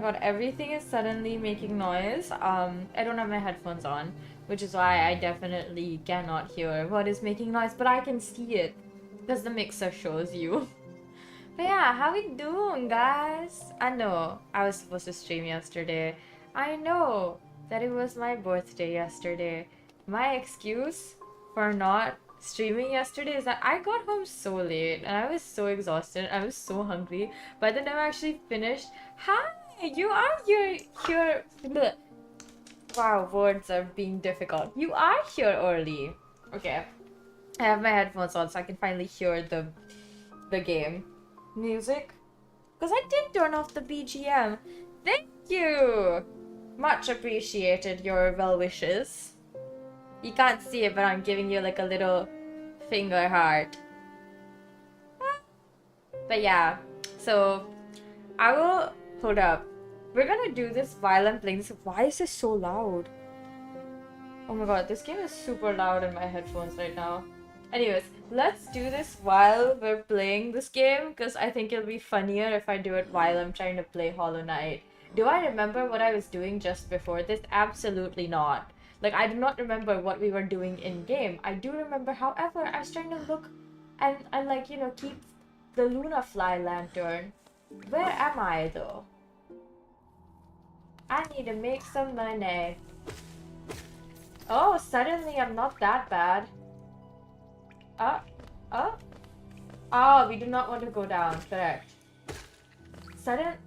god, everything is suddenly making noise. I don't have my headphones on, which is why I definitely cannot hear what is making noise, but I can see it because the mixer shows you. But yeah, how we doing, guys? I know I was supposed to stream yesterday. I know that it was my birthday yesterday. My excuse for not streaming yesterday is that I got home so late and I was so exhausted. I was so hungry. By the time I actually finished, hi, you are here. Bleh. Wow, words are being difficult. You are here early. Okay, I have my headphones on so I can finally hear the game music. Because I did turn off the BGM. Thank you! Much appreciated your well wishes. You can't see it, but I'm giving you like a little finger heart. But yeah, so I will hold up. We're gonna do this while I'm playing this. Why is this so loud? Oh my god, this game is super loud in my headphones right now. Anyways, let's do this while we're playing this game because I think it'll be funnier if I do it while I'm trying to play Hollow Knight. Do I remember what I was doing just before this? Absolutely not. Like, I do not remember what we were doing in-game. I do remember, however, I was trying to look and like, you know, keep the Luna Fly lantern. Where am I, though? I need to make some money. Oh, suddenly I'm not that bad. Oh, we do not want to go down, correct.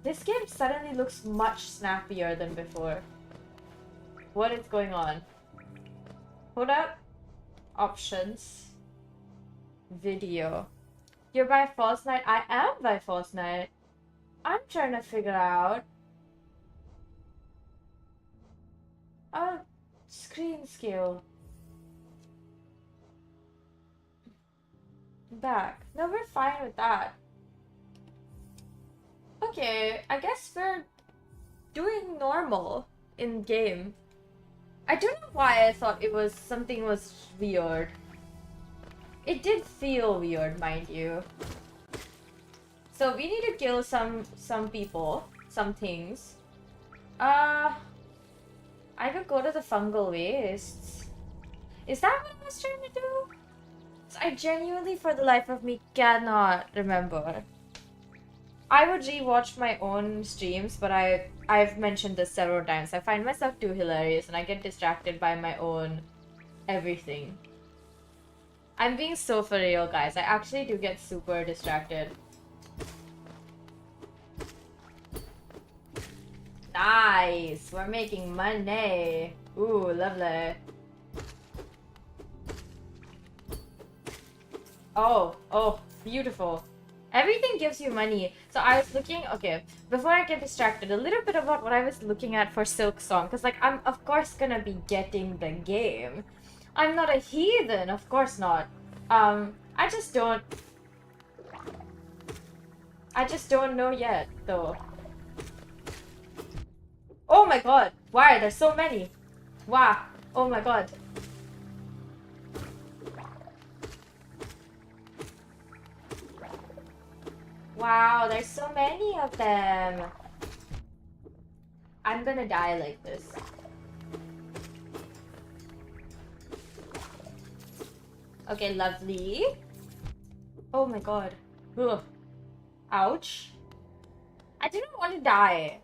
This game suddenly looks much snappier than before. What is going on? Hold up. Options. Video. You're by False Night? I am by False Night. I'm trying to figure out... screen scale. Back. No, we're fine with that. Okay, I guess we're doing normal in game. I don't know why I thought something was weird. It did feel weird, mind you. So we need to kill some people, some things. I could go to the fungal wastes. Is that what I was trying to do? I genuinely, for the life of me, cannot remember. I would rewatch my own streams, but I've mentioned this several times. I find myself too hilarious and I get distracted by my own everything. I'm being so for real, guys. I actually do get super distracted. Nice! We're making money! Ooh, lovely. Oh, beautiful. Everything gives you money. So I was looking, okay, before I get distracted, a little bit about what I was looking at for Silk Song. Because, like, I'm of course gonna be getting the game. I'm not a heathen, of course not. I just don't know yet, though. Oh my god! Why are there so many? Wow. Oh my god. Wow, there's so many of them. I'm gonna die like this. Okay, lovely. Oh my god. Ugh. Ouch. I didn't want to die.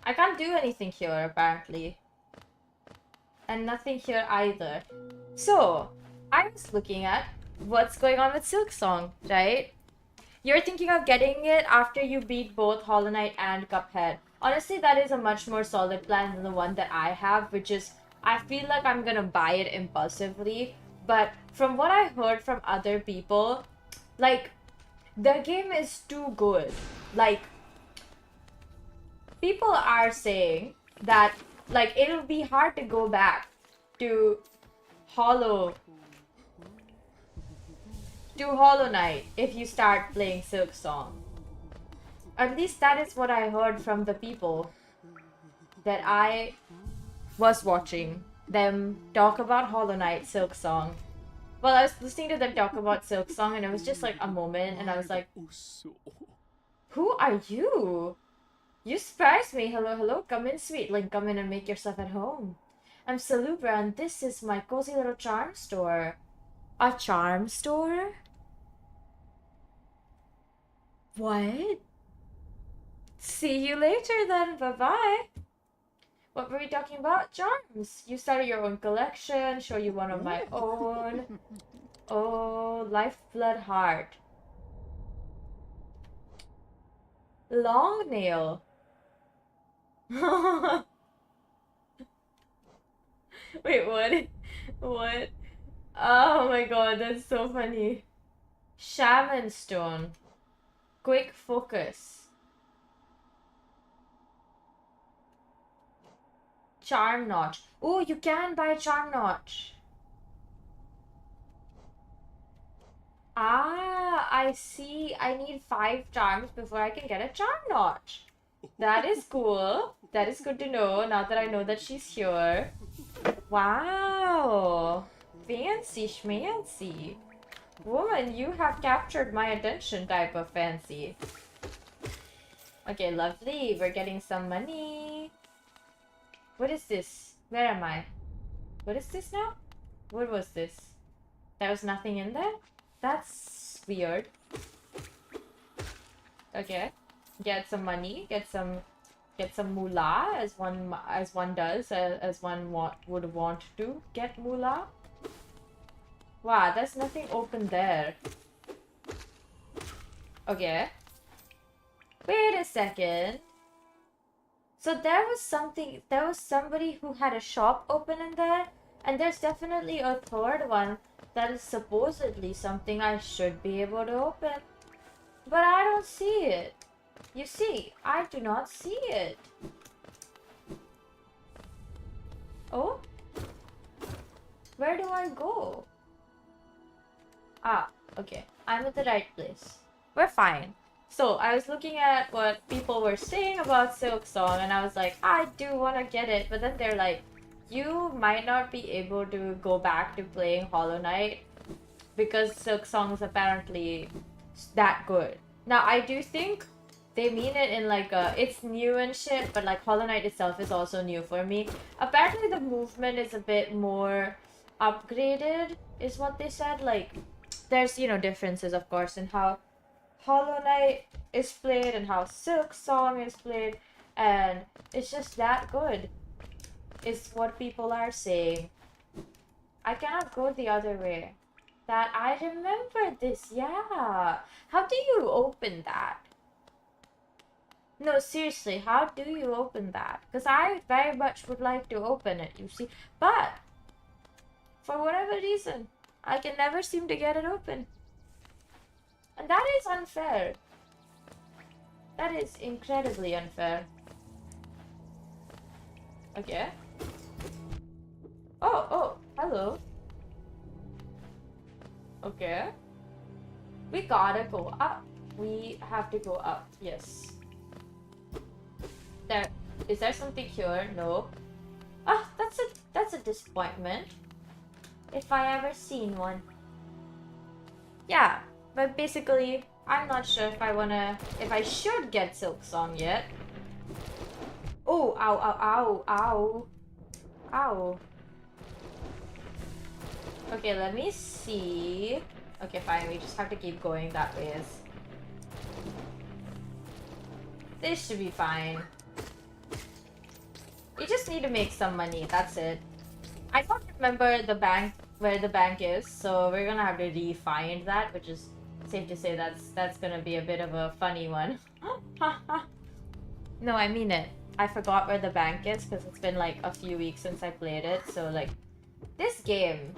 I can't do anything here, apparently. And nothing here either. So, I was looking at what's going on with Silk Song, right? You're thinking of getting it after you beat both Hollow Knight and Cuphead. Honestly, that is a much more solid plan than the one that I have, which is, I feel like I'm gonna buy it impulsively. But from what I heard from other people, like, the game is too good. Like, people are saying that, like, it'll be hard to go back to Hollow Knight if you start playing Silk Song. At least that is what I heard from the people that I was watching them talk about Hollow Knight Silk Song. Well, I was listening to them talk about Silk Song, and it was just like a moment, and I was like, who are you? You surprised me. Hello, hello. Come in, sweetling. Come in and make yourself at home. I'm Salubra, and this is my cozy little charm store. A charm store? What? See you later then. Bye-bye. What were we talking about? Charms. You started your own collection. Show you one of my own. Oh, lifeblood heart. Long nail. Wait, what? What? Oh my god, that's so funny. Shaman stone. Quick focus. Charm notch. Oh, you can buy charm notch. Ah, I see. I need 5 charms before I can get a charm notch. That is cool. That is good to know now that I know that she's here. Wow. Fancy schmancy. Woman, you have captured my attention type of fancy. Okay, lovely. We're getting some money. What is this? Where am I? What is this now? What was this? There was nothing in there? That's weird. Okay. Get some money. Get some moolah as one does, as one would want to get moolah. Wow, there's nothing open there. Okay. Wait a second. So there was somebody who had a shop open in there, and there's definitely a third one that is supposedly something I should be able to open. But I don't see it. You see, I do not see it. Oh? Where do I go? Ah, okay. I'm at the right place. We're fine. So, I was looking at what people were saying about Silk Song, and I was like, I do want to get it, but then they're like, you might not be able to go back to playing Hollow Knight because Silk Song is apparently that good. Now, I do think they mean it in like it's new and shit, but like Hollow Knight itself is also new for me. Apparently the movement is a bit more upgraded, is what they said. Like, there's, you know, differences, of course, in how Hollow Knight is played and how Silk Song is played, and it's just that good, is what people are saying. I cannot go the other way. That, I remember this, yeah. How do you open that? No, seriously, how do you open that? Because I very much would like to open it, you see. But, for whatever reason, I can never seem to get it open. And that is unfair. That is incredibly unfair. Okay. Oh, hello. Okay. We gotta go up. We have to go up, yes. Is there something here? No. Ah, that's a disappointment. If I ever seen one. Yeah, but basically, I'm not sure if I should get Silk Song yet. Oh, ow, ow, ow, ow. Ow. Okay, let me see. Okay, fine, we just have to keep going that way. This should be fine. We just need to make some money, that's it. I don't remember the bank, where the bank is, so we're gonna have to re-find that, which is safe to say that's gonna be a bit of a funny one. No, I mean it. I forgot where the bank is because it's been like a few weeks since I played it, so like, this game.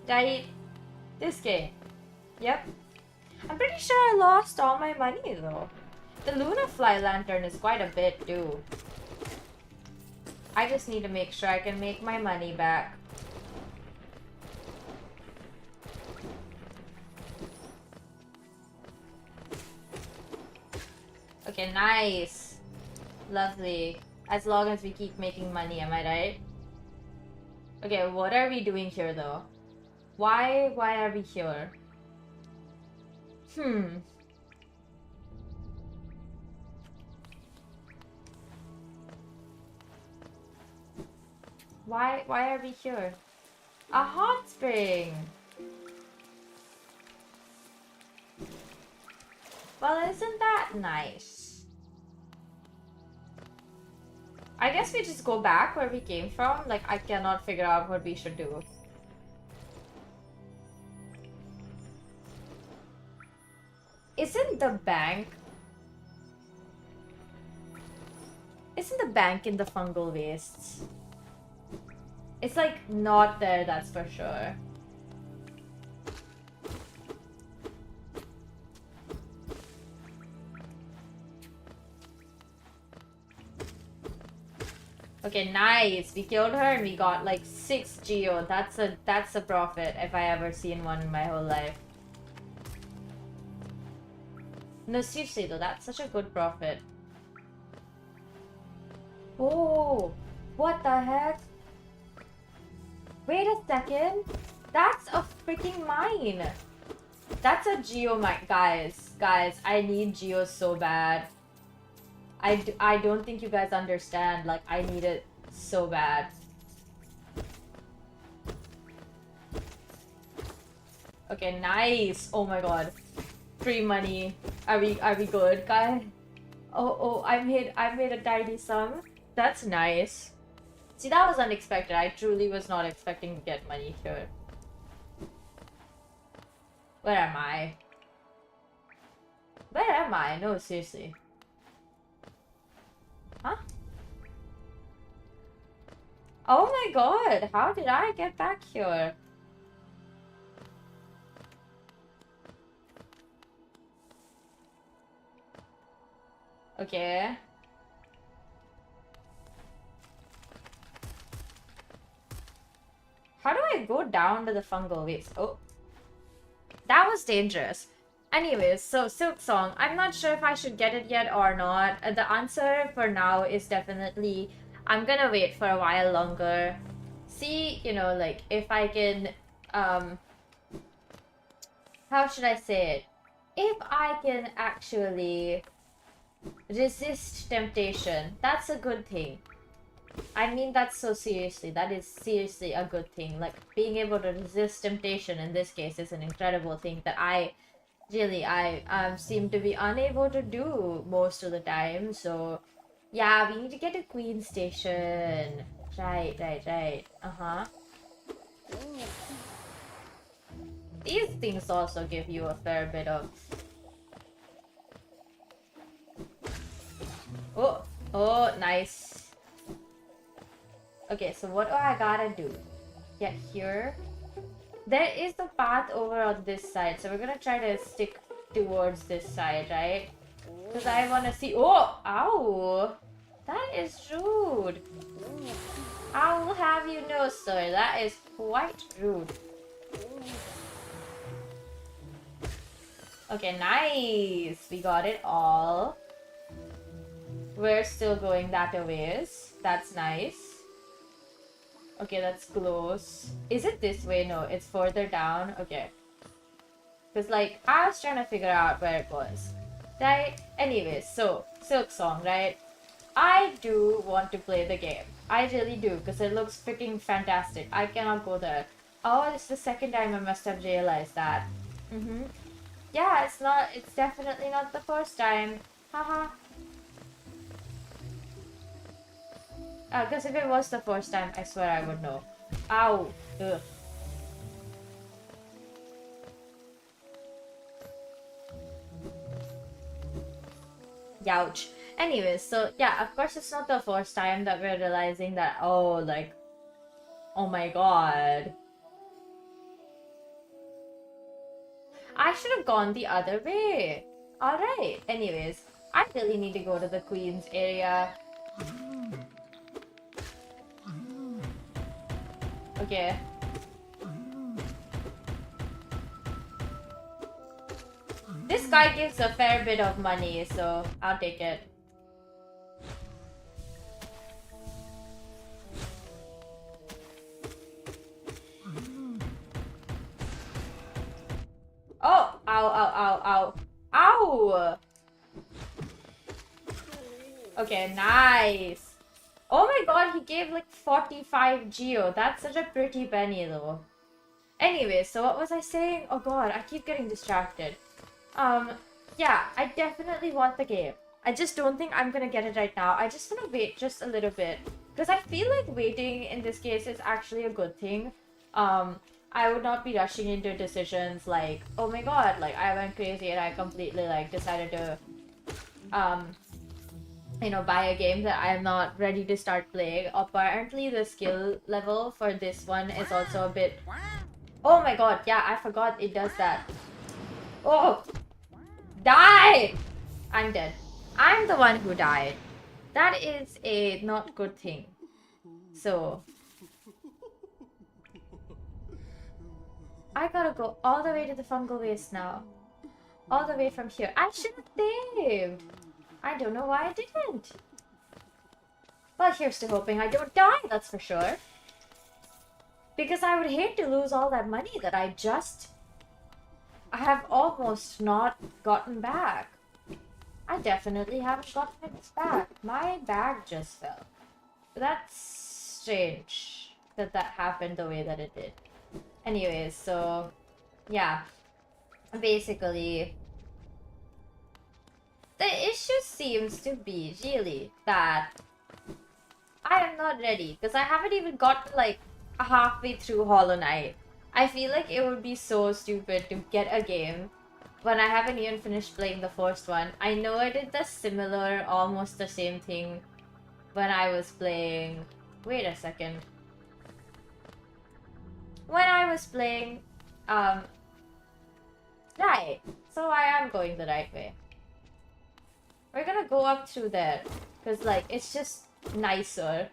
Right? This game. Yep. I'm pretty sure I lost all my money though. The Luna Fly Lantern is quite a bit too. I just need to make sure I can make my money back. Okay, nice. Lovely. As long as we keep making money, am I right? Okay, what are we doing here though? Why are we here? Why are we here? A hot spring! Well, isn't that nice? I guess we just go back where we came from. Like, I cannot figure out what we should do. Isn't the bank in the fungal wastes? It's like not there, that's for sure. Okay, nice. We killed her and we got like 6 geo. That's a profit if I ever seen one in my whole life. No, seriously though, that's such a good profit. Oh, what the heck? Wait a second. That's a freaking mine. That's a geo mine, guys. Guys, I need geos so bad. I don't think you guys understand. Like, I need it so bad. Okay, nice. Oh my god. Free money. Are we good, guys? Oh, I made a tiny sum. That's nice. See, that was unexpected. I truly was not expecting to get money here. Where am I? Where am I? No, seriously. Huh? Oh my god, how did I get back here? Okay. How do I go down to the fungal waste? Oh. That was dangerous. Anyways, so Silk Song. I'm not sure if I should get it yet or not. The answer for now is definitely I'm gonna wait for a while longer. See, you know, like if I can how should I say it? If I can actually resist temptation, that's a good thing. I mean that so seriously. That is seriously a good thing. Like, being able to resist temptation in this case is an incredible thing that I seem to be unable to do most of the time. So, yeah, we need to get a queen station. Right. Uh-huh. These things also give you a fair bit of... Oh, nice. Okay, so what do I gotta do? Get here. There is the path over on this side, so we're gonna try to stick towards this side, right? Because I want to see... Oh! Ow! That is rude. I will have you know, sir, that is quite rude. Okay, nice! We got it all. We're still going that a ways. That's nice. Okay, that's close. Is it this way? No, it's further down. Okay. Because, like, I was trying to figure out where it was. Right? Anyways, so, Silk Song, right? I do want to play the game. I really do, because it looks freaking fantastic. I cannot go there. Oh, it's the second time I must have realized that. Yeah, it's definitely not the first time. Haha. Because if it was the first time, I swear I would know. Ow. Ugh. Youch. Anyways, so yeah, of course it's not the first time that we're realizing that, oh, like, oh my god. I should have gone the other way. Alright, anyways, I really need to go to the Queen's area. Okay. This guy gives a fair bit of money, so I'll take it. ow. Ow! Okay, nice. Oh my god, he gave like 45 geo. That's such a pretty penny though. Anyway, so what was I saying? Oh god, I keep getting distracted. Yeah, I definitely want the game. I just don't think I'm gonna get it right now. I just wanna wait just a little bit. Because I feel like waiting in this case is actually a good thing. I would not be rushing into decisions like, oh my god, like I went crazy and I completely like decided to you know, buy a game that I'm not ready to start playing. Apparently the skill level for this one is also a bit... Oh my god, yeah, I forgot it does that. Oh! Die! I'm dead. I'm the one who died. That is a not good thing. So... I gotta go all the way to the fungal waste now. All the way from here. I should have saved! I don't know why I didn't. Well, here's to hoping I don't die, that's for sure. Because I would hate to lose all that money that I have almost not gotten back. I definitely haven't gotten it back. My bag just fell. That's strange that that happened the way that it did. Anyways, so yeah. Basically, the issue seems to be really that I am not ready because I haven't even gotten like halfway through Hollow Knight. I feel like it would be so stupid to get a game when I haven't even finished playing the first one. I know I did the similar, almost the same thing when I was playing... Wait a second. When I was playing... Right. So I am going the right way. We're gonna go up through there. Because, like, it's just nicer.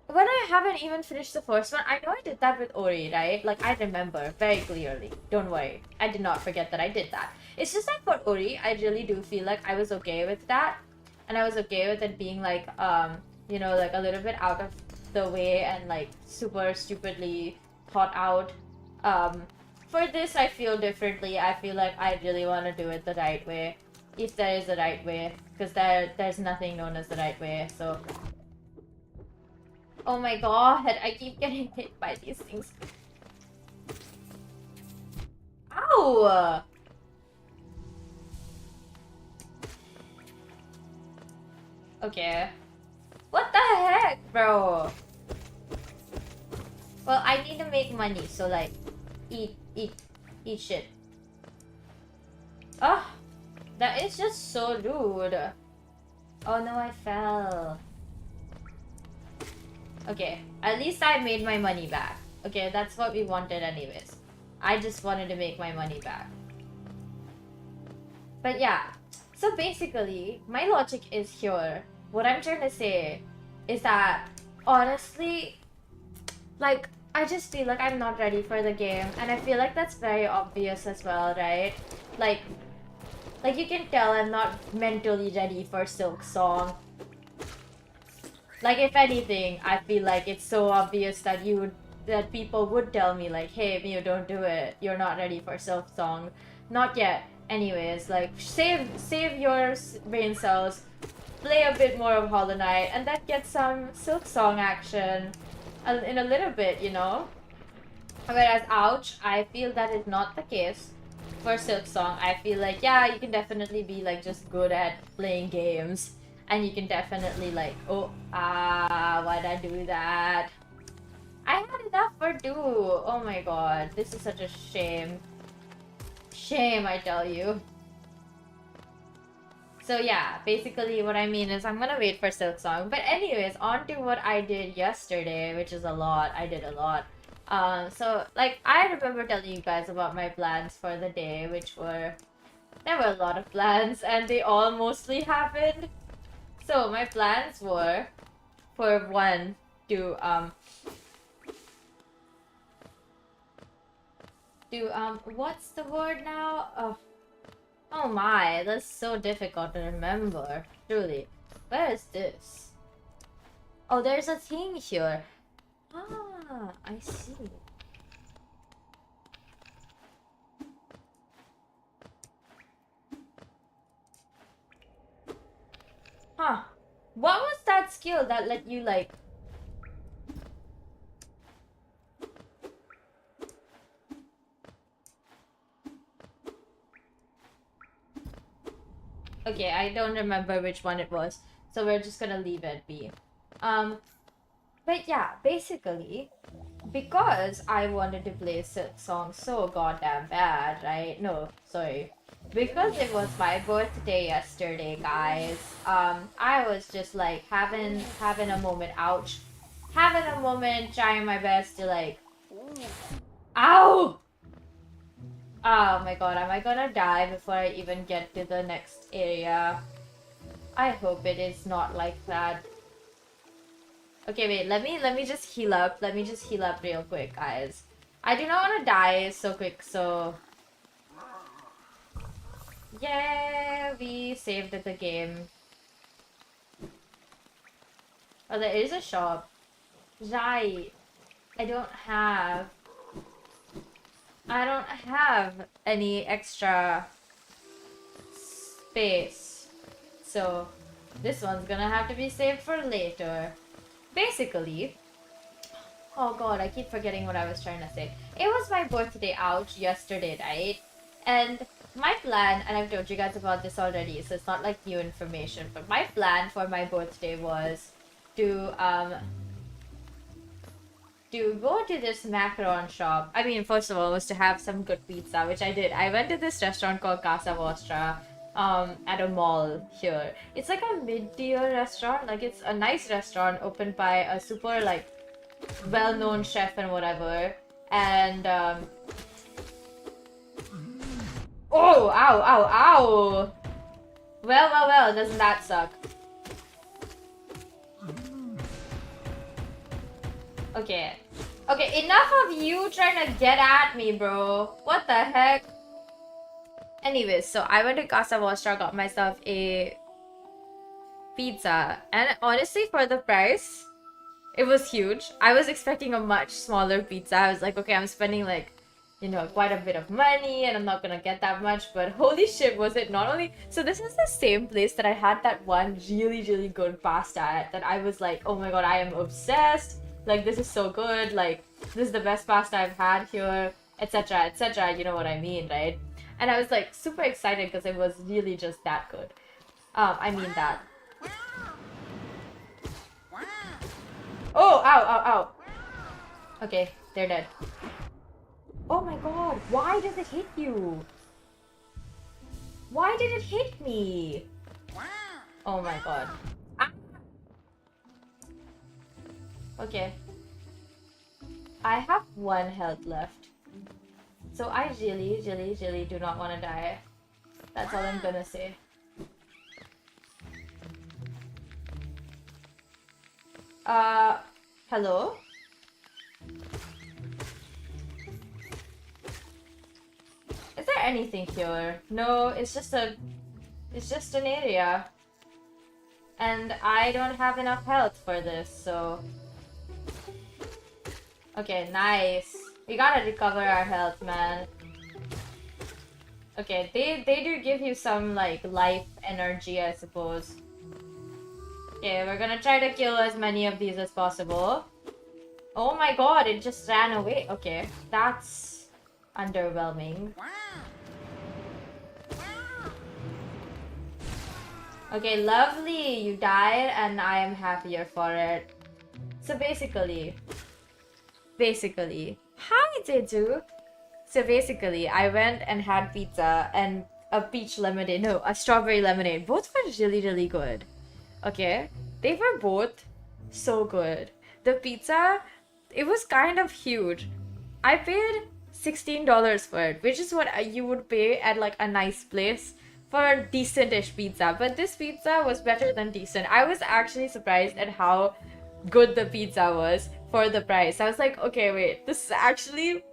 When I haven't even finished the first one, I know I did that with Ori, right? Like, I remember very clearly. Don't worry. I did not forget that I did that. It's just that for Ori, I really do feel like I was okay with that. And I was okay with it being, like, you know, like, a little bit out of the way and, like, super stupidly thought out. For this, I feel differently. I feel like I really want to do it the right way. If there is a right way. Because there's nothing known as the right way, so... Oh my god, I keep getting hit by these things. Ow! Okay. What the heck, bro? Well, I need to make money, so like, eat shit. Oh, that is just so rude. Oh no, I fell. Okay, at least I made my money back. Okay, that's what we wanted anyways. I just wanted to make my money back. But yeah, so basically, my logic is here. What I'm trying to say is that, honestly, like, I just feel like I'm not ready for the game. And I feel like that's very obvious as well, right? Like you can tell I'm not mentally ready for Silk Song. Like, if anything, I feel like it's so obvious that people would tell me, like, hey, Mew, don't do it. You're not ready for Silk Song. Not yet. Anyways, like, save your brain cells, play a bit more of Hollow Knight, and then get some Silk Song action in a little bit, you know? Whereas, ouch, I feel that is not the case for Silk Song. I feel like, yeah, you can definitely be, like, just good at playing games. And you can definitely like, why'd I do that? I had enough for two. Oh my god, this is such a shame. Shame, I tell you. So yeah, basically what I mean is I'm gonna wait for Silk Song. But anyways, on to what I did yesterday, which is a lot. I did a lot. So like, I remember telling you guys about my plans for the day, which were... There were a lot of plans, and they all mostly happened. So my plans were, for one, to what's the word now? Oh my, that's so difficult to remember. Truly. Where is this? Oh, there's a thing here. Ah, I see. Huh. What was that skill that let you like... Okay, I don't remember which one it was. So we're just gonna leave it be. But yeah, basically, because I wanted to play song so goddamn bad, right? No, sorry. Because it was my birthday yesterday, guys. I was just like having a moment, ouch. Having a moment, trying my best to like... Ow! Oh my god, am I gonna die before I even get to the next area? I hope it is not like that. Okay, wait, let me just heal up. Let me just heal up real quick, guys. I do not want to die so quick, so... Yeah, we saved the game. Oh, there is a shop. Right. I don't have any extra space. So, this one's gonna have to be saved for later. Basically, oh god, I keep forgetting what I was trying to say. It was my birthday out yesterday, right? And my plan, and I've told you guys about this already, so it's not like new information, but my plan for my birthday was to go to this macaron shop. I mean, first of all, was to have some good pizza, which I did. I went to this restaurant called Casa Vostra at a mall here. It's like a mid-tier restaurant. Like, it's a nice restaurant opened by a super, like, well-known chef and whatever. And, oh! Ow, ow, ow! Well, doesn't that suck? Okay. Okay, enough of you trying to get at me, bro. What the heck? Anyways, so I went to Casa Vostra, got myself a pizza. And honestly, for the price, it was huge. I was expecting a much smaller pizza. I was like, okay, I'm spending like, you know, quite a bit of money and I'm not gonna get that much. But holy shit, was it not only... So this is the same place that I had that one really, really good pasta at, that I was like, oh my god, I am obsessed. Like, this is so good. Like, this is the best pasta I've had here, etc, etc. You know what I mean, right? And I was like super excited because it was really just that good. I mean that. Oh, ow, ow, ow. Okay, they're dead. Oh my god, why does it hit you? Why did it hit me? Oh my god. Ah. Okay. I have 1 health left. So I really, really, really do not want to die. That's all I'm gonna say. Hello? Is there anything here? No, it's just an area. And I don't have enough health for this, so... Okay, nice. We gotta recover our health, man. Okay, they do give you some, like, life energy, I suppose. Okay, we're gonna try to kill as many of these as possible. Oh my god, it just ran away. Okay, that's underwhelming. Okay, lovely. You died and I am happier for it. So basically, hi Jeju. So basically, I went and had pizza and a peach lemonade. No, a strawberry lemonade. Both were really, really good. Okay, they were both so good. The pizza, it was kind of huge. I paid $16 for it, which is what you would pay at like a nice place for a decent-ish pizza. But this pizza was better than decent. I was actually surprised at how good the pizza was for the price. I was like, okay, wait, this is actually...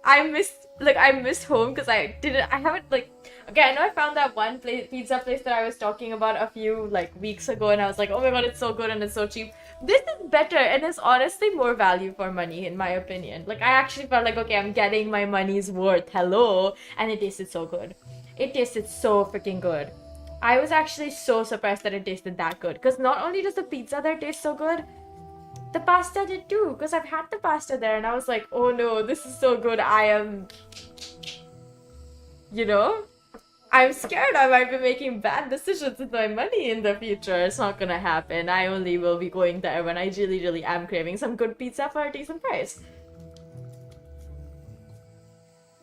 I missed home because I haven't like... Okay, I know I found that one pizza place that I was talking about a few like weeks ago and I was like, oh my god, it's so good and it's so cheap. This is better and it's honestly more value for money in my opinion. Like, I actually felt like, okay, I'm getting my money's worth. Hello. And it tasted so good. It tasted so freaking good. I was actually so surprised that it tasted that good. Because not only does the pizza there taste so good, the pasta did too. Because I've had the pasta there and I was like, oh no, this is so good. I am, you know, I'm scared I might be making bad decisions with my money in the future. It's not gonna happen. I only will be going there when I really am craving some good pizza for a decent price.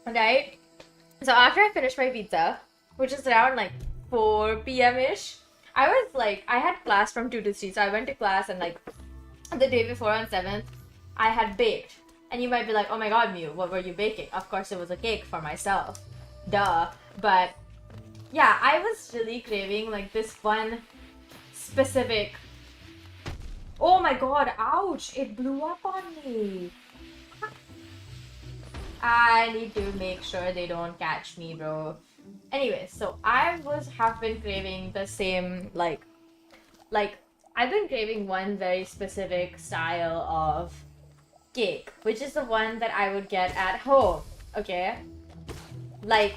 Okay, so after I finished my pizza, which is around like 4 p.m.-ish, I was like, I had class from 2 to 3, so I went to class and like the day before on 7th, I had baked. And you might be like, oh my god, Mew, what were you baking? Of course it was a cake for myself. Duh. But yeah, I was really craving like this one specific... Oh my god, ouch! It blew up on me. I need to make sure they don't catch me, bro. Anyway, so have been craving the same like I've been craving one very specific style of cake, which is the one that I would get at home, okay? Like,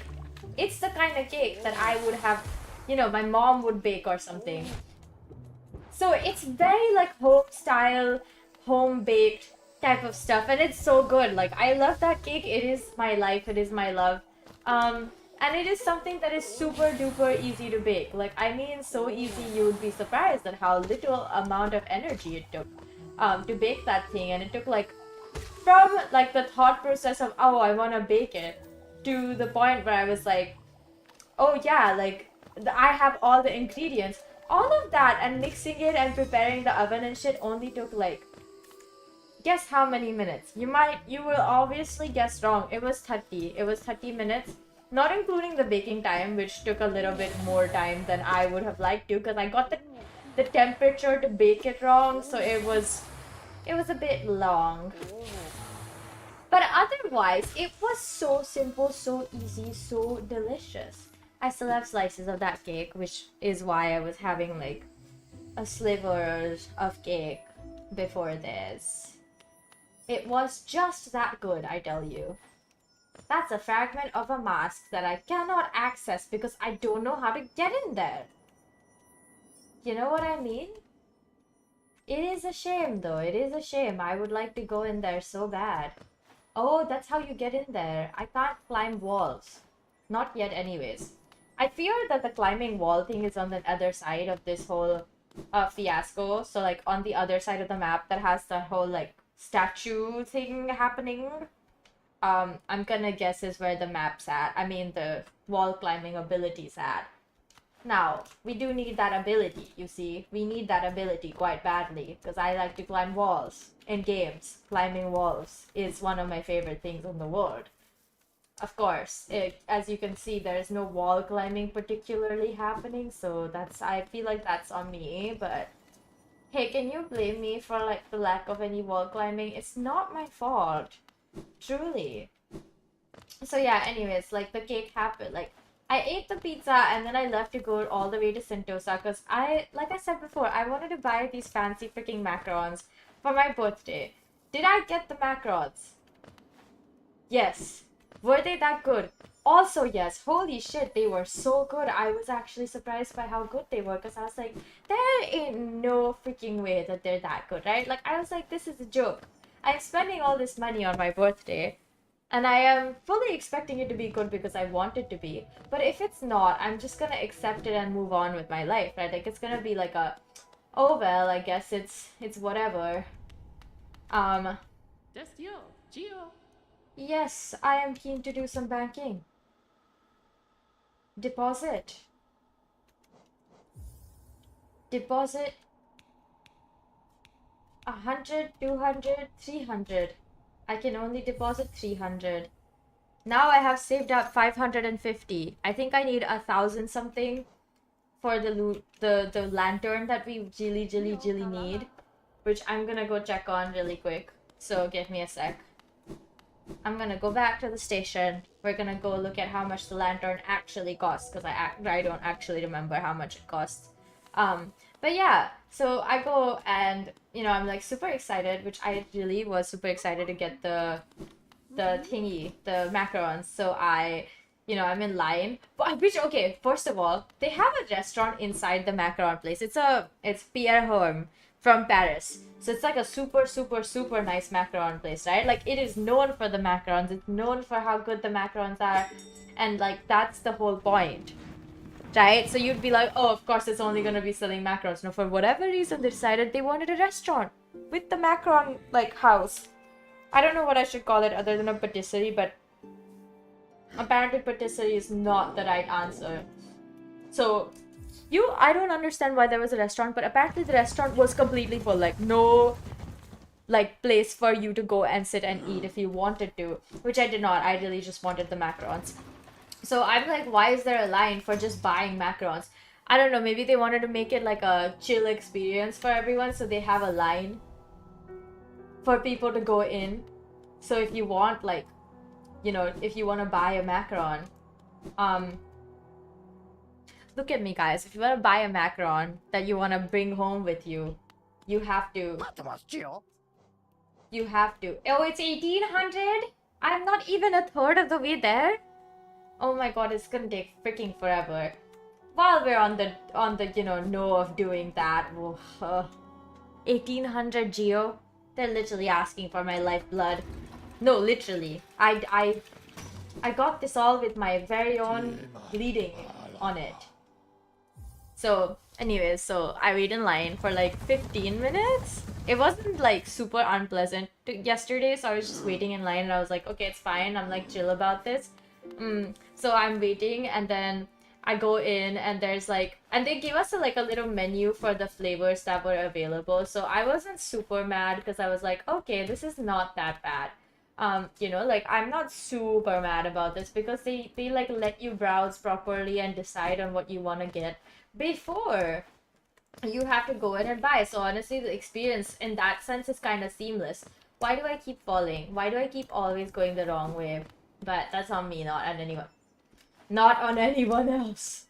it's the kind of cake that I would have, you know, my mom would bake or something. So it's very like home style, home baked type of stuff, and it's so good. Like, I love that cake. It is my life. It is my love. And it is something that is super duper easy to bake. Like, I mean, so easy you would be surprised at how little amount of energy it took to bake that thing. And it took like, from like the thought process of, oh, I want to bake it, to the point where I was like, oh yeah, like I have all the ingredients. All of that and mixing it and preparing the oven and shit only took like, guess how many minutes? You will obviously guess wrong. It was 30 minutes, not including the baking time, which took a little bit more time than I would have liked to, because I got the temperature to bake it wrong, so it was a bit long. But otherwise, it was so simple, so easy, so delicious. I still have slices of that cake, which is why I was having like a sliver of cake before this. It was just that good, I tell you. That's a fragment of a mask that I cannot access because I don't know how to get in there. You know what I mean? It is a shame though, it is a shame. I would like to go in there so bad. Oh, that's how you get in there. I can't climb walls. Not yet anyways. I fear that the climbing wall thing is on the other side of this whole fiasco. So like on the other side of the map that has the whole like statue thing happening. I'm gonna guess is where the map's at. I mean the wall climbing ability's at. Now, we do need that ability, you see. We need that ability quite badly, because I like to climb walls. In games, climbing walls is one of my favorite things in the world. Of course, as you can see, there's no wall climbing particularly happening, so I feel like that's on me, but... Hey, can you blame me for, like, the lack of any wall climbing? It's not my fault. Truly. So yeah, anyways, like, the cake happened, like... I ate the pizza and then I left to go all the way to Sentosa because like I said before, I wanted to buy these fancy freaking macarons for my birthday. Did I get the macarons? Yes. Were they that good? Also, yes. Holy shit, they were so good. I was actually surprised by how good they were because I was like, there ain't no freaking way that they're that good, right? Like, I was like, this is a joke. I'm spending all this money on my birthday. And I am fully expecting it to be good because I want it to be. But if it's not, I'm just gonna accept it and move on with my life, right? Like, it's gonna be like a, oh well, I guess it's whatever. Yes, I am keen to do some banking. Deposit. Deposit. 100, 200, 300. I can only deposit 300. Now I have saved up 550. I think I need 1,000 something for the lantern that we really need, which I'm gonna go check on really quick. So give me a sec. I'm gonna go back to the station. We're gonna go look at how much the lantern actually costs because I don't actually remember how much it costs. But yeah, so I go and, you know, I'm like super excited, which I really was super excited to get the thingy, the macarons. So I you know, I'm in line. But which, okay, first of all, they have a restaurant inside the macaron place. It's Pierre Herme from Paris. So it's like a super, super, super nice macaron place, right? Like, it is known for the macarons. It's known for how good the macarons are. And, like, that's the whole point, right? So you'd be like, oh, of course it's only gonna be selling macarons. No, for whatever reason, they decided they wanted a restaurant with the macaron, like, house. I don't know what I should call it other than a patisserie, but apparently patisserie is not the right answer. So, I don't understand why there was a restaurant, but apparently the restaurant was completely full. Like, no, like, place for you to go and sit and eat if you wanted to. Which I did not. I really just wanted the macarons. So I'm like, why is there a line for just buying macarons? I don't know, maybe they wanted to make it like a chill experience for everyone, so they have a line for people to go in. So if you want, like, you know, if you want to buy a macaron, look at me, guys. If you want to buy a macaron that you want to bring home with you, you have to. You have to. Oh, it's 1800? I'm not even a third of the way there. Oh my god, it's gonna take freaking forever. While we're on the you know of doing that, 1800 geo. They're literally asking for my lifeblood. No, literally. I got this all with my very own bleeding on it. So, anyways, so I wait in line for like 15 minutes. It wasn't like super unpleasant yesterday, so I was just waiting in line and I was like, okay, it's fine. I'm like chill about this. So I'm waiting and then I go in and there's like, and they gave us a little menu for the flavors that were available. So I wasn't super mad because I was like, okay, this is not that bad. You know, like, I'm not super mad about this because they like let you browse properly and decide on what you want to get before you have to go in and buy. So honestly, the experience in that sense is kind of seamless. Why do I keep falling? Why do I keep always going the wrong way? But that's on me, not on anyone. Not on anyone else.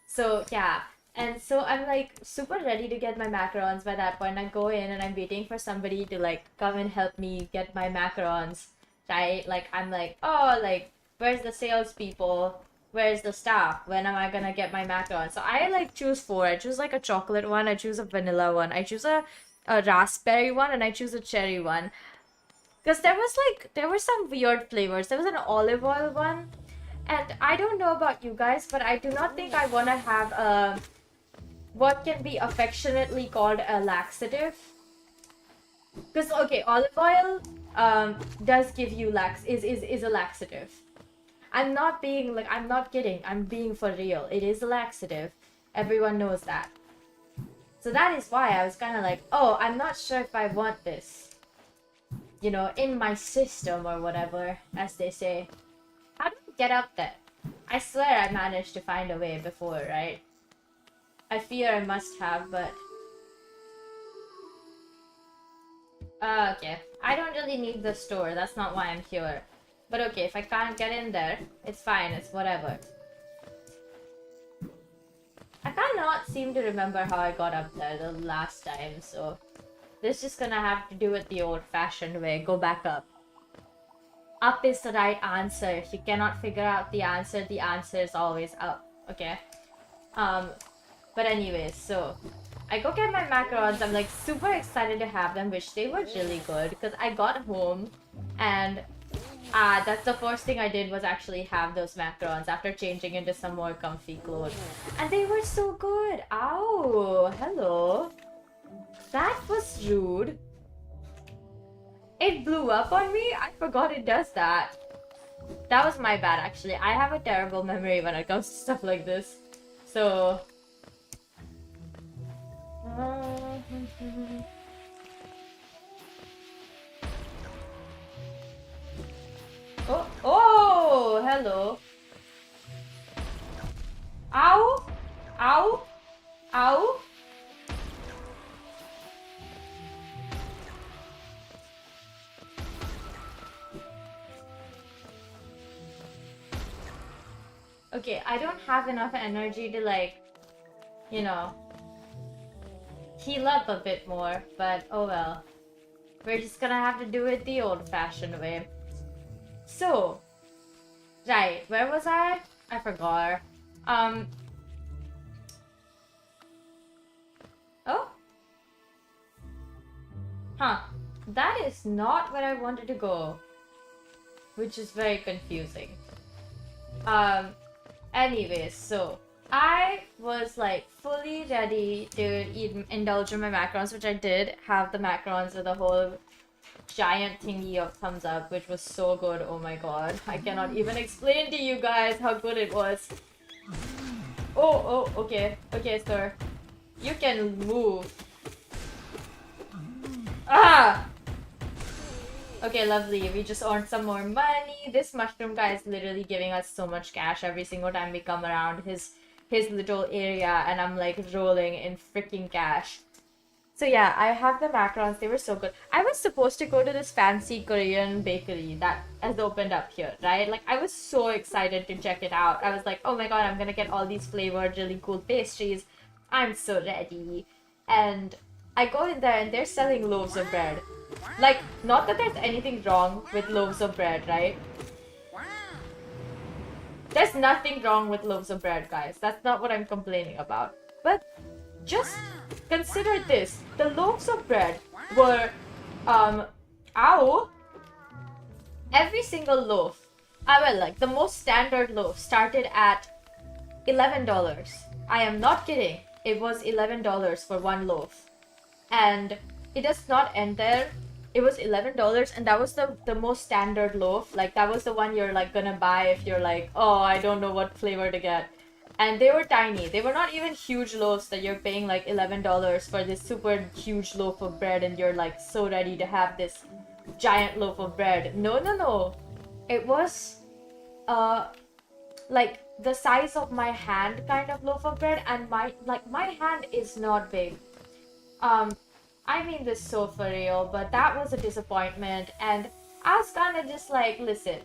So yeah. And so I'm like super ready to get my macarons by that point. I go in and I'm waiting for somebody to like come and help me get my macarons. Right? Like, I'm like, oh, like, where's the salespeople? Where's the staff? When am I gonna get my macarons? So I like choose 4. I choose like a chocolate one, I choose a vanilla one, I choose a raspberry one, and I choose a cherry one. Because there were some weird flavors. There was an olive oil one. And I don't know about you guys, but I do not think I want to have a what can be affectionately called a laxative. Because, okay, olive oil does give you is a laxative. I'm not kidding. I'm being for real. It is a laxative. Everyone knows that. So that is why I was kind of like, oh, I'm not sure if I want this. You know, in my system or whatever, as they say. How do I get up there? I swear I managed to find a way before, right? I fear I must have, but... okay. I don't really need the store. That's not why I'm here. But okay, if I can't get in there, it's fine. It's whatever. I cannot seem to remember how I got up there the last time, so... This is just gonna have to do it the old-fashioned way. Go back up. Up is the right answer. If you cannot figure out the answer is always up. Okay? But anyways, so... I go get my macarons. I'm like super excited to have them, which they were really good. Because I got home and... that's the first thing I did was actually have those macarons after changing into some more comfy clothes. And they were so good! Ow! Hello! That was rude. It blew up on me? I forgot it does that. That was my bad, actually. I have a terrible memory when it comes to stuff like this. So... Oh, oh, hello. Ow! Ow! Ow! Okay, I don't have enough energy to, like, you know, heal up a bit more, but oh well. We're just gonna have to do it the old-fashioned way. So, Right, where was I? I forgot. Oh? Huh. That is not where I wanted to go. Which is very confusing. Anyways, so I was like fully ready to indulge in my macarons, which I did have the macarons with a whole giant thingy of thumbs up, which was so good. Oh my god. I cannot even explain to you guys how good it was. Oh, okay. Okay, sir. You can move. Ah! Okay, lovely. We just earned some more money. This mushroom guy is literally giving us so much cash every single time we come around his little area, and I'm like rolling in freaking cash. So yeah, I have the macarons. They were so good. I was supposed to go to this fancy Korean bakery that has opened up here, right? Like, I was so excited to check it out. I was like, oh my god, I'm gonna get all these flavored, really cool pastries. I'm so ready. And I go in there and they're selling loaves of bread. Like, not that there's anything wrong with loaves of bread, right? There's nothing wrong with loaves of bread, guys. That's not what I'm complaining about. But just consider this. The loaves of bread were, every single loaf, well, like, the most standard loaf started at $11. I am not kidding. It was $11 for one loaf. And it does not end there. It was $11, and that was the most standard loaf. Like, that was the one you're like gonna buy if you're like, oh, I don't know what flavor to get. And they were tiny. They were not even huge loaves that you're paying like $11 for this super huge loaf of bread, and you're like so ready to have this giant loaf of bread. No. It was like the size of my hand kind of loaf of bread, and my hand is not big. I mean this so for real, but that was a disappointment, and I was kind of just like, listen,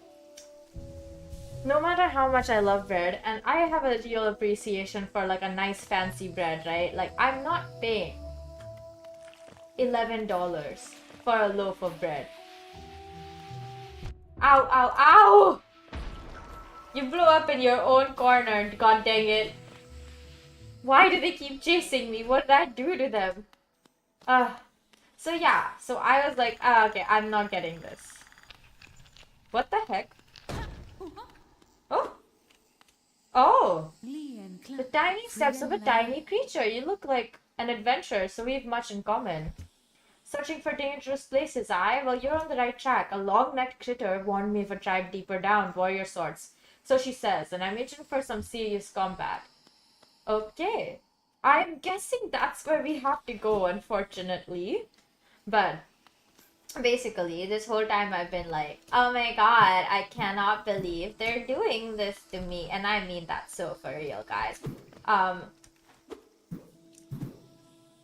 no matter how much I love bread, and I have a real appreciation for like a nice fancy bread, right? Like, I'm not paying $11 for a loaf of bread. Ow, ow, ow! You blew up in your own corner, god dang it. Why do they keep chasing me? What did I do to them? So yeah, so I was like, okay, I'm not getting this. What the heck? Oh! Oh! The tiny steps of a tiny creature. You look like an adventurer, so we have much in common. Searching for dangerous places, aye? Well, you're on the right track. A long-necked critter warned me of a tribe deeper down, warrior sorts. So she says, and I'm itching for some serious combat. Okay. I'm guessing that's where we have to go, unfortunately. But basically, this whole time I've been like, oh my god, I cannot believe they're doing this to me. And I mean that so for real, guys.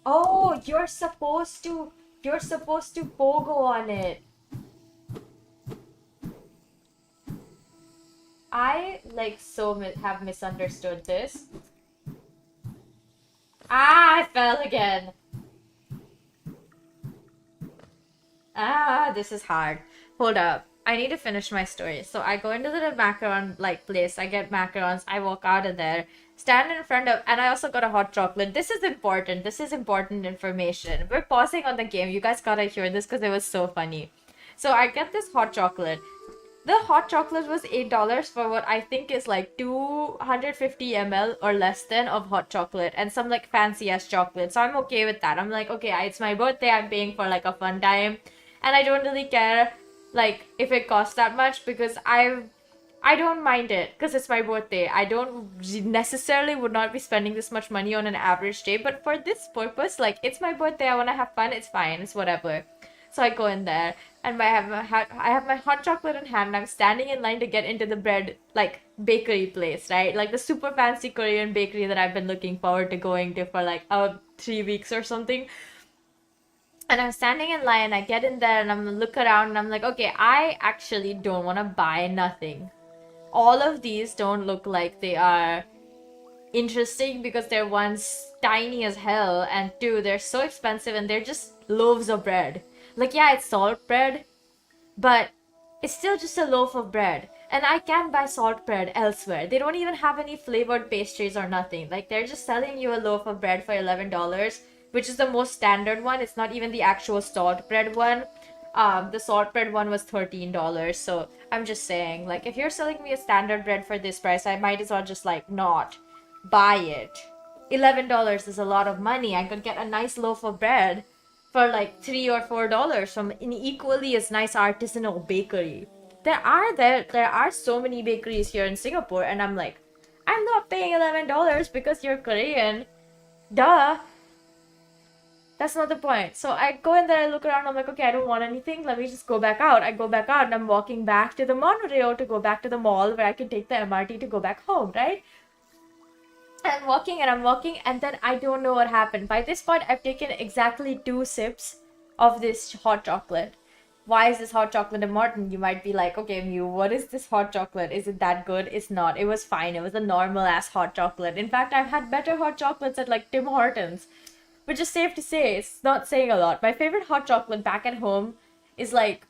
Oh, you're supposed to pogo on it. I like so have misunderstood this. Ah, I fell again. Ah, this is hard. Hold up. I need to finish my story. So I go into the macaron like place. I get macarons. I walk out of there. Stand in front of, and I also got a hot chocolate. This is important. This is important information. We're pausing on the game. You guys gotta hear this because it was so funny. So I get this hot chocolate. The hot chocolate was $8 for what I think is like 250 ml or less than of hot chocolate, and some like fancy ass chocolate. So I'm okay with that. I'm like, okay, it's my birthday. I'm paying for like a fun time, and I don't really care like if it costs that much, because I don't mind it because it's my birthday. I don't necessarily would not be spending this much money on an average day, but for this purpose, like, it's my birthday. I want to have fun. It's fine. It's whatever. So I go in there, and I have my hot chocolate in hand, and I'm standing in line to get into the bread, like, bakery place, right? Like the super fancy Korean bakery that I've been looking forward to going to for like 3 weeks or something. And I'm standing in line, I get in there, and I'm look around, and I'm like, okay, I actually don't want to buy nothing. All of these don't look like they are interesting because they're, one, tiny as hell, and two, they're so expensive, and they're just loaves of bread. Like, yeah, it's salt bread, but it's still just a loaf of bread. And I can buy salt bread elsewhere. They don't even have any flavored pastries or nothing. Like, they're just selling you a loaf of bread for $11, which is the most standard one. It's not even the actual salt bread one. The salt bread one was $13. So I'm just saying, like, if you're selling me a standard bread for this price, I might as well just, like, not buy it. $11 is a lot of money. I could get a nice loaf of bread for like $3 or $4 from an equally as nice artisanal bakery. There are so many bakeries here in Singapore, and I'm like, I'm not paying $11 because you're Korean. Duh. That's not the point. So I go in there, I look around, I'm like, okay, I don't want anything. Let me just go back out. I go back out and I'm walking back to the monorail to go back to the mall where I can take the MRT to go back home, right? I'm walking, and then I don't know what happened. By this point, I've taken exactly 2 sips of this hot chocolate. Why is this hot chocolate important? You might be like, okay, Mew, what is this hot chocolate? Is it that good? It's not. It was fine. It was a normal ass hot chocolate. In fact, I've had better hot chocolates at like Tim Hortons, which is safe to say. It's not saying a lot. My favorite hot chocolate back at home is like,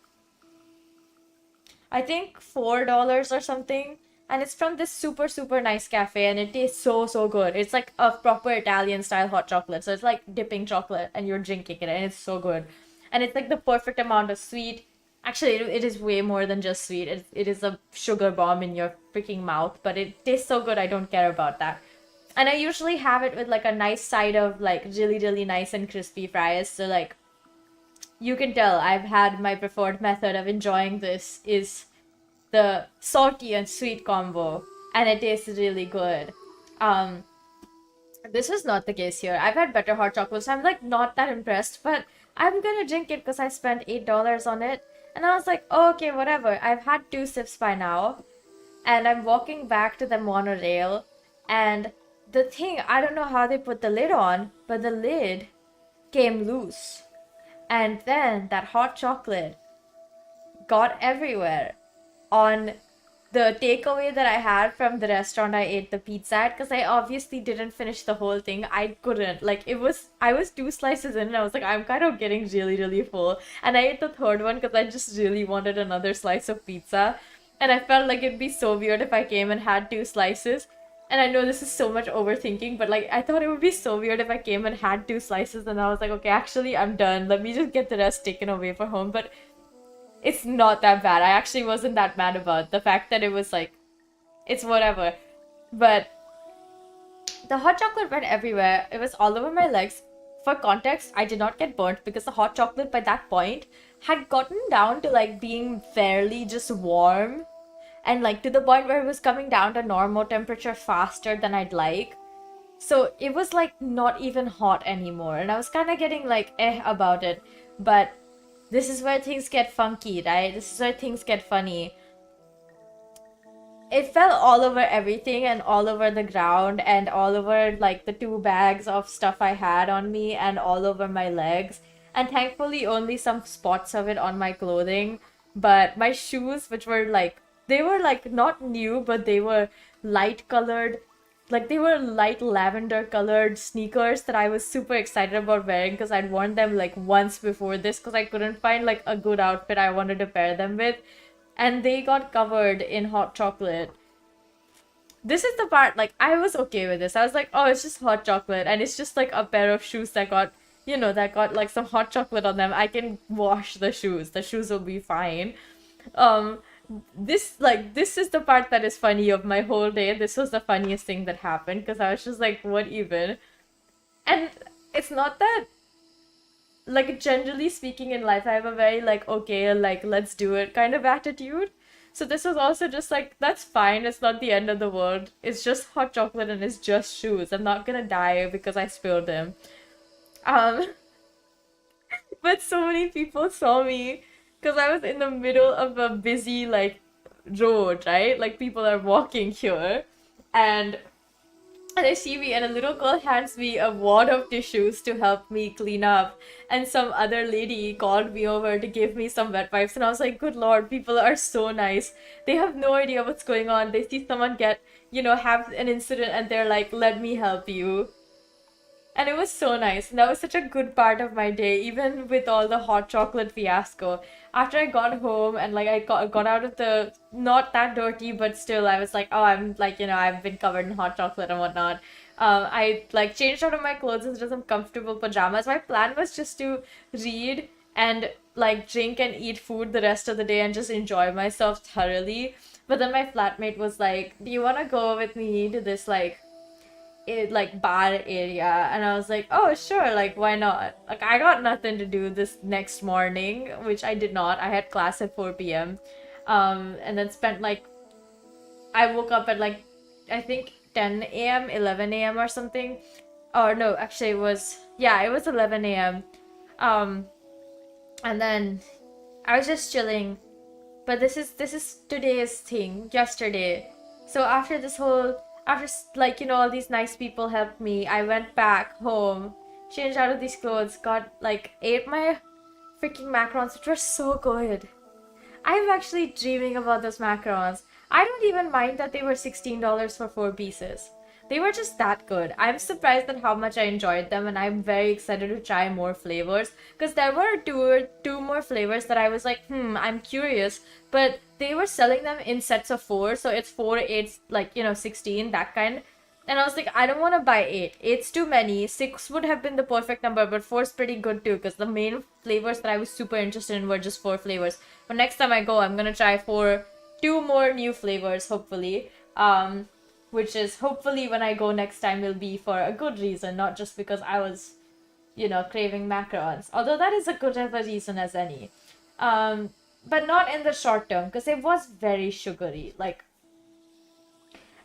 I think $4 or something. And it's from this super, super nice cafe, and it tastes so, so good. It's like a proper Italian style hot chocolate. So it's like dipping chocolate and you're drinking it, and it's so good. And it's like the perfect amount of sweet. Actually, it is way more than just sweet. It is a sugar bomb in your freaking mouth, but it tastes so good, I don't care about that. And I usually have it with like a nice side of like really, really nice and crispy fries. So like, you can tell I've had my preferred method of enjoying this is the salty and sweet combo, and it tastes really good. This is not the case here. I've had better hot chocolates. I'm like not that impressed, but I'm gonna drink it because I spent $8 on it. And I was like, oh, okay, whatever. I've had 2 sips by now, and I'm walking back to the monorail, and the thing, I don't know how they put the lid on, but the lid came loose. And then that hot chocolate got everywhere on the takeaway that I had from the restaurant I ate the pizza at, because I obviously didn't finish the whole thing. I couldn't. Like, I was 2 slices in, and I was like, I'm kind of getting really, really full. And I ate the third one because I just really wanted another slice of pizza. And I felt like it'd be so weird if I came and had 2 slices. And I know this is so much overthinking, but like, I thought it would be so weird if I came and had 2 slices, and I was like, okay, actually, I'm done. Let me just get the rest taken away for home. But it's not that bad. I actually wasn't that mad about the fact that it was like, it's whatever. But the hot chocolate went everywhere. It was all over my legs. For context, I did not get burnt because the hot chocolate by that point had gotten down to like being fairly just warm, and like to the point where it was coming down to normal temperature faster than I'd like. So it was like not even hot anymore, and I was kind of getting like about it. But this is where things get funky, right? This is where things get funny. It fell all over everything, and all over the ground, and all over like the 2 bags of stuff I had on me, and all over my legs. And thankfully only some spots of it on my clothing. But my shoes, which were like, they were like not new, but they were light colored. Like, they were light lavender colored sneakers that I was super excited about wearing because I'd worn them like once before this because I couldn't find like a good outfit I wanted to pair them with. And they got covered in hot chocolate. This is the part, like, I was okay with this. I was like, oh, it's just hot chocolate, and it's just like a pair of shoes that got, you know, that got like some hot chocolate on them. I can wash the shoes. The shoes will be fine. This is the part that is funny of my whole day. This was the funniest thing that happened because I was just like, what even? And it's not that, like, generally speaking in life, I have a very like, okay, like, let's do it kind of attitude. So this was also just like, that's fine, it's not the end of the world. It's just hot chocolate and it's just shoes. I'm not gonna die because I spilled them. But so many people saw me because I was in the middle of a busy like road, right? Like, people are walking here, and they see me, and a little girl hands me a wad of tissues to help me clean up, and some other lady called me over to give me some wet wipes, and I was like, good lord, people are so nice. They have no idea what's going on. They see someone get, you know, have an incident, and they're like, let me help you. And it was so nice. And that was such a good part of my day, even with all the hot chocolate fiasco. After I got home and like I got out of the, not that dirty, but still I was like, oh, I'm like, I've been covered in hot chocolate and whatnot. I like changed out of my clothes into some comfortable pajamas. My plan was just to read and like drink and eat food the rest of the day and just enjoy myself thoroughly. But then my flatmate was like, do you want to go with me to this like bar area? And I was like, oh sure, like why not? Like I got nothing to do this next morning, which I did not. I had class at 4 p.m. And then spent like, I woke up at like, I think 10 a.m., 11 a.m. or something. Or no, actually it was, yeah, it was 11 a.m. um and then I was just chilling. But this is today's thing, yesterday. So after this whole, after like, all these nice people helped me, I went back home, changed out of these clothes, got like, ate my freaking macarons, which were so good. I'm actually dreaming about those macarons. I don't even mind that they were $16 for 4 pieces. They were just that good. I'm surprised at how much I enjoyed them, and I'm very excited to try more flavors. Because there were two more flavors that I was like, I'm curious. But they were selling them in sets of 4, so it's 4, 8, like, 16, that kind. And I was like, I don't want to buy 8. 8's too many. 6 would have been the perfect number, but 4's pretty good too, because the main flavors that I was super interested in were just 4 flavors. But next time I go, I'm gonna try 2 more new flavors, hopefully. Which is hopefully when I go next time will be for a good reason, not just because I was, craving macarons. Although that is a good of a reason as any. But not in the short term, because it was very sugary. Like,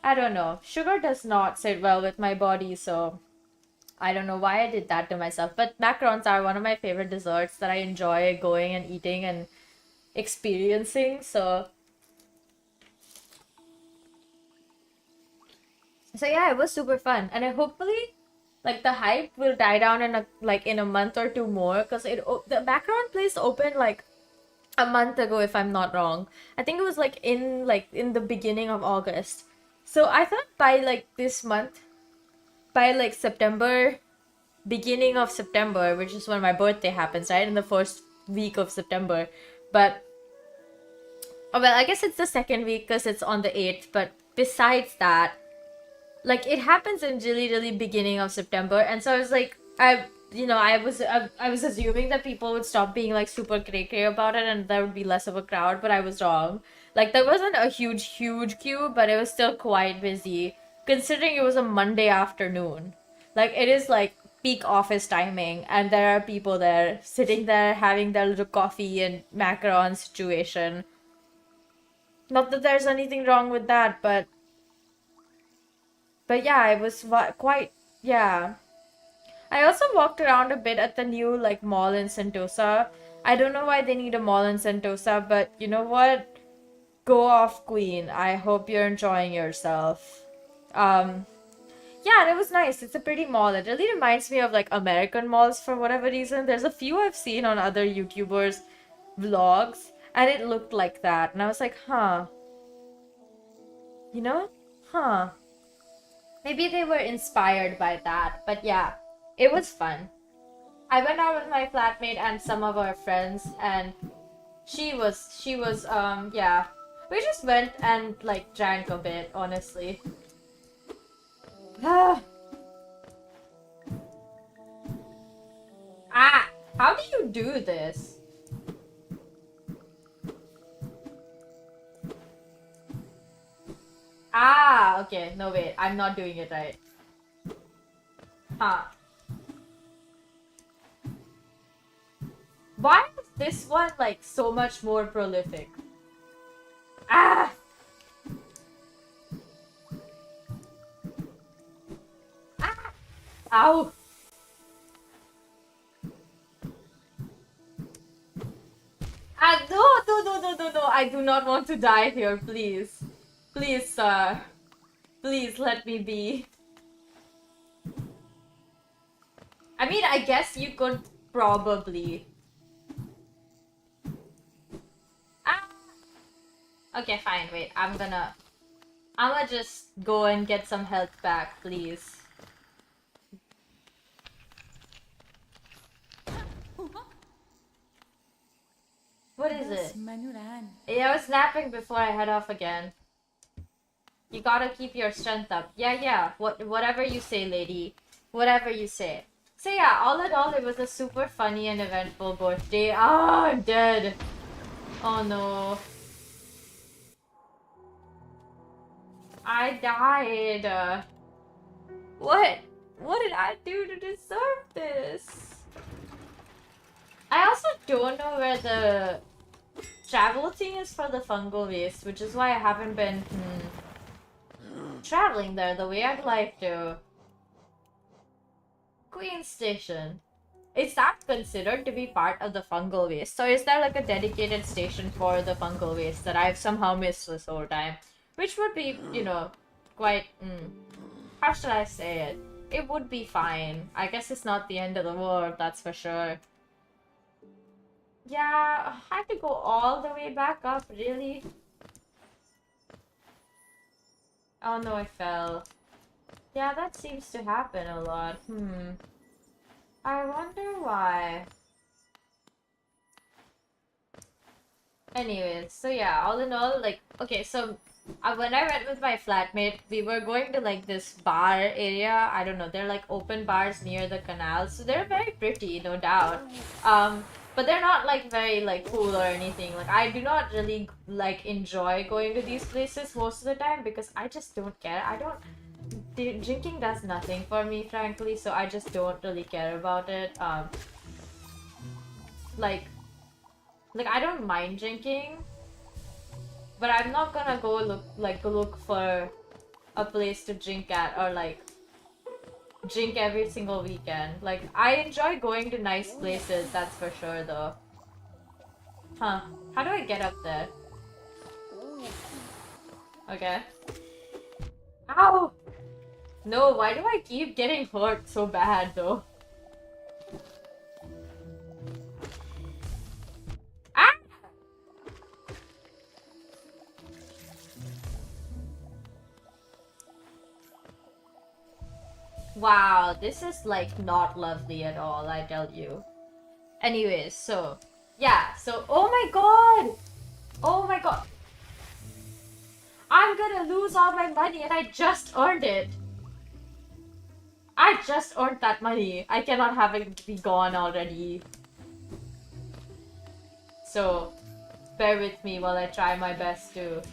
I don't know. Sugar does not sit well with my body, so I don't know why I did that to myself. But macarons are one of my favorite desserts that I enjoy going and eating and experiencing. So yeah, it was super fun, and I hopefully like the hype will die down in a month or two more, because the macaron place opened like a month ago, if I'm not wrong. I think it was like in the beginning of August. So I thought by like this month, by like September, beginning of September, which is when my birthday happens, right? In the first week of September. But oh, well, I guess it's the second week because it's on the 8th. But besides that, like it happens in really, really beginning of September. And so I was like, I was assuming that people would stop being like super cray-cray about it and there would be less of a crowd, but I was wrong. Like there wasn't a huge queue, but it was still quite busy considering it was a Monday afternoon. Like it is like peak office timing, and there are people there sitting there having their little coffee and macaron situation. Not that there's anything wrong with that, but yeah, it was quite, yeah. I also walked around a bit at the new like mall in Sentosa. I don't know why they need a mall in Sentosa, but you know what? Go off, Queen. I hope you're enjoying yourself. Um, yeah, and it was nice. It's a pretty mall. It really reminds me of like American malls for whatever reason. There's a few I've seen on other YouTubers' vlogs, and it looked like that. And I was like, huh, you know? Huh. Maybe they were inspired by that. But yeah, it was fun. I went out with my flatmate and some of our friends, and yeah. We just went and like drank a bit, honestly. Ah, how do you do this? Ah, okay. No, wait. I'm not doing it right. Huh. Why is this one like so much more prolific? Ah! Ah! Ow! Ah, no, no, no, no, no, no. I do not want to die here, please. Please, sir. Please let me be. I mean, I guess you could probably. Ah! Okay, fine. Wait, I'ma just go and get some health back, please. Yeah, I was napping before I head off again. You gotta keep your strength up. Yeah. Whatever you say, lady. Whatever you say. So yeah, all in all, it was a super funny and eventful birthday. Ah, I'm dead. Oh no. I died. What? What did I do to deserve this? I also don't know where the travel thing is for the fungal waste, which is why I haven't been traveling there the way I'd like to. Queen Station. Is that considered to be part of the fungal waste? Or is there like a dedicated station for the fungal waste that I've somehow missed this whole time? Which would be, you know, quite, how should I say it? It would be fine. I guess it's not the end of the world, that's for sure. Yeah, I had to go all the way back up, really? Oh no, I fell. Yeah, that seems to happen a lot. I wonder why. Anyways, so yeah, all in all, like, okay, so when I went with my flatmate, we were going to like this bar area. I don't know, they're like open bars near the canal, so they're very pretty, no doubt. But they're not like very like cool or anything. Like, I do not really like enjoy going to these places most of the time because I just don't care. Drinking does nothing for me, frankly, so I just don't really care about it. Like I don't mind drinking, but I'm not gonna go look for a place to drink at or like drink every single weekend. Like, I enjoy going to nice places, that's for sure though. Huh. How do I get up there? Okay. Ow! No, why do I keep getting hurt so bad though? Ah! Wow, this is like not lovely at all, I tell you. Anyways, so yeah, so oh my god! Oh my god! I'm gonna lose all my money and I just earned it! I just earned that money. I cannot have it be gone already. So, bear with me while I try my best to...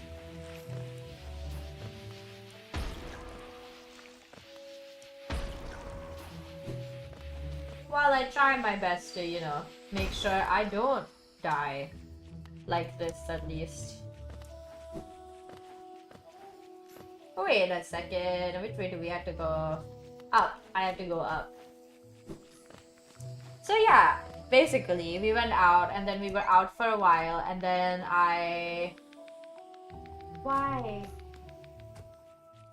you know, make sure I don't die like this at least. Wait a second, which way do we have to go? Up. I have to go up. So yeah, basically we went out and then we were out for a while and then Why?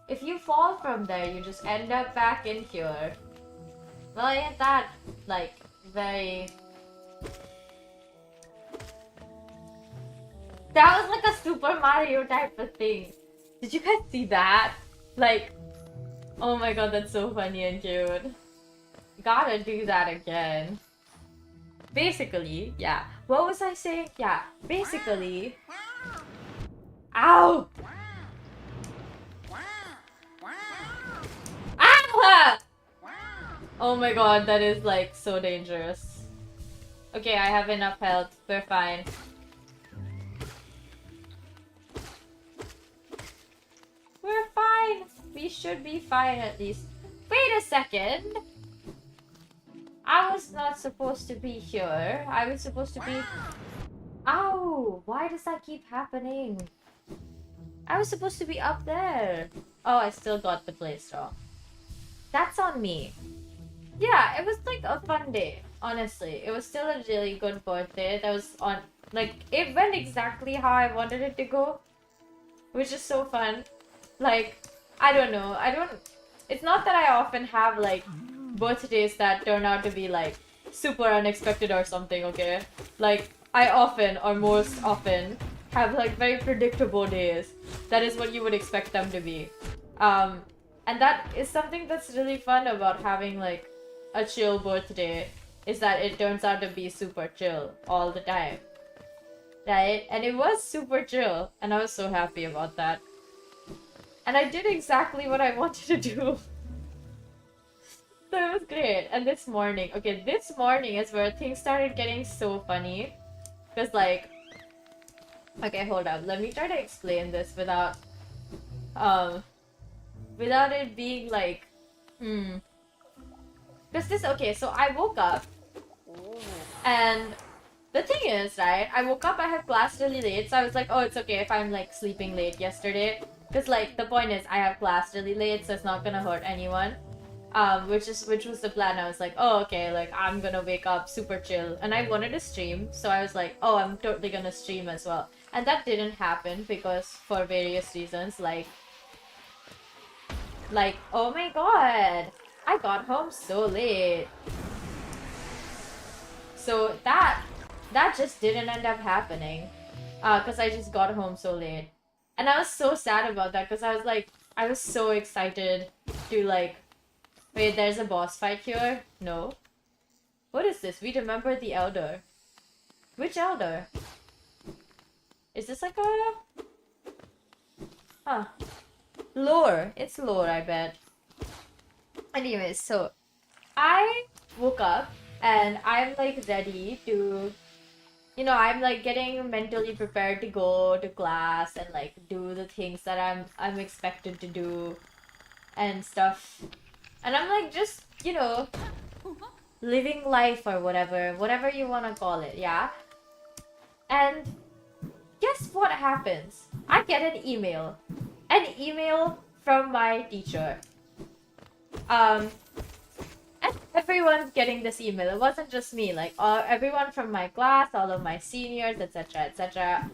If you fall from there, you just end up back in here. Well, ain't that, like, very... That was like a Super Mario type of thing. Did you guys see that? Like, oh my god, that's so funny and cute. Gotta do that again. Basically, yeah. What was I saying? Yeah, basically... Ow! Ah! Oh my god, that is like so dangerous. Okay, I have enough health. We're fine. We're fine. We should be fine at least. Wait a second. I was not supposed to be here. I was supposed to be... Ow! Why does that keep happening? I was supposed to be up there. Oh, I still got the place wrong. That's on me. Yeah, it was like a fun day, honestly. It was still a really good birthday. That was on... Like, it went exactly how I wanted it to go. Which is so fun. Like, I don't know. It's not that I often have, like, birthdays that turn out to be, like, super unexpected or something, okay? Like, I often, or most often, have, like, very predictable days. That is what you would expect them to be. And that is something that's really fun about having, like, a chill birthday, is that it turns out to be super chill all the time. right? And it was super chill, and I was so happy about that. And I did exactly what I wanted to do. So it was great. And this morning, okay, this morning is where things started getting so funny. Because, like, okay, hold up. Let me try to explain this um, without it being like, Because this, okay, so I woke up, and the thing is, right, I woke up, I had class really late, so I was like, oh, it's okay if I'm, like, sleeping late yesterday. Because, like, the point is, I have class really late, so it's not gonna hurt anyone. Which was the plan. I was like, oh, okay, like, I'm gonna wake up super chill. And I wanted to stream, so I was like, oh, I'm totally gonna stream as well. And that didn't happen because, for various reasons, like, oh my god, I got home so late. So that just didn't end up happening. Because I just got home so late. And I was so sad about that, because I was like, I was so excited to, like, wait, there's a boss fight here? No. What is this? We remember the Elder. Which Elder? Is this like a... Huh. Lore. It's lore, I bet. Anyways, so I woke up and I'm like ready to, you know, I'm like getting mentally prepared to go to class and like do the things that I'm expected to do and stuff. And I'm like just, you know, living life or whatever you want to call it, yeah? And guess what happens? I get an email from my teacher. And everyone's getting this email. It wasn't just me. Like, everyone from my class, all of my seniors, etc., etc.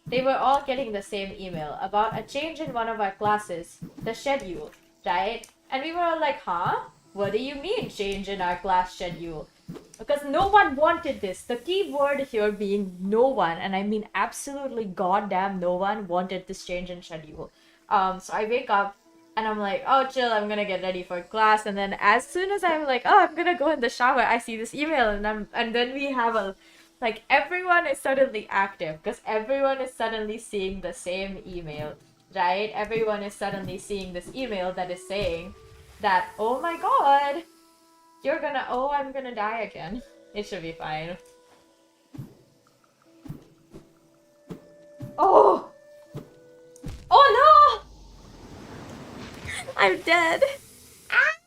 They were all getting the same email about a change in one of our classes, the schedule, right? And we were all like, huh? What do you mean, change in our class schedule? Because no one wanted this. The key word here being no one, and I mean absolutely goddamn no one wanted this change in schedule. So I wake up and I'm like, oh, chill, I'm gonna get ready for class. And then as soon as I'm like, oh, I'm gonna go in the shower, I see this email, and then we have like, everyone is suddenly active because everyone is suddenly seeing the same email, right? Everyone is suddenly seeing this email that is saying that, oh my god, I'm gonna die again. It should be fine. Oh! Oh no! I'm dead. Ah!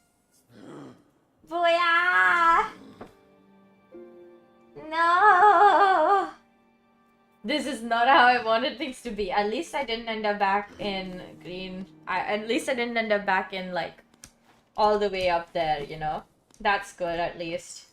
Booyah! No! This is not how I wanted things to be. At least I didn't end up back in green. At least I didn't end up back in, like, all the way up there, you know? That's good, at least.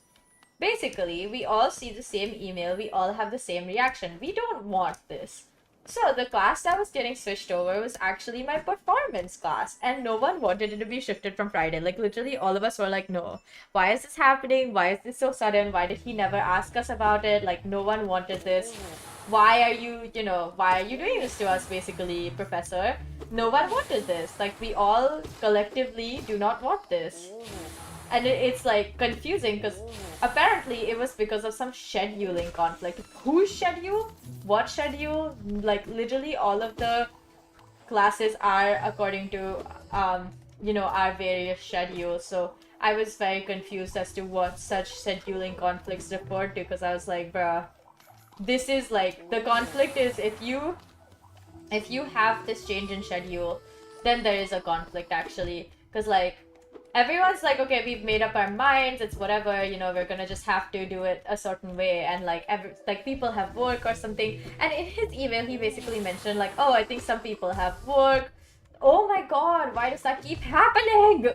Basically, we all see the same email. We all have the same reaction. We don't want this. So the class that was getting switched over was actually my performance class, and no one wanted it to be shifted from Friday. Like, literally all of us were like, no, why is this happening? Why is this so sudden? Why did he never ask us about it? Like, no one wanted this. Why are you doing this to us, basically, professor? No one wanted this. Like, we all collectively do not want this. And it's like confusing because apparently it was because of some scheduling conflict. Whose schedule? What schedule? Like, literally all of the classes are according to our various schedules. So I was very confused as to what such scheduling conflicts referred to, because I was like, bruh, this is like, the conflict is if you have this change in schedule, then there is a conflict, actually, because like everyone's like, okay, we've made up our minds, it's whatever, you know, we're gonna just have to do it a certain way, and like people have work or something. And in his email he basically mentioned like, oh, I think some people have work. Oh my god, why does that keep happening?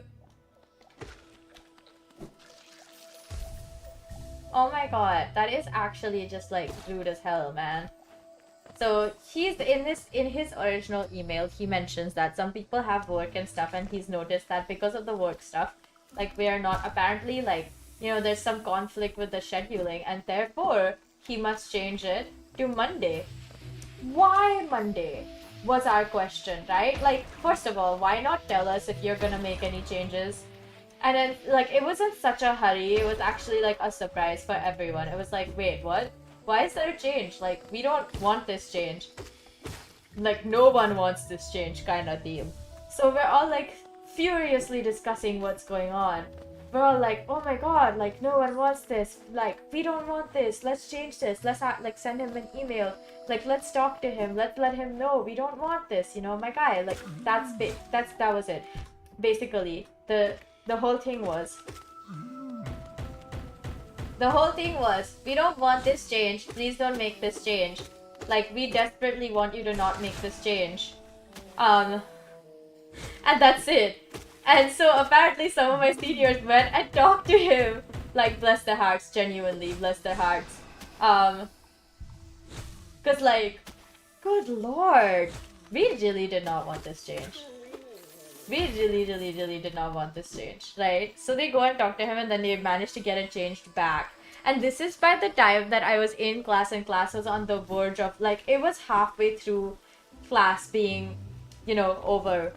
Oh my god, that is actually just like rude as hell, man. So he's in his original email, he mentions that some people have work and stuff, and he's noticed that because of the work stuff, like, we are not, apparently, like, you know, there's some conflict with the scheduling, and therefore he must change it to Monday. Why Monday was our question, right? Like, first of all, why not tell us if you're gonna make any changes? And then, like, it wasn't such a hurry. It was actually like a surprise for everyone. It was like, wait, what? why is there a change? Like, we don't want this change. Like, no one wants this change kind of theme. So we're all like furiously discussing what's going on. We're all like, oh my god, like no one wants this. Like, we don't want this. Let's change this. Let's like send him an email. Like, let's talk to him. Let's let him know we don't want this. You know, my guy. Like, that was it. Basically, the whole thing was. The whole thing was, we don't want this change. Please don't make this change. Like, we desperately want you to not make this change. And that's it. And so apparently some of my seniors went and talked to him. Like, bless their hearts, genuinely, bless their hearts. Cause like, good lord. We really did not want this change. We really did not want this change, right? So they go and talk to him and then they managed to get it changed back. And this is by the time that I was in class and class was on the verge of, like, it was halfway through class being, you know, over.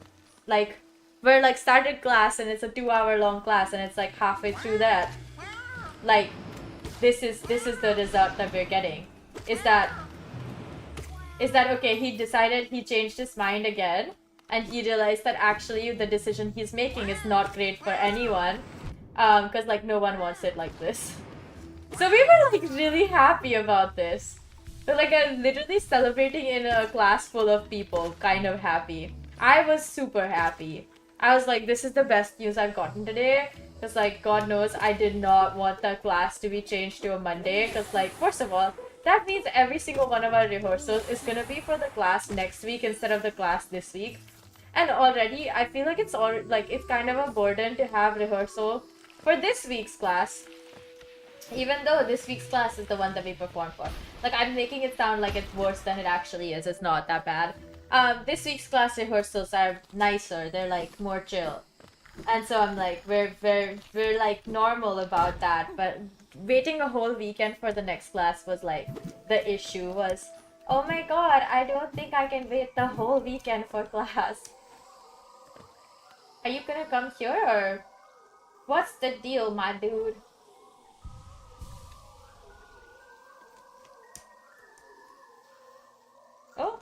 Like, we're like started class and it's a 2-hour long class and it's like halfway through that. Like, this is the result that we're getting. Is that okay, he decided, he changed his mind again. And he realized that actually the decision he's making is not great for anyone. Because like no one wants it like this. So we were like really happy about this. But like literally celebrating in a class full of people, kind of happy. I was super happy. I was like, this is the best news I've gotten today. Because like, God knows I did not want the class to be changed to a Monday. Because like, first of all, that means every single one of our rehearsals is gonna be for the class next week instead of the class this week. And already, I feel like it's all like it's kind of a burden to have rehearsal for this week's class. Even though this week's class is the one that we perform for. Like, I'm making it sound like it's worse than it actually is. It's not that bad. This week's class rehearsals are nicer. They're like more chill. And so I'm like, we're like normal about that. But waiting a whole weekend for the next class was like, the issue was, oh my god, I don't think I can wait the whole weekend for class. Are you gonna come here or what's the deal, my dude? Oh.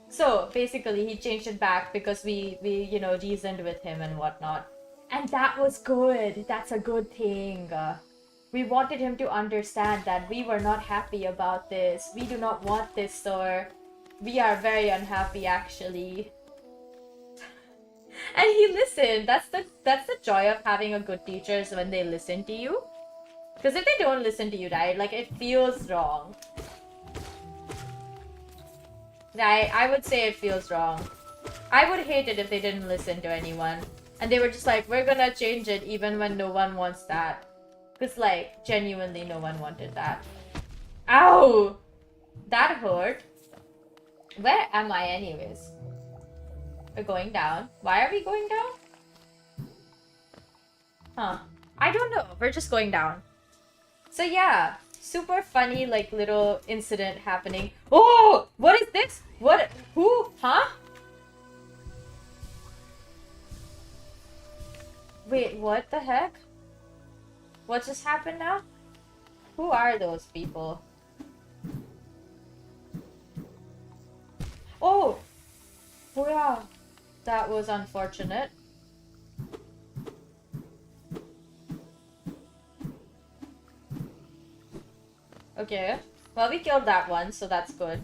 So basically he changed it back because we you know reasoned with him and whatnot. And that was good. That's a good thing. We wanted him to understand that we were not happy about this. We do not want this, sir. We are very unhappy actually. And he listened. That's the joy of having a good teacher is when they listen to you. Because if they don't listen to you, right, like it feels wrong. I would say it feels wrong. I would hate it if they didn't listen to anyone. And they were just like, we're gonna change it even when no one wants that. Because like, genuinely no one wanted that. Ow! That hurt. Where am I anyways? We're going down. Why are we going down? Huh. I don't know. We're just going down. So yeah. Super funny, like, little incident happening. Oh! What is this? What? Who? Huh? Wait, what the heck? What just happened now? Who are those people? Oh! Oh yeah. That was unfortunate. Okay. Well, we killed that one, so that's good.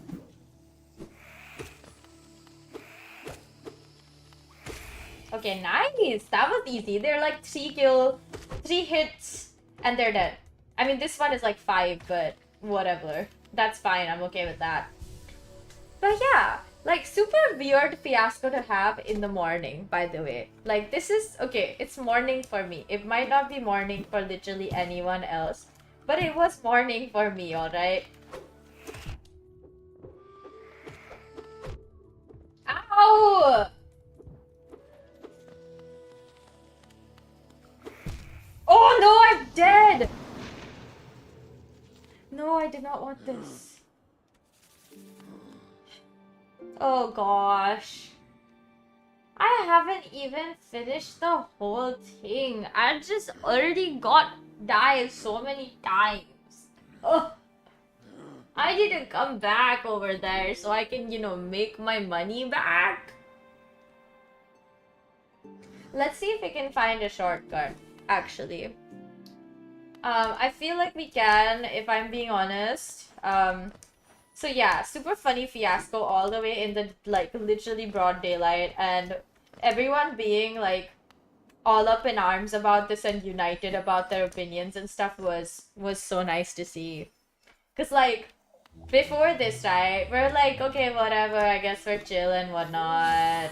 Okay, nice! That was easy. They're like 3 hits, and they're dead. I mean, this one is like 5, but whatever. That's fine, I'm okay with that. But yeah, like super weird fiasco to have in the morning, by the way. Like, this is, okay, it's morning for me. It might not be morning for literally anyone else. But it was morning for me, alright? Ow! Oh no, I'm dead! No, I did not want this. Oh gosh. haven't even finished the whole thing. I just already got died so many times. Ugh. I need to come back over there so I can, you know, make my money back. Let's see if we can find a shortcut, actually. I feel like we can, if I'm being honest. So yeah, super funny fiasco all the way in the, like, literally broad daylight, and everyone being, like, all up in arms about this and united about their opinions and stuff was so nice to see. Cause, like, before this, right, we're like, okay, whatever, I guess we're chill and whatnot.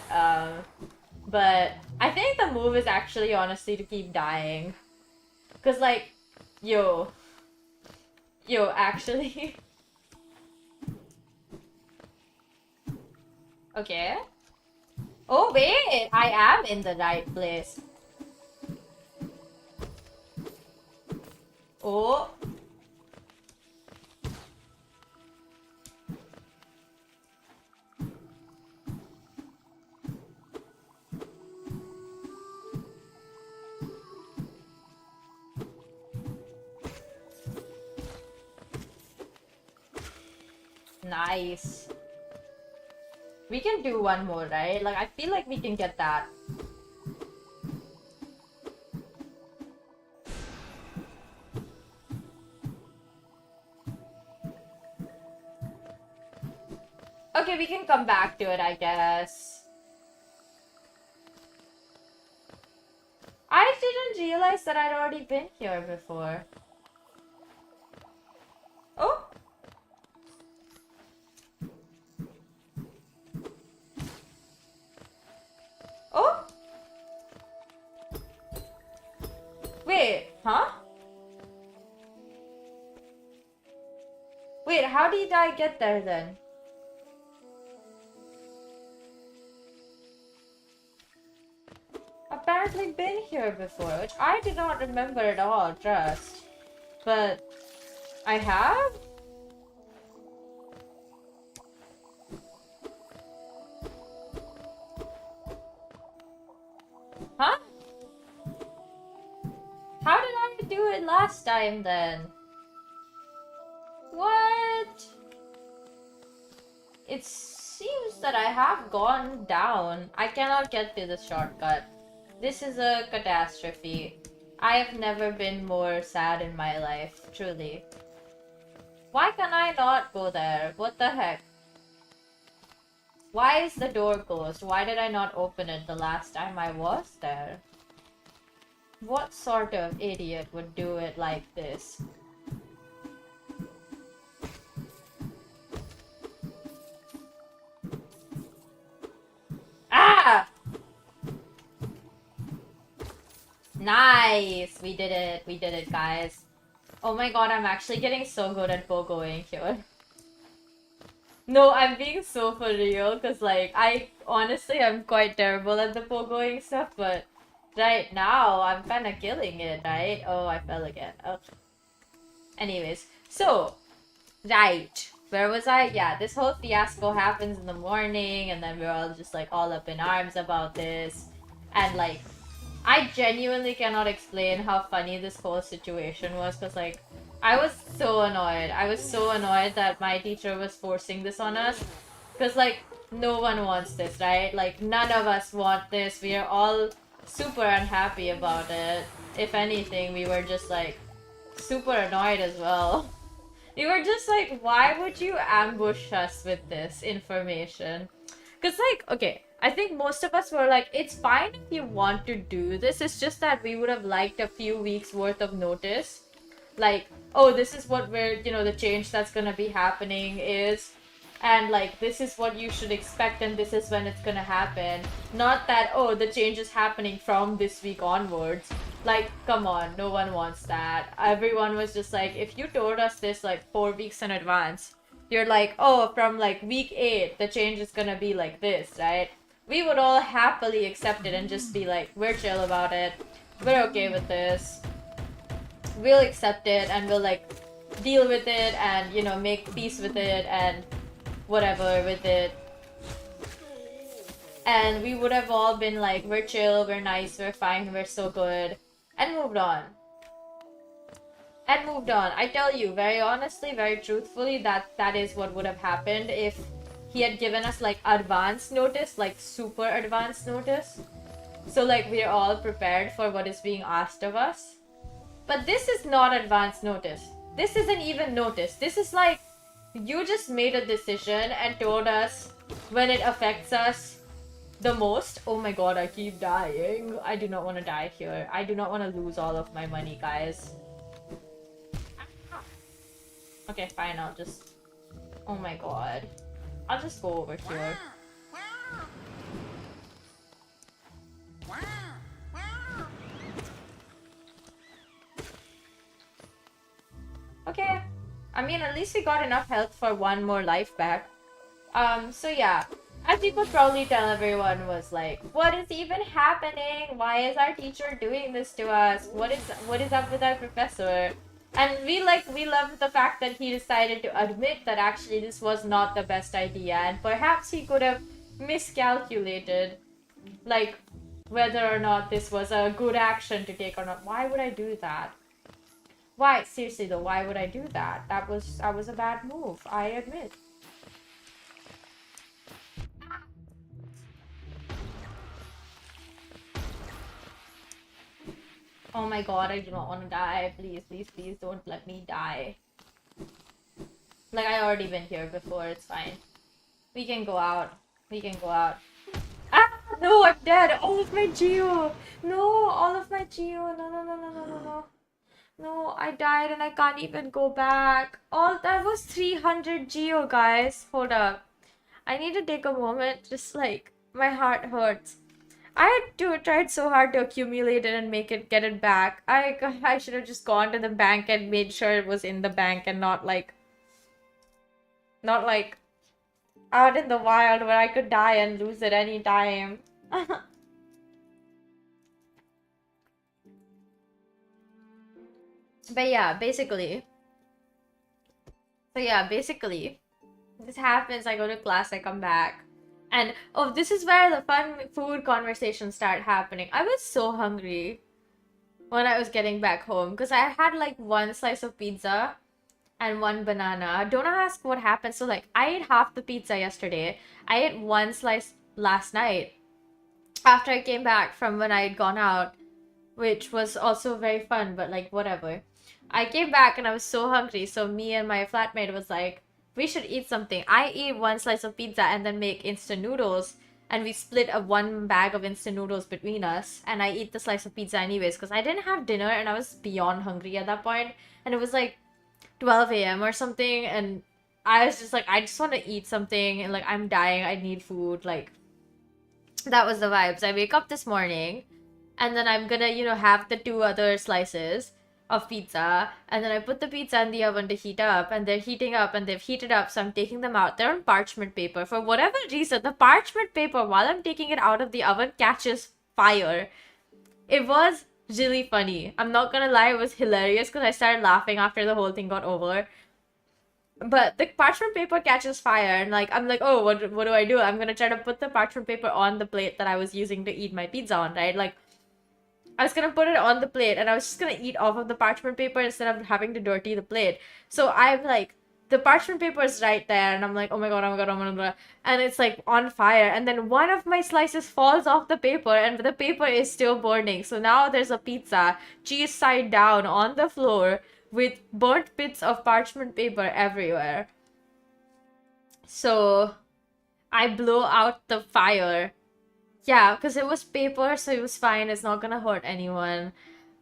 But I think the move is actually, honestly, to keep dying. Cause, like, yo, actually. Okay. Oh, wait, I am in the right place. Oh. Nice. We can do one more, right? Like, I feel like we can get that. Okay, we can come back to it, I guess. I didn't realize that I'd already been here before. Oh! Oh! Wait, huh? Wait, how did I get there then? Apparently been here before, which I did not remember at all, trust. But I have? Huh? How did I do it last time then? What? It seems that I have gone down. I cannot get to the shortcut. This is a catastrophe. I have never been more sad in my life, truly. Why can I not go there? What the heck? Why is the door closed? Why did I not open it the last time I was there? What sort of idiot would do it like this? Ah! Nice! We did it, guys. Oh my god, I'm actually getting so good at pogoing here. No, I'm being so for real, because, like, honestly, I'm quite terrible at the pogoing stuff, but right now, I'm kind of killing it, right? Oh, I fell again. Okay. Anyways, so, right. Where was I? Yeah, this whole fiasco happens in the morning, and then we're all just, like, all up in arms about this. And, like, I genuinely cannot explain how funny this whole situation was, because, like, I was so annoyed. I was so annoyed that my teacher was forcing this on us. Because, like, no one wants this, right? Like, none of us want this. We are all super unhappy about it. If anything, we were just, like, super annoyed as well. We were just like, why would you ambush us with this information? Because, like, okay, I think most of us were like, it's fine if you want to do this. It's just that we would have liked a few weeks worth of notice. Like, oh, this is what we're, you know, the change that's gonna be happening is, and, like, this is what you should expect and this is when it's gonna happen. Not that, oh, the change is happening from this week onwards. Like, come on, no one wants that. Everyone was just like, if you told us this, like, 4 weeks in advance, you're like, oh, from, like, week 8, the change is gonna be like this, right? We would all happily accept it and just be like, we're chill about it. We're okay with this. We'll accept it and we'll, like, deal with it and, you know, make peace with it and whatever with it. and we would have all been like, we're chill, we're nice, we're fine, we're so good, and moved on. I tell you, very honestly, very truthfully, that is what would have happened if he had given us like advance notice, like super advance notice. So like we're all prepared for what is being asked of us. But this is not advance notice. This isn't even notice. This is like, you just made a decision and told us when it affects us the most. Oh my god, I keep dying. I do not want to die here. I do not want to lose all of my money, guys. Okay, fine, I'll just... Oh my god. I'll just go over here. Okay. I mean, at least we got enough health for one more life back. So yeah. As you could probably tell, everyone was like, what is even happening? Why is our teacher doing this to us? What is up with our professor? And we loved the fact that he decided to admit that actually this was not the best idea, and perhaps he could have miscalculated, like, whether or not this was a good action to take or not. Why would I do that? Why? Seriously though, why would I do that? That was a bad move, I admit. Oh my god, I do not want to die. Please, please, please don't let me die. Like, I already been here before, it's fine. We can go out. We can go out. Ah! No, I'm dead! All of my geo! No, all of my geo! No, no, no, no, no, no, no. No, I died and I can't even go back. All that was 300 geo, guys. Hold up. I need to take a moment. Just like, my heart hurts. I tried so hard to accumulate it and get it back. I should have just gone to the bank and made sure it was in the bank and not like out in the wild where I could die and lose it any time. But yeah, basically. So yeah, basically, this happens. I go to class, I come back. And, oh, this is where the fun food conversations start happening. I was so hungry when I was getting back home because I had like one slice of pizza and one banana. Don't ask what happened. So like, I ate half the pizza yesterday. I ate one slice last night after I came back from when I had gone out, which was also very fun, but like, whatever. I came back and I was so hungry. So me and my flatmate was like, we should eat something. I eat one slice of pizza and then make instant noodles. And we split one bag of instant noodles between us. And I eat the slice of pizza anyways. Because I didn't have dinner and I was beyond hungry at that point. And it was like 12 a.m. or something. And I was just like, I just want to eat something. And like, I'm dying. I need food. Like, that was the vibes. I wake up this morning. And then I'm gonna, have the 2 other slices of pizza, and then I put the pizza in the oven to heat up, and they're heating up, and they've heated up, so I'm taking them out. They're on parchment paper. For whatever reason, the parchment paper, while I'm taking it out of the oven, catches fire. It was really funny. I'm not gonna lie, it was hilarious, because I started laughing after the whole thing got over. But the parchment paper catches fire, and like, I'm like, oh, what do I do? I'm gonna try to put the parchment paper on the plate that I was using to eat my pizza on, right? Like, I was gonna put it on the plate and I was just gonna eat off of the parchment paper instead of having to dirty the plate. So I'm like, the parchment paper is right there and I'm like, oh my god, oh my god, oh my god. And it's like on fire. And then one of my slices falls off the paper and the paper is still burning. So now there's a pizza, cheese side down on the floor with burnt bits of parchment paper everywhere. So I blow out the fire. Yeah, because it was paper, so it was fine. It's not gonna hurt anyone.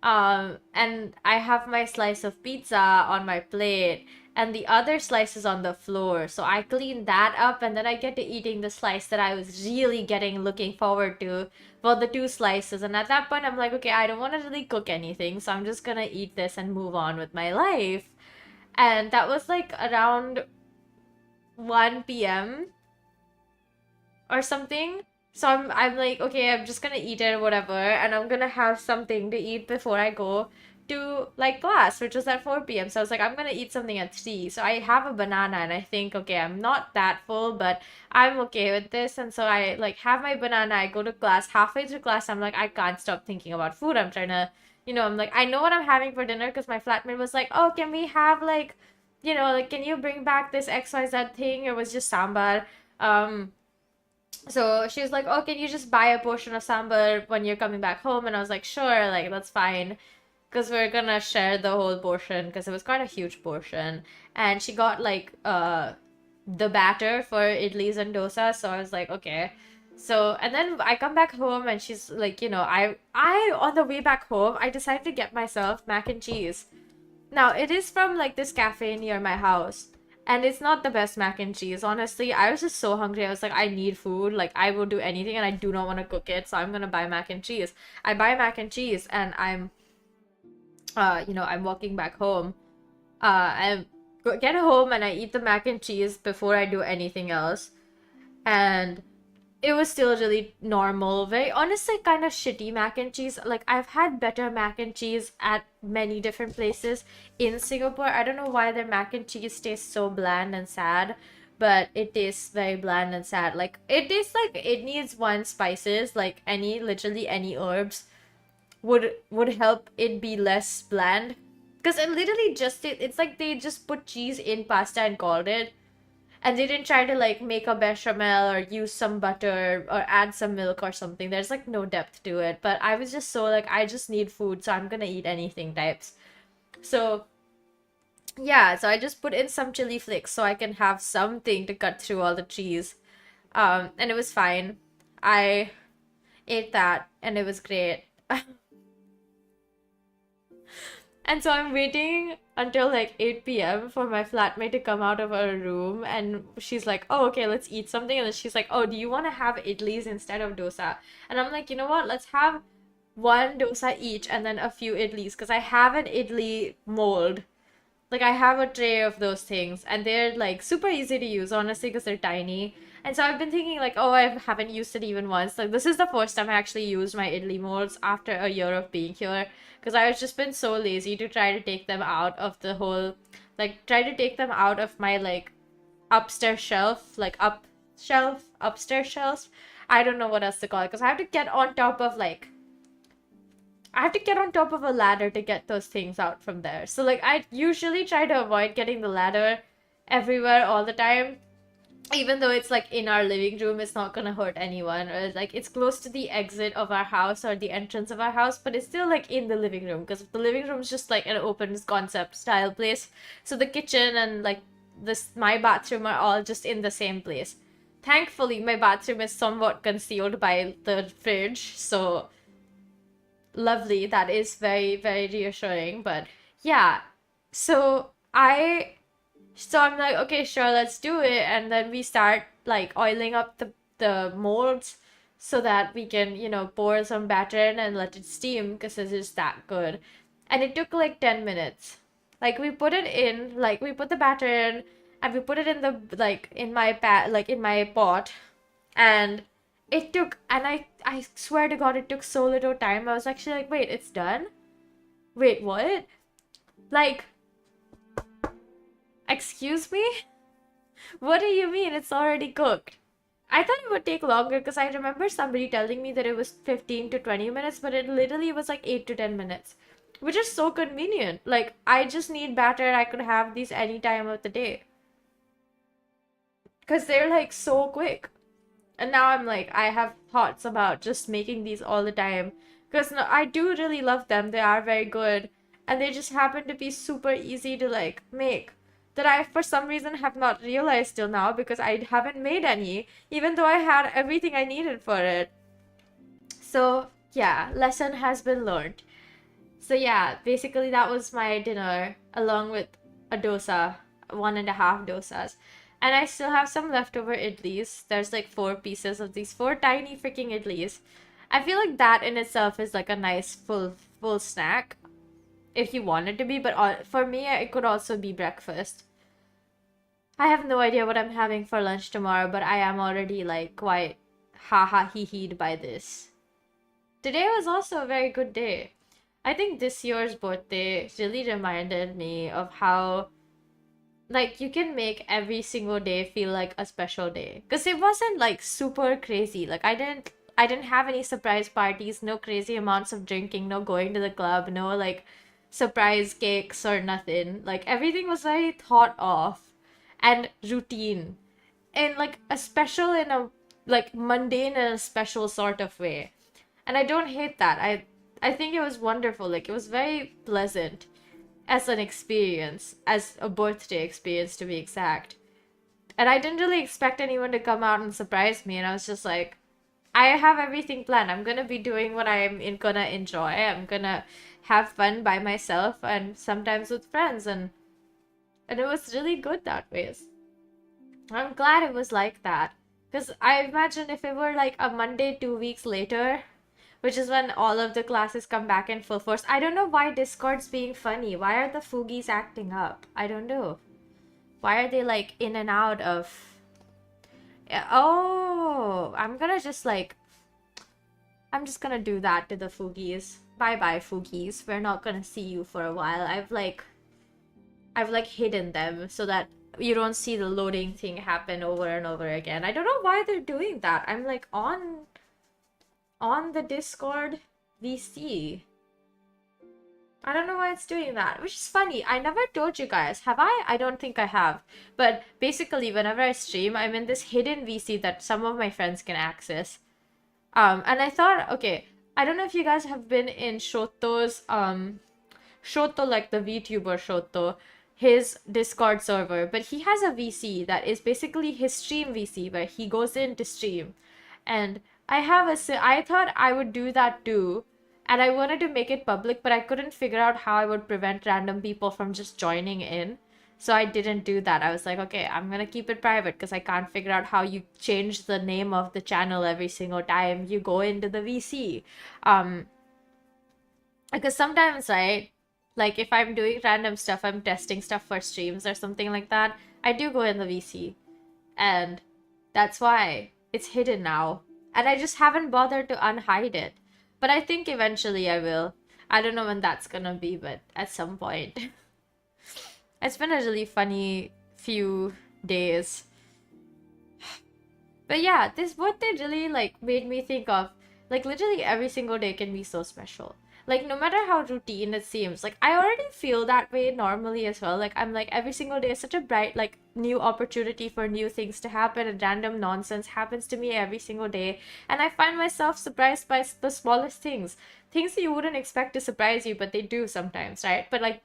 And I have my slice of pizza on my plate, and the other slice is on the floor. So I clean that up, and then I get to eating the slice that I was really looking forward to. Well, the 2 slices. And at that point, I'm like, okay, I don't want to really cook anything, so I'm just gonna eat this and move on with my life. And that was like around 1 p.m. or something. So I'm like, okay, I'm just gonna eat it or whatever, and I'm gonna have something to eat before I go to like class, which was at 4 p.m. So I was like, I'm gonna eat something at 3. So I have a banana and I think, okay, I'm not that full, but I'm okay with this. And so I like have my banana, I go to class. Halfway through class, I'm like, I can't stop thinking about food. I'm trying to, I'm like, I know what I'm having for dinner because my flatmate was like, oh, can we have like, like, can you bring back this XYZ thing? It was just sambar. So she was like, oh, can you just buy a portion of sambar when you're coming back home? And I was like, sure, like, that's fine. Because we're gonna share the whole portion because it was quite a huge portion. And she got like the batter for idlis and dosa. So I was like, okay. So, and then I come back home and she's like, I on the way back home, I decided to get myself mac and cheese. Now, it is from like this cafe near my house. And it's not the best mac and cheese. Honestly, I was just so hungry. I was like, I need food. Like, I will do anything and I do not want to cook it. So I'm going to buy mac and cheese. I buy mac and cheese and I'm walking back home. I get home and I eat the mac and cheese before I do anything else. And it was still really normal, very honestly kind of shitty mac and cheese. Like, I've had better mac and cheese at many different places in Singapore. I don't know why their mac and cheese tastes so bland and sad, but it tastes very bland and sad. Like, it tastes like it needs one spices, like literally any herbs would help it be less bland. Because it literally it's like they just put cheese in pasta and called it. And they didn't try to like make a bechamel or use some butter or add some milk or something. There's like no depth to it. But I was just so like, I just need food, so I'm gonna eat anything types. So yeah, so I just put in some chili flakes so I can have something to cut through all the cheese. And it was fine. I ate that and it was great. And so I'm waiting until like 8 p.m. for my flatmate to come out of her room and she's like, oh, okay, let's eat something. And then she's like, oh, do you want to have idlis instead of dosa? And I'm like, you know what? Let's have one dosa each and then a few idlis because I have an idli mold. Like, I have a tray of those things and they're like super easy to use, honestly, because they're tiny. And so I've been thinking like, oh, I haven't used it even once. Like, this is the first time I actually used my idli molds after a year of being here. Because I've just been so lazy to try to take them out of the whole, like, try to take them out of my, like, upstairs shelf, like, upstairs shelves. I don't know what else to call it. Because I have to get on top of, like, I have to get on top of a ladder to get those things out from there. So, like, I usually try to avoid getting the ladder everywhere all the time. Even though it's like in our living room, it's not gonna hurt anyone, or like it's close to the exit of our house or the entrance of our house, but it's still like in the living room because the living room is just like an open concept style place. So the kitchen and like my bathroom are all just in the same place. Thankfully, my bathroom is somewhat concealed by the fridge, so lovely. That is very, very reassuring. But yeah, so I'm like, okay, sure, let's do it. And then we start like oiling up the molds so that we can, pour some batter in and let it steam because it's just that good. And it took like 10 minutes. Like, we put it in, like, we put the batter in and we put it in the, like, in my pot. And it took, and I swear to God, it took so little time. I was actually like, wait, it's done? Wait, what? Like, excuse me? What do you mean it's already cooked? I thought it would take longer because I remember somebody telling me that it was 15 to 20 minutes, but it literally was like 8 to 10 minutes, which is so convenient. Like, I just need batter. I could have these any time of the day because they're like so quick. And now I'm like, I have thoughts about just making these all the time because I do really love them. They are very good and they just happen to be super easy to like make. That I, for some reason, have not realized till now because I haven't made any, even though I had everything I needed for it. So, yeah, lesson has been learned. So, yeah, basically that was my dinner, along with a dosa, 1.5 dosas. And I still have some leftover idlis. There's like 4 pieces of these 4 tiny freaking idlis. I feel like that in itself is like a nice full snack. If you want it to be, but for me, it could also be breakfast. I have no idea what I'm having for lunch tomorrow, but I am already like quite haha hee-heed by this. Today was also a very good day. I think this year's birthday really reminded me of how, like, you can make every single day feel like a special day. Because it wasn't like super crazy. Like, I didn't have any surprise parties, no crazy amounts of drinking, no going to the club, no like surprise cakes or nothing. Like, everything was very thought of and routine. And like a special in a like mundane in a special sort of way. And I don't hate that. I think it was wonderful. Like, it was very pleasant as an experience, as a birthday experience to be exact. And I didn't really expect anyone to come out and surprise me. And I was just like, I have everything planned. I'm gonna be doing what gonna enjoy. I'm gonna have fun by myself and sometimes with friends, and it was really good that way. I'm glad it was like that. Because I imagine if it were like a Monday 2 weeks later, which is when all of the classes come back in full force. I don't know why Discord's being funny. Why are the Foogies acting up? I don't know. Why are they like in and out of... Oh, I'm just gonna do that to the Foogies. Bye-bye, Foogies. We're not gonna see you for a while. I've hidden them so that you don't see the loading thing happen over and over again. I don't know why they're doing that. I'm like on the Discord VC. I don't know why it's doing that, which is funny. I never told you guys. Have I? I don't think I have. But basically, whenever I stream, I'm in this hidden VC that some of my friends can access. And I thought, okay, I don't know if you guys have been in Shoto's, Shoto, like the VTuber Shoto, his Discord server, but he has a VC that is basically his stream VC where he goes in to stream. And I thought I would do that too, and I wanted to make it public, but I couldn't figure out how I would prevent random people from just joining in. So I didn't do that. I was like, okay, I'm gonna keep it private because I can't figure out how you change the name of the channel every single time you go into the VC. Because sometimes, right, like if I'm doing random stuff, I'm testing stuff for streams or something like that, I do go in the VC. And that's why it's hidden now. And I just haven't bothered to unhide it. But I think eventually I will. I don't know when that's gonna be, but at some point. It's been a really funny few days. But yeah, this birthday really like made me think of, like, literally every single day can be so special. Like, no matter how routine it seems, like, I already feel that way normally as well. Like, I'm like, every single day is such a bright, like, new opportunity for new things to happen, and random nonsense happens to me every single day. And I find myself surprised by the smallest things. Things that you wouldn't expect to surprise you, but they do sometimes, right? But, like,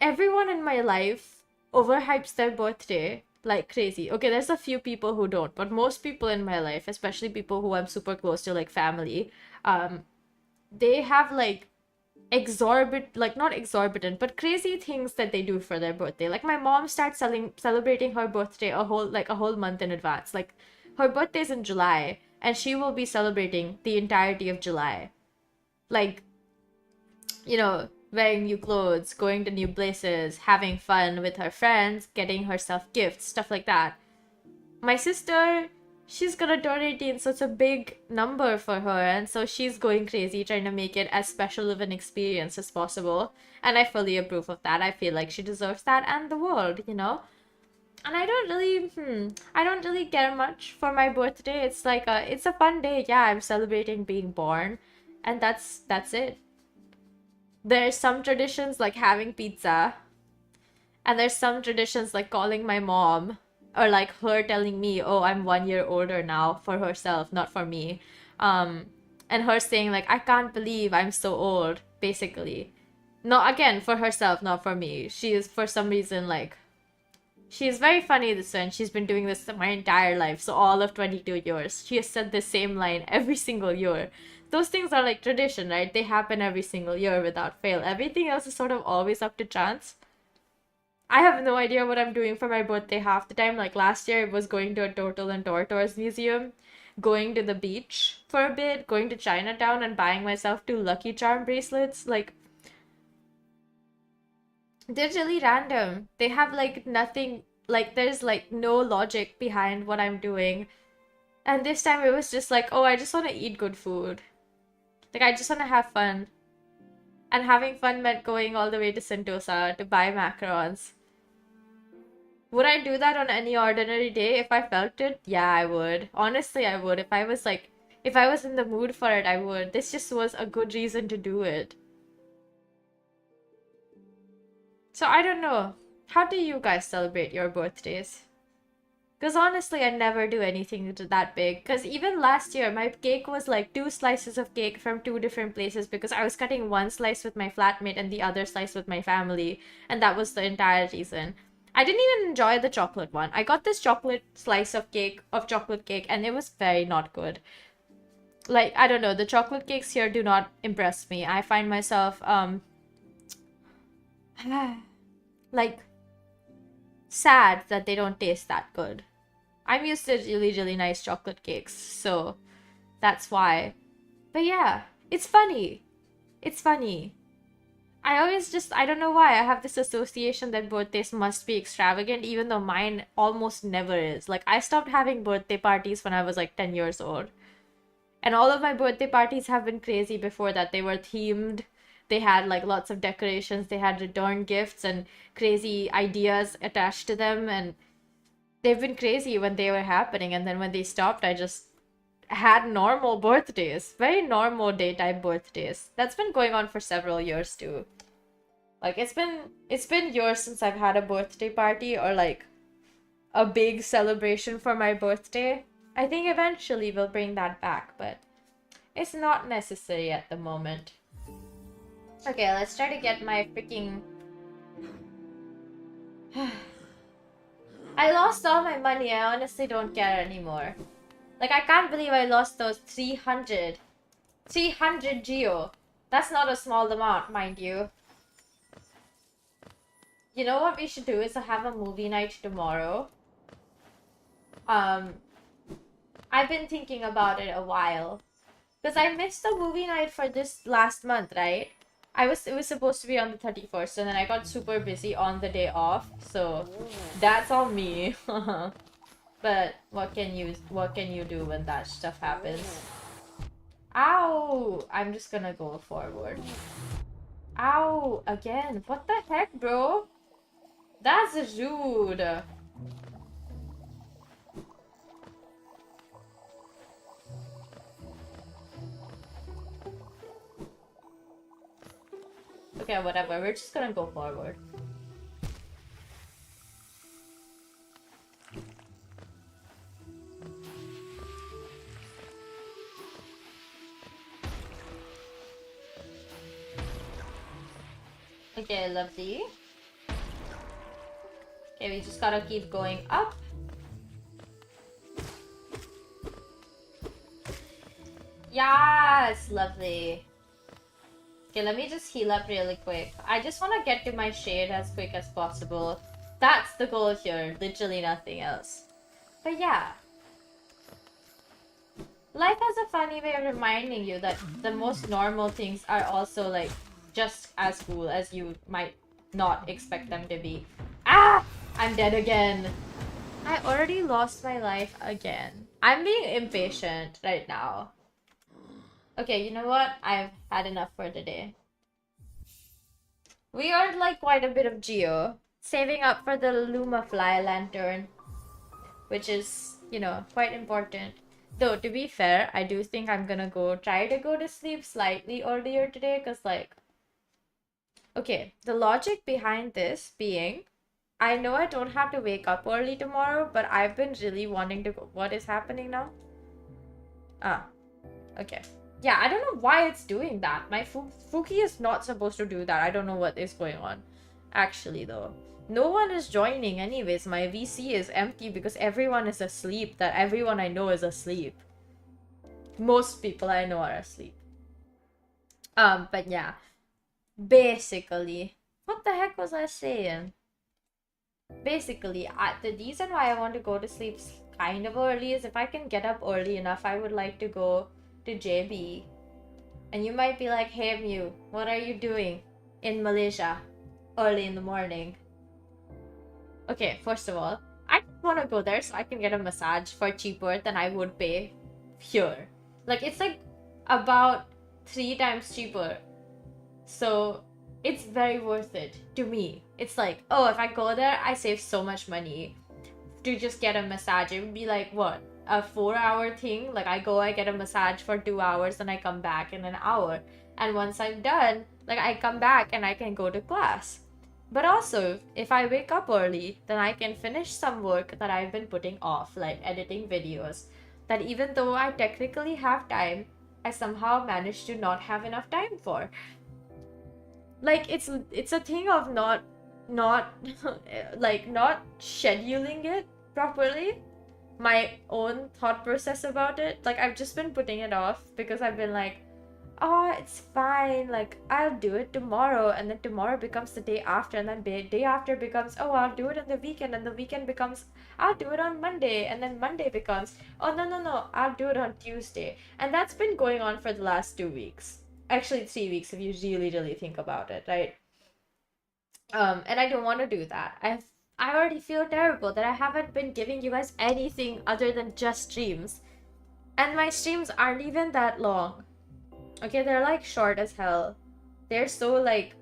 everyone in my life overhypes their birthday like crazy. Okay, there's a few people who don't, but most people in my life, especially people who I'm super close to, like family, they have like not exorbitant, but crazy things that they do for their birthday. Like my mom starts celebrating her birthday a whole month in advance. Like her birthday's in July, and she will be celebrating the entirety of July. Like, you know, wearing new clothes, going to new places, having fun with her friends, getting herself gifts, stuff like that. My sister, she's gonna turn 18, so it's a big number for her, and so she's going crazy trying to make it as special of an experience as possible. And I fully approve of that. I feel like she deserves that, and the world, you know? And I don't really care much for my birthday. It's like it's a fun day. Yeah, I'm celebrating being born, and that's it. There's some traditions like having pizza, and there's some traditions like calling my mom, or like her telling me, oh, I'm 1 year older now, for herself, not for me. And her saying like, I can't believe I'm so old, basically. No, again, for herself, not for me. She is, for some reason, like, she is very funny this one. She's been doing this my entire life, so all of 22 years. She has said the same line every single year. Those things are like tradition, right? They happen every single year without fail. Everything else is sort of always up to chance. I have no idea what I'm doing for my birthday half the time. Like last year, it was going to a Turtle and Tortoise museum, going to the beach for a bit, going to Chinatown and buying myself 2 Lucky Charm bracelets. Like, they're really random. They have like nothing, like there's like no logic behind what I'm doing. And this time it was just like, oh, I just want to eat good food. Like, I just want to have fun. And having fun meant going all the way to Sentosa to buy macarons. Would I do that on any ordinary day if I felt it? Yeah, I would. Honestly, I would. If I was in the mood for it, I would. This just was a good reason to do it. So I don't know. How do you guys celebrate your birthdays? Because honestly, I never do anything that big. Because even last year, my cake was like 2 slices of cake from 2 different places because I was cutting one slice with my flatmate and the other slice with my family. And that was the entire reason. I didn't even enjoy the chocolate one. I got this chocolate slice of chocolate cake, and it was very not good. Like, I don't know, the chocolate cakes here do not impress me. I find myself, like, sad that they don't taste that good. I'm used to really, really nice chocolate cakes, so that's why. But yeah, it's funny. It's funny. I don't know why, I have this association that birthdays must be extravagant, even though mine almost never is. Like, I stopped having birthday parties when I was like 10 years old. And all of my birthday parties have been crazy before that. They were themed. They had like lots of decorations. They had return gifts and crazy ideas attached to them. And they've been crazy when they were happening. And then when they stopped, I just had normal birthdays. Very normal day-type birthdays. That's been going on for several years too. Like, it's been years since I've had a birthday party or like a big celebration for my birthday. I think eventually we'll bring that back, but it's not necessary at the moment. Okay, let's try to get my freaking... I lost all my money. I honestly don't care anymore. Like, I can't believe I lost those 300 geo. That's not a small amount, mind you. You know what we should do is have a movie night tomorrow. I've been thinking about it a while. Because I missed the movie night for this last month, right? It was supposed to be on the 31st, and then I got super busy on the day off, so that's on me. But what can you do when that stuff happens? Ow! I'm just gonna go forward. Ow! Again. What the heck, bro? That's rude. Okay, whatever. We're just gonna go forward. Okay, lovely. Okay, we just gotta keep going up. Yes, lovely. Okay, let me just heal up really quick. I just want to get to my shade as quick as possible. That's the goal here, literally nothing else. But yeah. Life has a funny way of reminding you that the most normal things are also like just as cool as you might not expect them to be. Ah! I'm dead again. I already lost my life again. I'm being impatient right now. Okay, you know what? I've had enough for today. We earned like quite a bit of geo, saving up for the Lumafly lantern, which is, you know, quite important. Though, to be fair, I do think I'm gonna try to go to sleep slightly earlier today, because like... Okay, the logic behind this being, I know I don't have to wake up early tomorrow, but I've been really wanting to go... What is happening now? Ah, okay. Yeah, I don't know why it's doing that. My Fuki is not supposed to do that. I don't know what is going on. Actually, though. No one is joining anyways. My VC is empty because everyone is asleep. That everyone I know is asleep. Most people I know are asleep. But yeah. Basically. What the heck was I saying? Basically, the reason why I want to go to sleep kind of early is if I can get up early enough, I would like to go to JB. And you might be like, hey Mew, what are you doing in Malaysia early in the morning? Okay, first of all, I want to go there so I can get a massage for cheaper than I would pay here. Like, it's like about 3 times cheaper. So it's very worth it to me. It's like, oh, if I go there, I save so much money to just get a massage. It would be like, what, a 4-hour thing? Like, I go, I get a massage for 2 hours, and I come back in an hour. And once I'm done, like, I come back and I can go to class. But also, if I wake up early, then I can finish some work that I've been putting off, like editing videos, that even though I technically have time, I somehow managed to not have enough time for. Like, it's a thing of not like, not scheduling it properly. My own thought process about it. Like, I've just been putting it off because I've been like, oh, it's fine, like, I'll do it tomorrow, and then tomorrow becomes the day after, and then day after becomes, oh, I'll do it on the weekend, and the weekend becomes, I'll do it on Monday, and then Monday becomes, oh, no, I'll do it on Tuesday. And that's been going on for the last 2 weeks. Actually, 3 weeks if you really think about it, right? And I don't want to do that. I already feel terrible that I haven't been giving you guys anything other than just streams. And my streams aren't even that long. Okay, they're like short as hell. They're so like,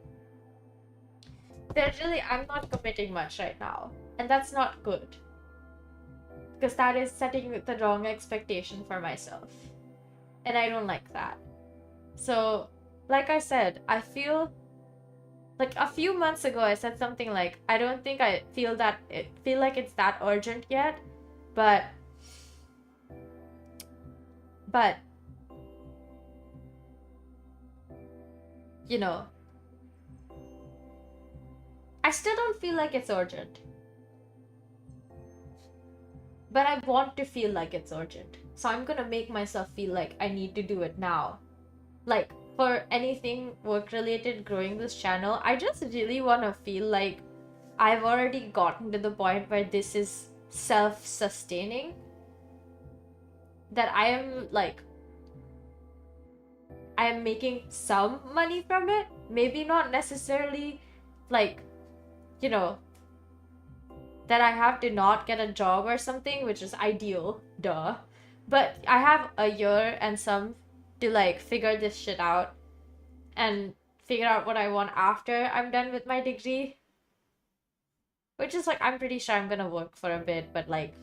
I'm not committing much right now. And that's not good. Because that is setting the wrong expectation for myself. And I don't like that. So, like I said, I feel like a few months ago I said something like, I don't think I feel like it's that urgent yet, but you know, I still don't feel like it's urgent. But I want to feel like it's urgent. So I'm gonna make myself feel like I need to do it now. Like, for anything work-related growing this channel, I just really want to feel like I've already gotten to the point where this is self-sustaining. That I am making some money from it. Maybe not necessarily, like, you know, that I have to not get a job or something, which is ideal, duh. But I have a year and some to, like, figure this shit out and figure out what I want after I'm done with my degree. Which is, like, I'm pretty sure I'm gonna work for a bit, but, like,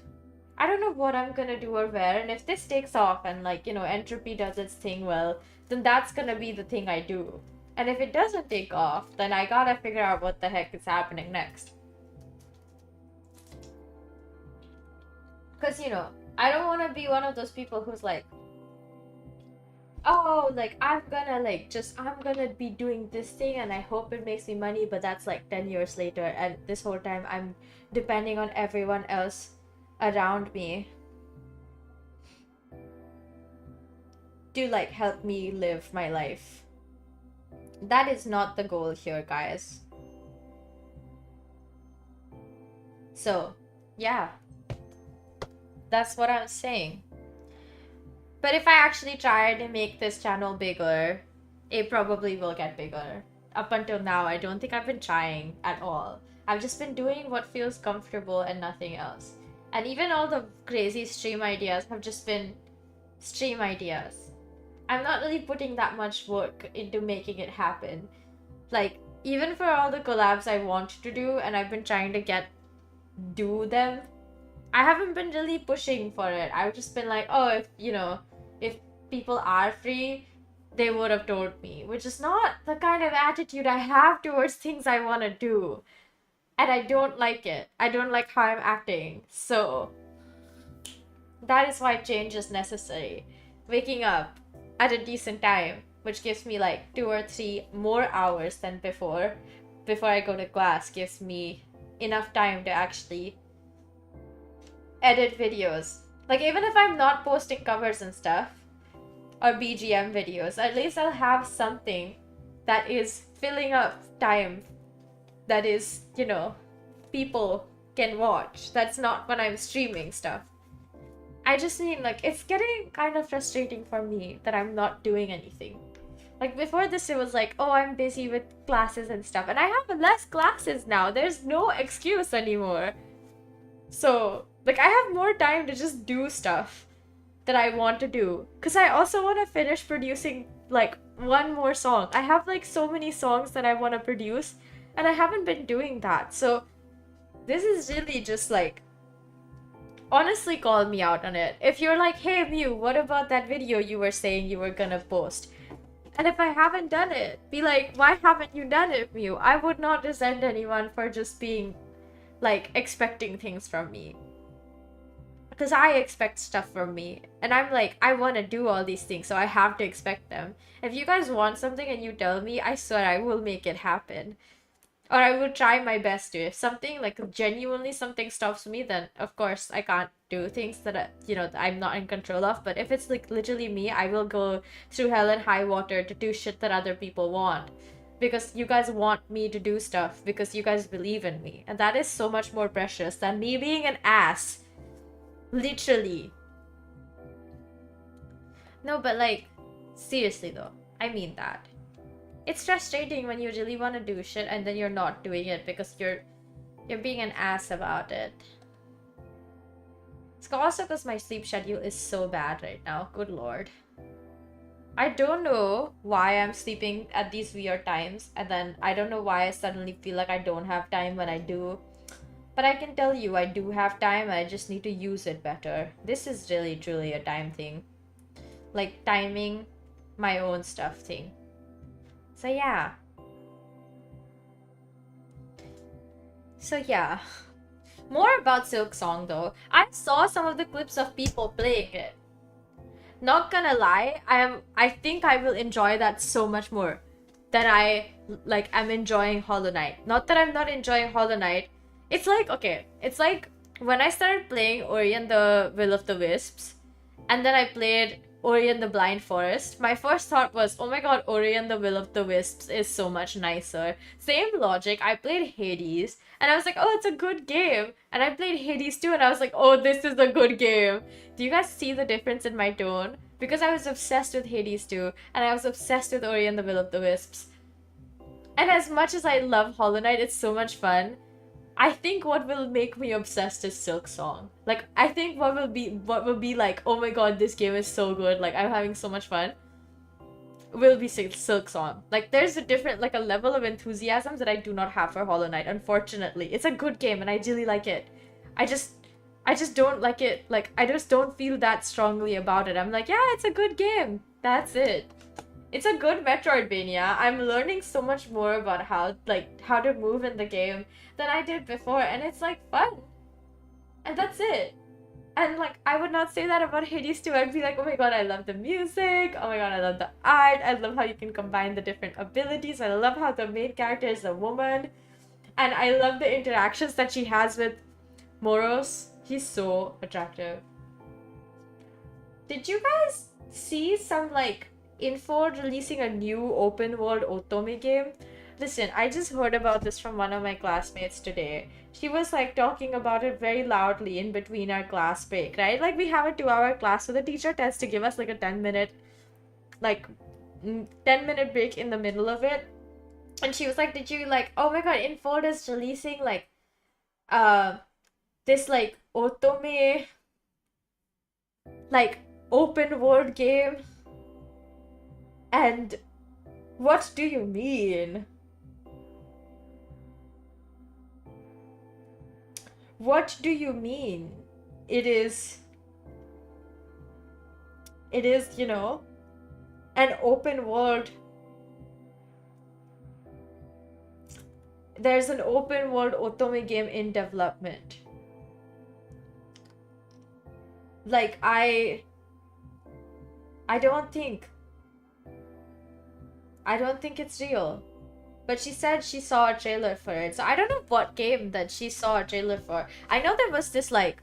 I don't know what I'm gonna do or where. And if this takes off and, like, you know, Entropy does its thing well, then that's gonna be the thing I do. And if it doesn't take off, then I gotta figure out what the heck is happening next. Because, you know, I don't want to be one of those people who's like, oh, like, I'm gonna be doing this thing and I hope it makes me money, but that's like 10 years later, and this whole time I'm depending on everyone else around me to, like, help me live my life. That is not the goal here, guys. So, yeah. That's what I'm saying. But if I actually try to make this channel bigger, it probably will get bigger. Up until now, I don't think I've been trying at all. I've just been doing what feels comfortable and nothing else. And even all the crazy stream ideas have just been stream ideas. I'm not really putting that much work into making it happen. Like, even for all the collabs I want to do and I've been trying to do them, I haven't been really pushing for it. I've just been like, oh, if people are free, they would have told me. Which is not the kind of attitude I have towards things I want to do. And I don't like it. I don't like how I'm acting. So, that is why change is necessary. Waking up at a decent time, which gives me like 2 or 3 more hours than before I go to class, gives me enough time to actually edit videos. Like, even if I'm not posting covers and stuff or BGM videos, at least I'll have something that is filling up time that is, you know, people can watch. That's not when I'm streaming stuff. I just mean, like, it's getting kind of frustrating for me that I'm not doing anything. Like, before this, it was like, oh, I'm busy with classes and stuff, and I have less classes now. There's no excuse anymore. So, like, I have more time to just do stuff that I want to do. Because I also want to finish producing like one more song. I have like so many songs that I want to produce, and I haven't been doing that. So this is really just like, honestly, call me out on it. If you're like, hey Mew, what about that video you were saying you were gonna post? And if I haven't done it, be like, why haven't you done it, Mew? I would not resent anyone for just being like expecting things from me. Because I expect stuff from me, and I'm like, I want to do all these things, so I have to expect them. If you guys want something and you tell me, I swear I will make it happen. Or I will try my best to. If something, like genuinely something stops me, then of course I can't do things that, I'm not in control of. But if it's like literally me, I will go through hell and high water to do shit that other people want. Because you guys want me to do stuff, because you guys believe in me. And that is so much more precious than me being an ass. Literally. No, but like, seriously though, I mean that. It's frustrating when you really want to do shit and then you're not doing it because you're being an ass about it. It's also because my sleep schedule is so bad right now. Good lord. I don't know why I'm sleeping at these weird times, and then I don't know why I suddenly feel like I don't have time when I do. But I can tell you I do have time, I just need to use it better. This is really truly a time thing. Like timing my own stuff thing. So yeah. More about Silk Song though. I saw some of the clips of people playing it. Not gonna lie, I think I will enjoy that so much more than I'm enjoying Hollow Knight. Not that I'm not enjoying Hollow Knight. It's like, okay, it's like when I started playing Ori and the Will of the Wisps, and then I played Ori and the Blind Forest, my first thought was, oh my god, Ori and the Will of the Wisps is so much nicer. Same logic, I played Hades, and I was like, oh, it's a good game. And I played Hades too, and I was like, oh, this is a good game. Do you guys see the difference in my tone? Because I was obsessed with Hades too, and I was obsessed with Ori and the Will of the Wisps. And as much as I love Hollow Knight, it's so much fun. I think what will make me obsessed is Silk Song. Like, I think what will be like, oh my god, this game is so good, like, I'm having so much fun, will be Silk Song. Like, there's a different, like, a level of enthusiasm that I do not have for Hollow Knight, unfortunately. It's a good game, and I really like it. I just don't like it, like, I just don't feel that strongly about it. I'm like, yeah, it's a good game. That's it. It's a good Metroidvania. I'm learning so much more about how to move in the game than I did before, and it's like fun. And that's it. And like, I would not say that about Hades too. I'd be like, oh my god, I love the music. Oh my god, I love the art. I love how you can combine the different abilities. I love how the main character is a woman. And I love the interactions that she has with Moros. He's so attractive. Did you guys see some like info releasing a new open world otome game? Listen, I just heard about this from one of my classmates today. She was like talking about it very loudly in between our class break, right? Like, we have a 2-hour class, so the teacher tends to give us like a 10-minute break in the middle of it. And she was like, did you like, oh my god, Inford is releasing like this like otome like open world game. And what do you mean? What do you mean? It is, you know, an open world. There's an open world otome game in development. Like, I don't think it's real. But she said she saw a trailer for it. So I don't know what game that she saw a trailer for. I know there was this like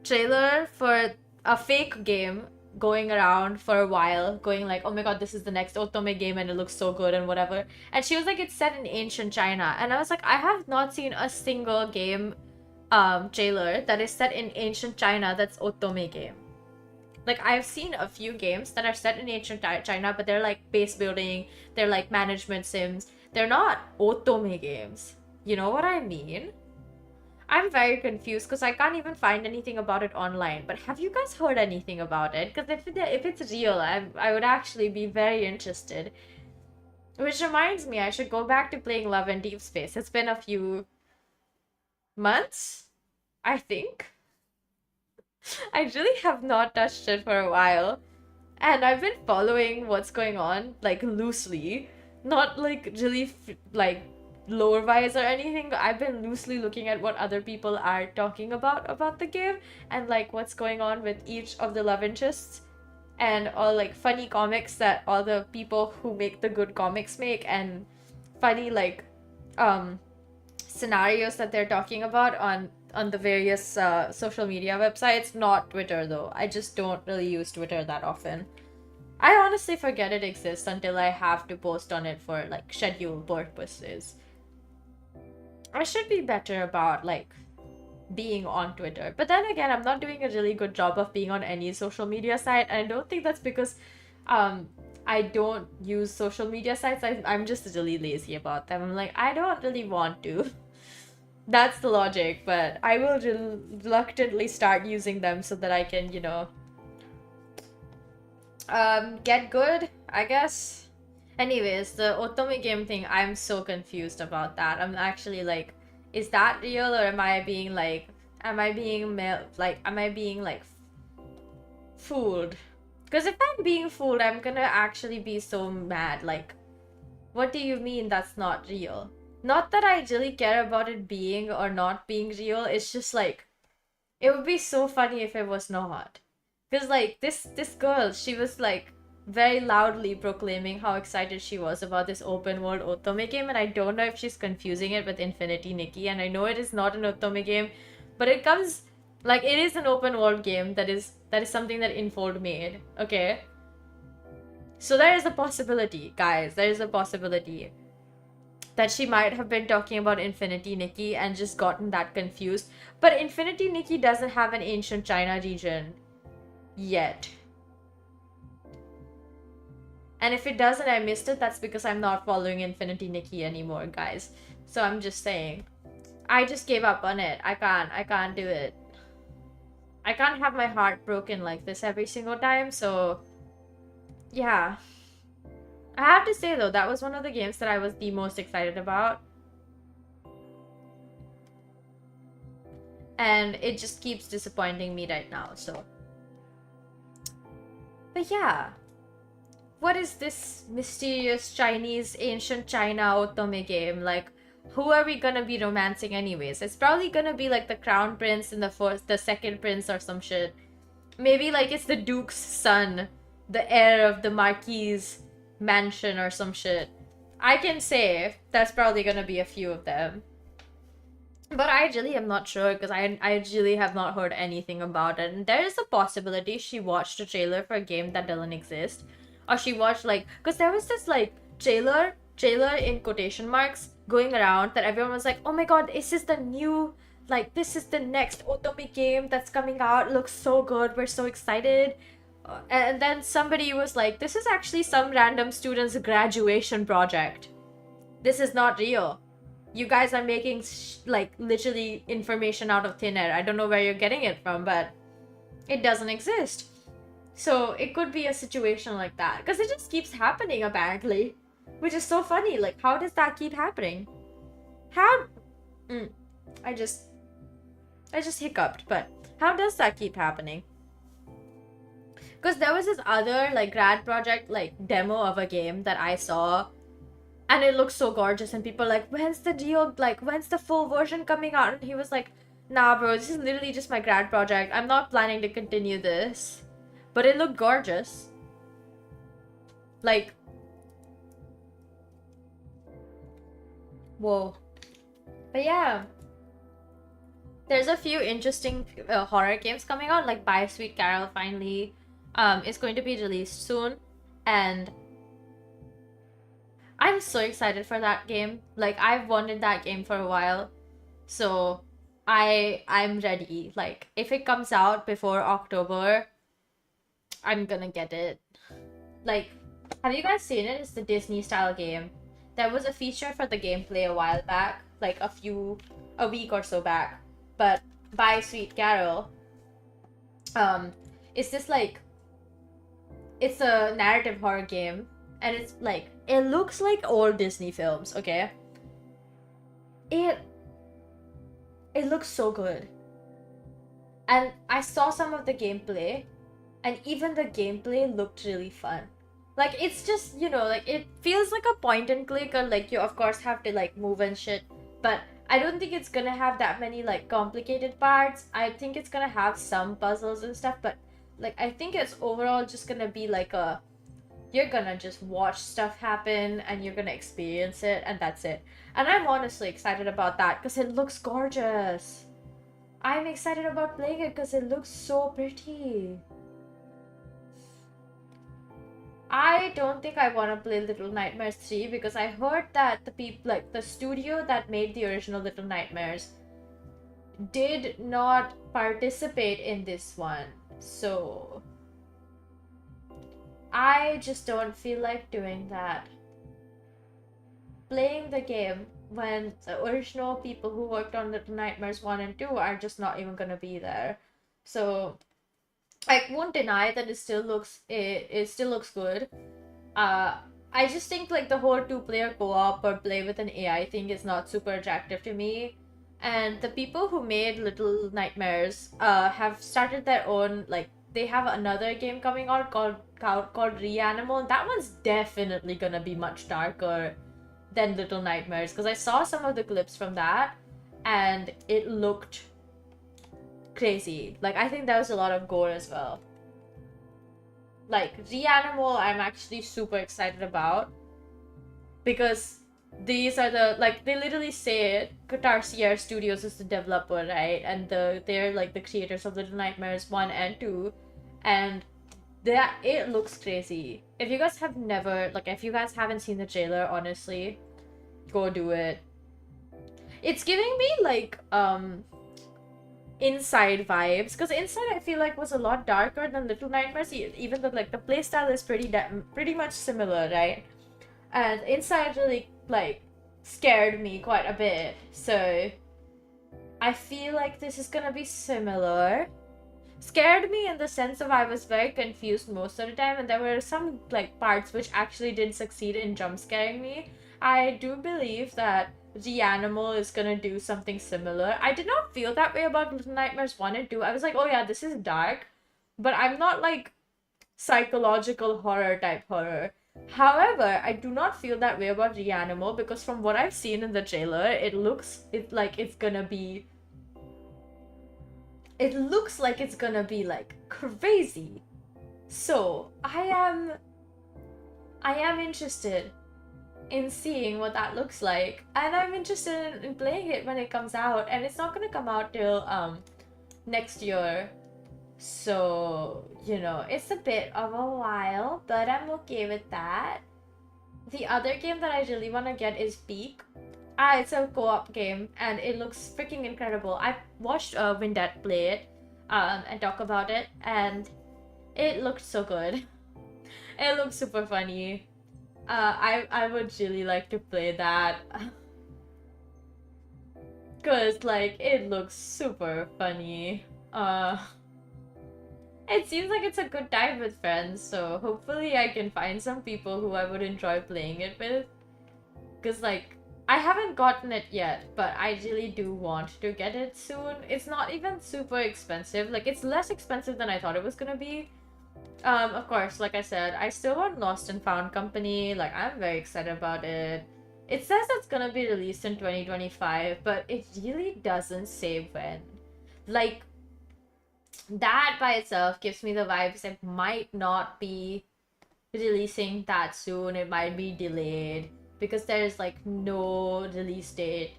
trailer for a fake game going around for a while, going like, oh my god, this is the next otome game and it looks so good and whatever. And she was like, it's set in ancient China. And I was like, I have not seen a single game trailer that is set in ancient China that's otome game. Like, I've seen a few games that are set in ancient China, but they're like base building, they're like management sims. They're not otome games. You know what I mean? I'm very confused because I can't even find anything about it online. But have you guys heard anything about it? Because if it's real, I would actually be very interested. Which reminds me, I should go back to playing Love and Deep Space. It's been a few months, I think. I really have not touched it for a while. And I've been following what's going on, like, loosely. Not, like, really, like, lore-wise or anything, but I've been loosely looking at what other people are talking about the game, and, like, what's going on with each of the love interests, and all, like, funny comics that all the people who make the good comics make, and funny, like, scenarios that they're talking about on the various social media websites. Not Twitter, though. I just don't really use Twitter that often. I honestly forget it exists until I have to post on it for, like, schedule purposes. I should be better about, like, being on Twitter. But then again, I'm not doing a really good job of being on any social media site, and I don't think that's because I don't use social media sites. I'm just really lazy about them. I'm like, I don't really want to. That's the logic, but I will reluctantly start using them so that I can, you know, get good, I guess. Anyways, the otome game thing, I'm so confused about that. I'm actually like, is that real, or am I being like, fooled? Because if I'm being fooled, I'm gonna actually be so mad. Like, what do you mean that's not real? Not that I really care about it being or not being real, it's just like, it would be so funny if it was not. Because, like, this girl, she was, like, very loudly proclaiming how excited she was about this open world otome game, and I don't know if she's confusing it with Infinity Nikki, and I know it is not an otome game, but it comes, like, it is an open world game that is something that Infold made, okay? So there is a possibility, guys, there is a possibility that she might have been talking about Infinity Nikki and just gotten that confused. But Infinity Nikki doesn't have an ancient China region yet. And if it doesn't, I missed it. That's because I'm not following Infinity Nikki anymore, guys. So I'm just saying. I just gave up on it. I can't do it. I can't have my heart broken like this every single time, so yeah. I have to say though, that was one of the games that I was the most excited about. And it just keeps disappointing me right now, so. But yeah. What is this mysterious Chinese ancient China otome game? Like, who are we gonna be romancing anyways? It's probably gonna be like the crown prince and the second prince or some shit. Maybe like it's the duke's son, the heir of the marquis's mansion or some shit. I can say that's probably gonna be a few of them. But I really am not sure because I really have not heard anything about it. And there is a possibility she watched a trailer for a game that doesn't exist. Or she watched like, because there was this like trailer in quotation marks going around that everyone was like, oh my god, this is the new, like, this is the next otome game that's coming out. It looks so good. We're so excited. And then somebody was like, this is actually some random student's graduation project. This is not real. You guys are making like literally information out of thin air. I don't know where you're getting it from, but it doesn't exist. So it could be a situation like that because it just keeps happening apparently, which is so funny. Like, how does that keep happening? How? I just hiccuped, but how does that keep happening? Because there was this other like grad project like demo of a game that I saw, and it looks so gorgeous, and people are like, when's the full version coming out? And he was like, nah bro, this is literally just my grad project. I'm not planning to continue this. But it looked gorgeous. Like, whoa. But yeah, there's a few interesting horror games coming out, like Bye Sweet Carol finally is going to be released soon, and I'm so excited for that game. Like, I've wanted that game for a while, so I'm ready. Like, if it comes out before October, I'm gonna get it. Like, have you guys seen it? It's the Disney style game. There was a feature for the gameplay a while back, like a week or so back, but by Sweet Carol. It's this like, it's a narrative horror game, and it's like, it looks like old Disney films, okay? It looks so good. And I saw some of the gameplay, and even the gameplay looked really fun. Like, it's just, you know, like, it feels like a point and click, or like, you of course have to like move and shit, but I don't think it's gonna have that many like complicated parts. I think it's gonna have some puzzles and stuff, but like, I think it's overall just gonna be like a, you're gonna just watch stuff happen and you're gonna experience it, and that's it. And I'm honestly excited about that because it looks gorgeous. I'm excited about playing it because it looks so pretty. I don't think I want to play Little Nightmares 3 because I heard that the people, like the studio that made the original Little Nightmares, did not participate in this one. So I just don't feel like doing that. Playing the game when the original people who worked on Little Nightmares 1 and 2 are just not even gonna be there. So I won't deny that it still looks good. I just think like the whole 2-player co-op or play with an AI thing is not super attractive to me. And the people who made Little Nightmares have started their own, like, they have another game coming out called Reanimal, and that one's definitely gonna be much darker than Little Nightmares, because I saw some of the clips from that and it looked crazy. Like, I think there was a lot of gore as well. Like, Reanimal, I'm actually super excited about because these are the, like, they literally say it, Guitar Sierra Studios is the developer, right? And they're like the creators of Little Nightmares 1 and 2, and it looks crazy. If you guys haven't seen the trailer, honestly, go do it. It's giving me like Inside vibes, because Inside I feel like was a lot darker than Little Nightmares, even though like the playstyle is pretty much similar, right? And Inside really like scared me quite a bit, so I feel like this is gonna be similar. Scared me in the sense of I was very confused most of the time, and there were some like parts which actually did succeed in jump scaring me. I do believe that Reanimal is gonna do something similar. I did not feel that way about Little Nightmares 1 and 2. I was like, oh yeah, this is dark, but I'm not like psychological horror type horror. However, I do not feel that way about Reanimal because from what I've seen in the trailer, it looks like it's gonna be like crazy. So I am interested in seeing what that looks like, and I'm interested in playing it when it comes out, and it's not gonna come out till next year, so you know, it's a bit of a while, but I'm okay with that. The other game that I really want to get is Peak. It's a co-op game and it looks freaking incredible. I watched Windet play it and talk about it, and it looked so good. It looks super funny. I would really like to play that. Cause like it looks super funny. It seems like it's a good time with friends, so hopefully I can find some people who I would enjoy playing it with. Cause like I haven't gotten it yet, but I really do want to get it soon. It's not even super expensive. Like, it's less expensive than I thought it was gonna be. Of course, like I said, I still want Lost and Found Company. Like, I'm very excited about it. It says it's gonna be released in 2025, but it really doesn't say when. Like, that by itself gives me the vibes it might not be releasing that soon. It might be delayed because there's like no release date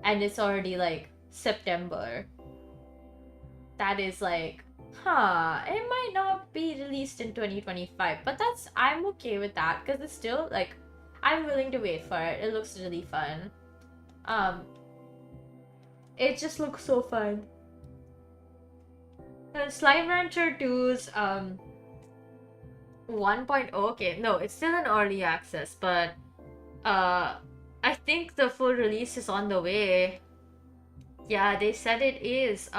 and it's already like September. That is like, it might not be released in 2025, but I'm okay with that because it's still like, I'm willing to wait for it. It looks really fun. It just looks so fun. Slime Rancher 2's 1.0, okay, no, it's still in early access, but I think the full release is on the way. Yeah, they said it is.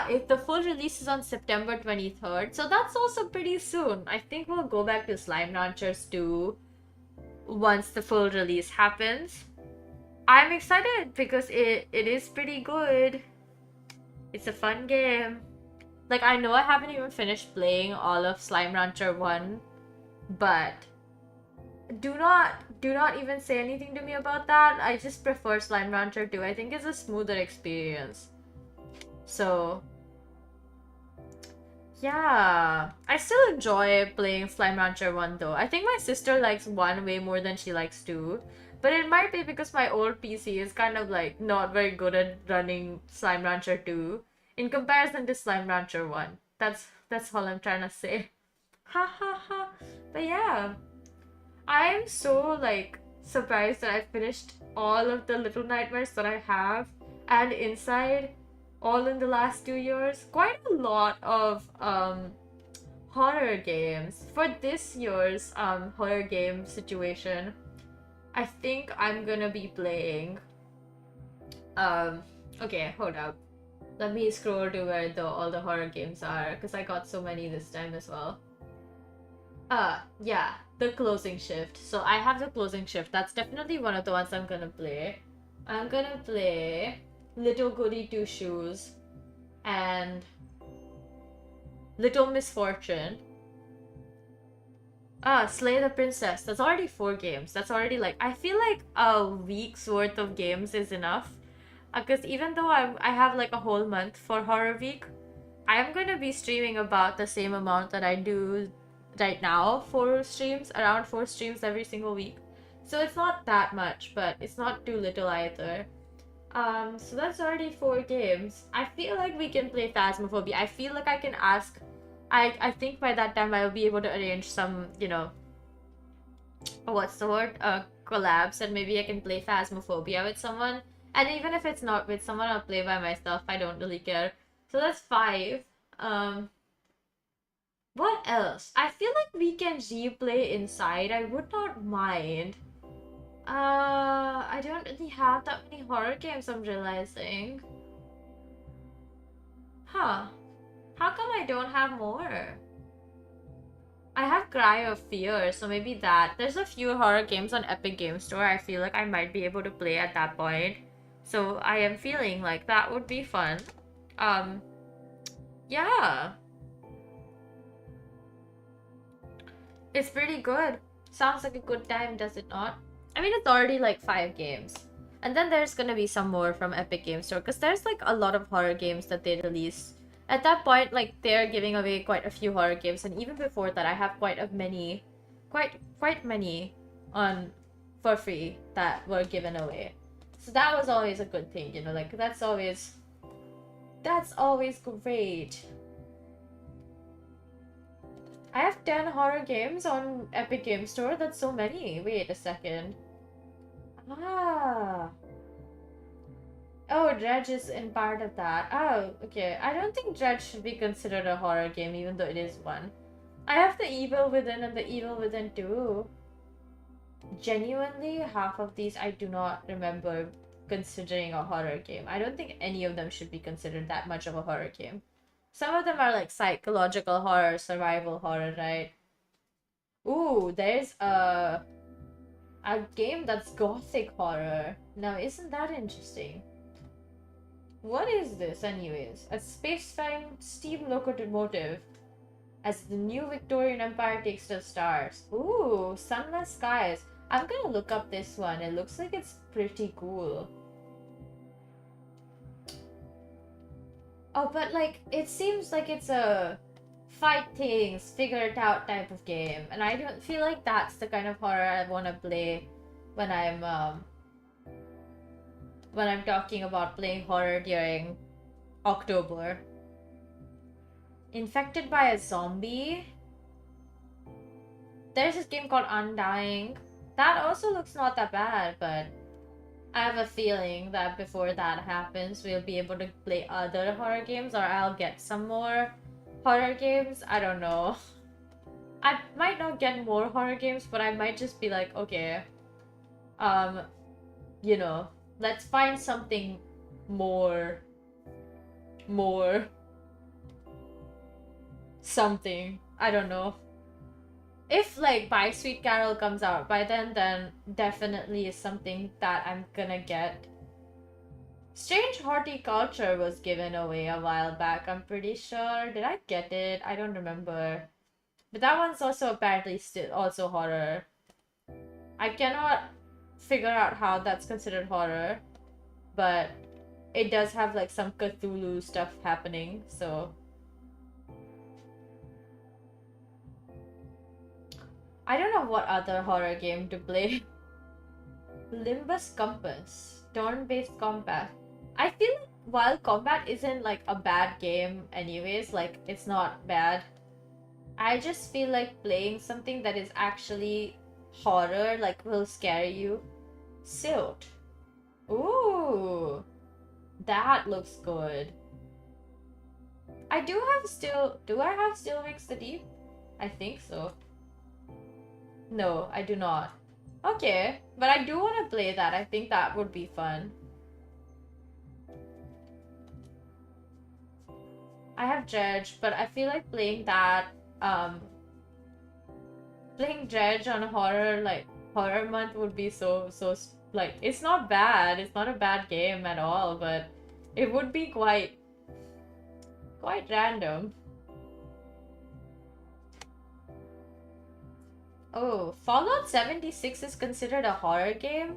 If the full release is on September 23rd, so that's also pretty soon. I think we'll go back to Slime Ranchers 2 once the full release happens. I'm excited because it is pretty good. It's a fun game. Like, I know I haven't even finished playing all of Slime Rancher 1, but do not even say anything to me about that. I just prefer Slime Rancher 2. I think it's a smoother experience. So yeah, I still enjoy playing Slime Rancher 1 though. I think my sister likes 1 way more than she likes 2. But it might be because my old PC is kind of like not very good at running Slime Rancher 2 in comparison to Slime Rancher 1. That's all I'm trying to say. Ha ha ha. But yeah, I'm so like surprised that I finished all of the Little Nightmares that I have and Inside all in the last 2 years. Quite a lot of horror games. For this year's horror game situation, I think I'm gonna be playing okay, hold up. Let me scroll to where all the horror games are, because I got so many this time as well. Yeah, the Closing Shift. So I have the Closing Shift. That's definitely one of the ones I'm gonna play. I'm gonna play Little Goody Two Shoes and Little Misfortune. Slay the Princess. That's already 4 games. That's already like, I feel like a week's worth of games is enough. Because even though I have like a whole month for Horror Week, I am going to be streaming about the same amount that I do right now. 4 streams, around 4 streams every single week. So it's not that much, but it's not too little either. So that's already 4 games. I feel like we can play Phasmophobia. I feel like I can ask. I think by that time I'll be able to arrange some, you know, what's the word? Collabs, and maybe I can play Phasmophobia with someone. And even if it's not with someone, I'll play by myself. I don't really care. So that's 5. What else? I feel like we can replay Inside. I would not mind. I don't really have that many horror games, I'm realizing. Huh. How come I don't have more? I have Cry of Fear, so maybe that. There's a few horror games on Epic Game Store I feel like I might be able to play at that point. So I am feeling like that would be fun. Yeah. It's pretty good. Sounds like a good time, does it not? I mean, it's already like 5 games. And then there's gonna be some more from Epic Game Store, because there's like a lot of horror games that they release. At that point, like, they're giving away quite a few horror games, and even before that, I have quite many on for free that were given away. So that was always a good thing, you know, like, that's always great. I have 10 horror games on Epic Game Store. That's so many. Wait a second. Oh, Dredge is in part of that. Oh, okay. I don't think Dredge should be considered a horror game, even though it is one. I have the Evil Within and the Evil Within 2. Genuinely, half of these I do not remember considering a horror game. I don't think any of them should be considered that much of a horror game. Some of them are like psychological horror, survival horror, right? Ooh, there's a game that's gothic horror. Now, isn't that interesting? What is this, anyways? A space-faring steam locomotive as the new Victorian Empire takes to the stars. Ooh, sunless skies. I'm gonna look up this one. It looks like it's pretty cool. Oh, but like, it seems like it's a fight things, figure it out type of game. And I don't feel like that's the kind of horror I want to play when I'm talking about playing horror during October. Infected by a Zombie. There's this game called Undying. That also looks not that bad, but I have a feeling that before that happens, we'll be able to play other horror games, or I'll get some more horror games. I don't know. I might not get more horror games, but I might just be like, okay, you know, Let's find something more something. I don't know. If like By Sweet Carol comes out by then definitely is something that I'm gonna get. Strange Horticulture was given away a while back, I'm pretty sure. Did I get it? I don't remember. But that one's also apparently still also horror. I cannot figure out how that's considered horror, but it does have like some Cthulhu stuff happening, so I don't know what other horror game to play. Limbus Compass. Turn-based combat. I feel like while combat isn't like a bad game anyways, like it's not bad, I just feel like playing something that is actually horror, like will scare you. Silt. Ooh. That looks good. I do have still... Do I have Still Makes the Deep? I think so. No, I do not. Okay, but I do want to play that. I think that would be fun. I have Dredge, but I feel like playing that, playing Dredge on horror, like, horror month would be so, like, it's not bad. It's not a bad game at all, but it would be quite random. Oh, Fallout 76 is considered a horror game?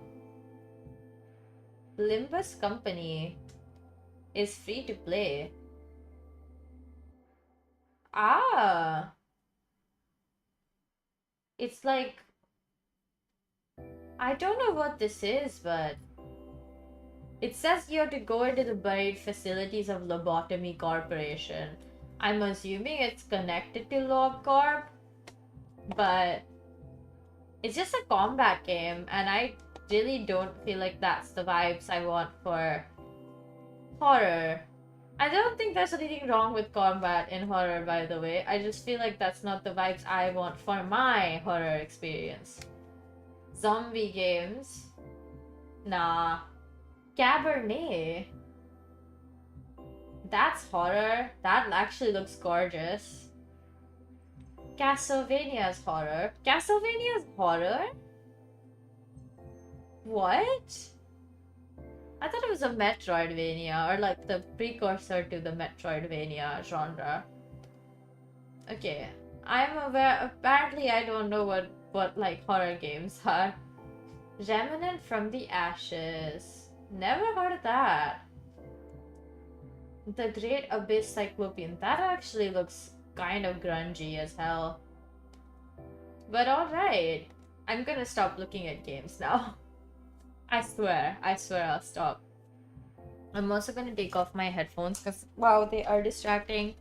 Limbus Company is free to play. Ah! It's like... I don't know what this is, but... It says you have to go into the buried facilities of Lobotomy Corporation. I'm assuming it's connected to LobCorp, but... It's just a combat game, and I really don't feel like that's the vibes I want for horror. I don't think there's anything wrong with combat in horror, by the way. I just feel like that's not the vibes I want for my horror experience. Zombie games? Nah. Cabernet? That's horror. That actually looks gorgeous. Castlevania's horror. Castlevania's horror? What? I thought it was a Metroidvania, or like the precursor to the Metroidvania genre. Okay, I'm aware. Apparently, I don't know what like horror games are. Remnant from the Ashes. Never heard of that. The Great Abyss Cyclopean. That actually looks kind of grungy as hell. But alright. I'm gonna stop looking at games now. I swear I'll stop. I'm also gonna take off my headphones because, wow, they are distracting.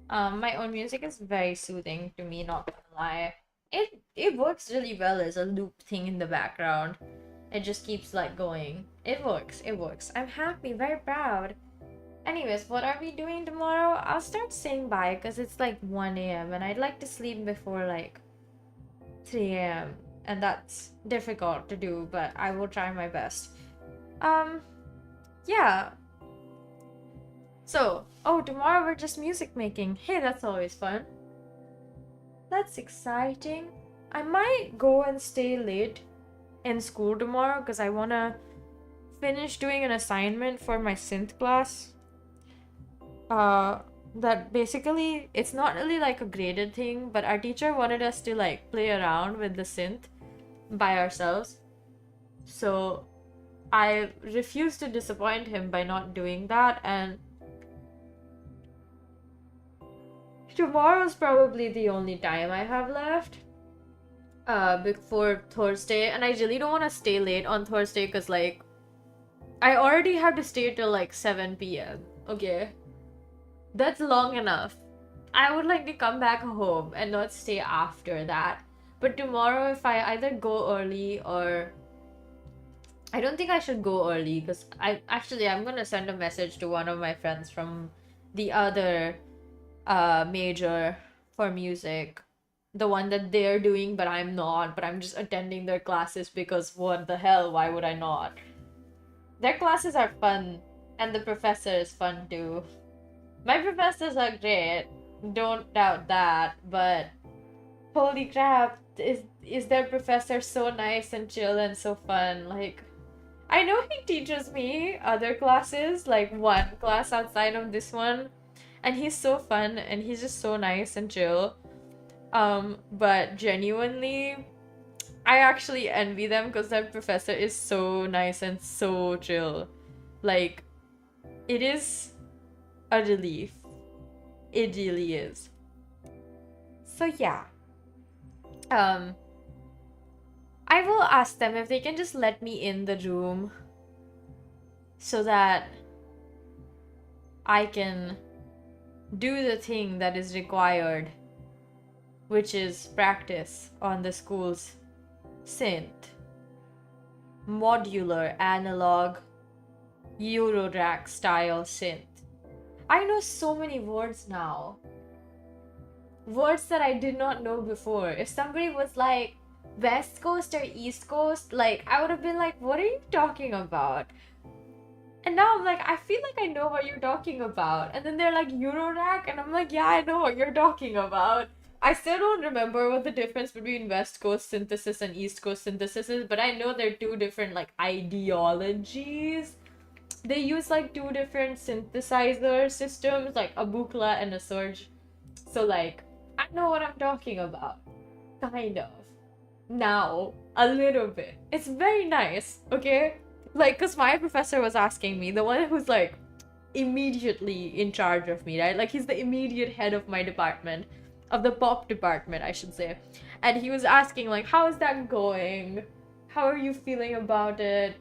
My own music is very soothing to me, not gonna lie. It works really well as a loop thing in the background. It just keeps like going. It works. I'm happy, very proud. Anyways, what are we doing tomorrow? I'll start saying bye because it's like 1 a.m. and I'd like to sleep before like 3 a.m. and that's difficult to do, but I will try my best. Yeah. So, oh, tomorrow we're just music making. Hey, that's always fun. That's exciting. I might go and stay late in school tomorrow because I want to finish doing an assignment for my synth class. That basically, it's not really like a graded thing, but our teacher wanted us to like play around with the synth by ourselves. So I refused to disappoint him by not doing that, and tomorrow's probably the only time I have left before Thursday, and I really don't want to stay late on Thursday because like I already have to stay till like 7 p.m. Okay, that's long enough. I would like to come back home and not stay after that. But tomorrow, if I either go early or... I don't think I should go early because I'm gonna send a message to one of my friends from the other major for music. The one that they're doing, but I'm not. But I'm just attending their classes because what the hell, why would I not? Their classes are fun, and the professor is fun too. My professors are great, don't doubt that, but holy crap, is their professor so nice and chill and so fun? Like, I know he teaches me other classes, like one class outside of this one, and he's so fun and he's just so nice and chill. But genuinely, I actually envy them because their professor is so nice and so chill. Like, it is a relief. It really is. So yeah. I will ask them if they can just let me in the room so that I can do the thing that is required, which is practice on the school's synth, modular analog Eurorack style synth. I know so many words now. Words that I did not know before. If somebody was like West Coast or East Coast, like I would have been like, what are you talking about? And now I'm like, I feel like I know what you're talking about. And then they're like Eurorack, and I'm like, yeah, I know what you're talking about. I still don't remember what the difference between West Coast synthesis and East Coast synthesis is, but I know they're two different like ideologies. They use like two different synthesizer systems, like a Buchla and a Surge. So like, I know what I'm talking about. Kind of. Now, a little bit. It's very nice, okay? Like, because my professor was asking me, the one who's like immediately in charge of me, right? Like, he's the immediate head of my department, of the pop department, I should say. And he was asking, like, how is that going? How are you feeling about it?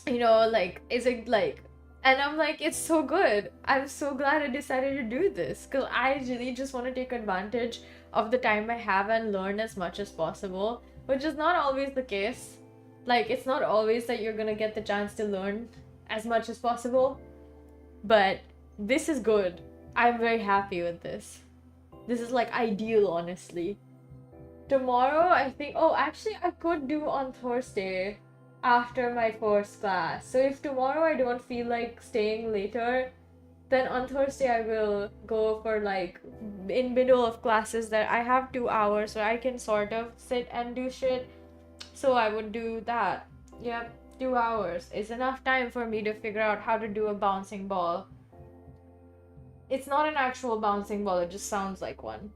You know, like, is it like, and I'm like, it's so good. I'm so glad I decided to do this because I really just want to take advantage of the time I have and learn as much as possible, which is not always the case. Like, it's not always that you're gonna get the chance to learn as much as possible, but this is good. I'm very happy with this. This is like ideal, honestly. Tomorrow, I think, oh, actually, I could do on Thursday after my first class. So if tomorrow I don't feel like staying later, then on Thursday I will go for like in middle of classes that I have 2 hours where I can sort of sit and do shit. So I would do that. Yep, 2 hours is enough time for me to figure out how to do a bouncing ball. It's not an actual bouncing ball, it just sounds like one.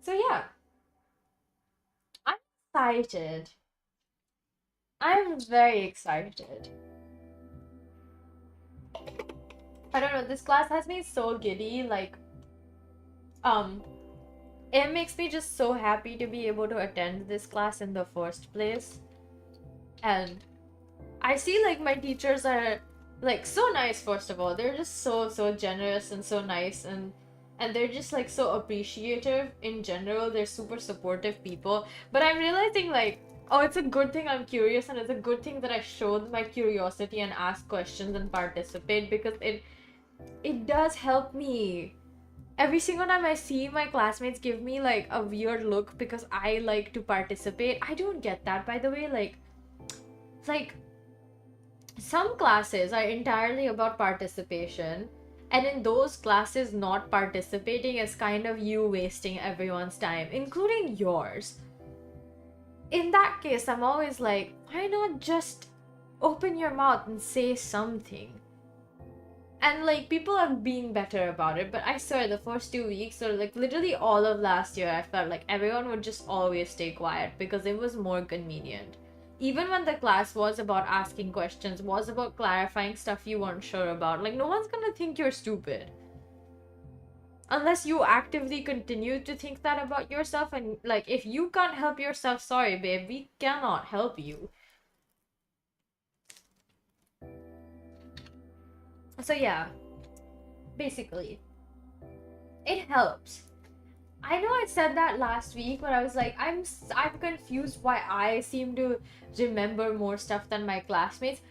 So yeah, I'm excited. I'm very excited. I don't know, this class has me so giddy, like, it makes me just so happy to be able to attend this class in the first place. And I see, like, my teachers are, like, so nice, first of all. They're just so generous and so nice, and they're just, like, so appreciative in general. They're super supportive people. But I'm realizing, like, oh, it's a good thing I'm curious, and it's a good thing that I showed my curiosity and ask questions and participate, because it does help me. Every single time I see my classmates give me like a weird look because I like to participate. I don't get that, by the way. Like some classes are entirely about participation, and in those classes not participating is kind of you wasting everyone's time, including yours. In that case, I'm always like, why not just open your mouth and say something? And like, people are being better about it, but I swear the first 2 weeks, or like literally all of last year, I felt like everyone would just always stay quiet because it was more convenient. Even when the class was about asking questions, was about clarifying stuff you weren't sure about, like, no one's gonna think you're stupid. Unless you actively continue to think that about yourself, and like, if you can't help yourself, sorry babe, we cannot help you. So yeah, basically, it helps. I know I said that last week, but I was like, I'm confused why I seem to remember more stuff than my classmates.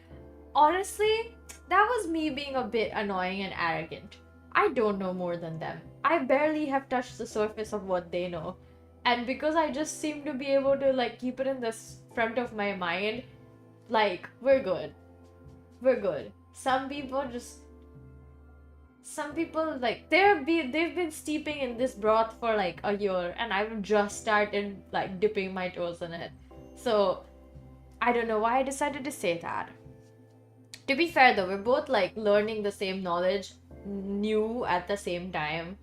Honestly, that was me being a bit annoying and arrogant. I don't know more than them. I barely have touched the surface of what they know. And because I just seem to be able to like keep it in the front of my mind, like, we're good. we're good. Some people like they've been steeping in this broth for like a year, and I've just started like dipping my toes in it. So I don't know why I decided to say that. To be fair though, we're both like learning the same knowledge new at the same time.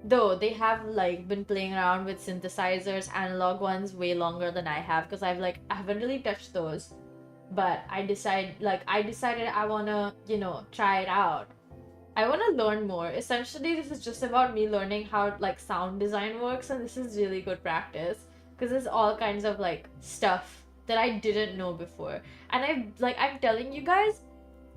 Though they have like been playing around with synthesizers, analog ones, way longer than I have, because I haven't really touched those. But I decided I wanna, try it out. I wanna learn more. Essentially, this is just about me learning how like sound design works, and this is really good practice because there's all kinds of like stuff that I didn't know before. And I'm telling you guys,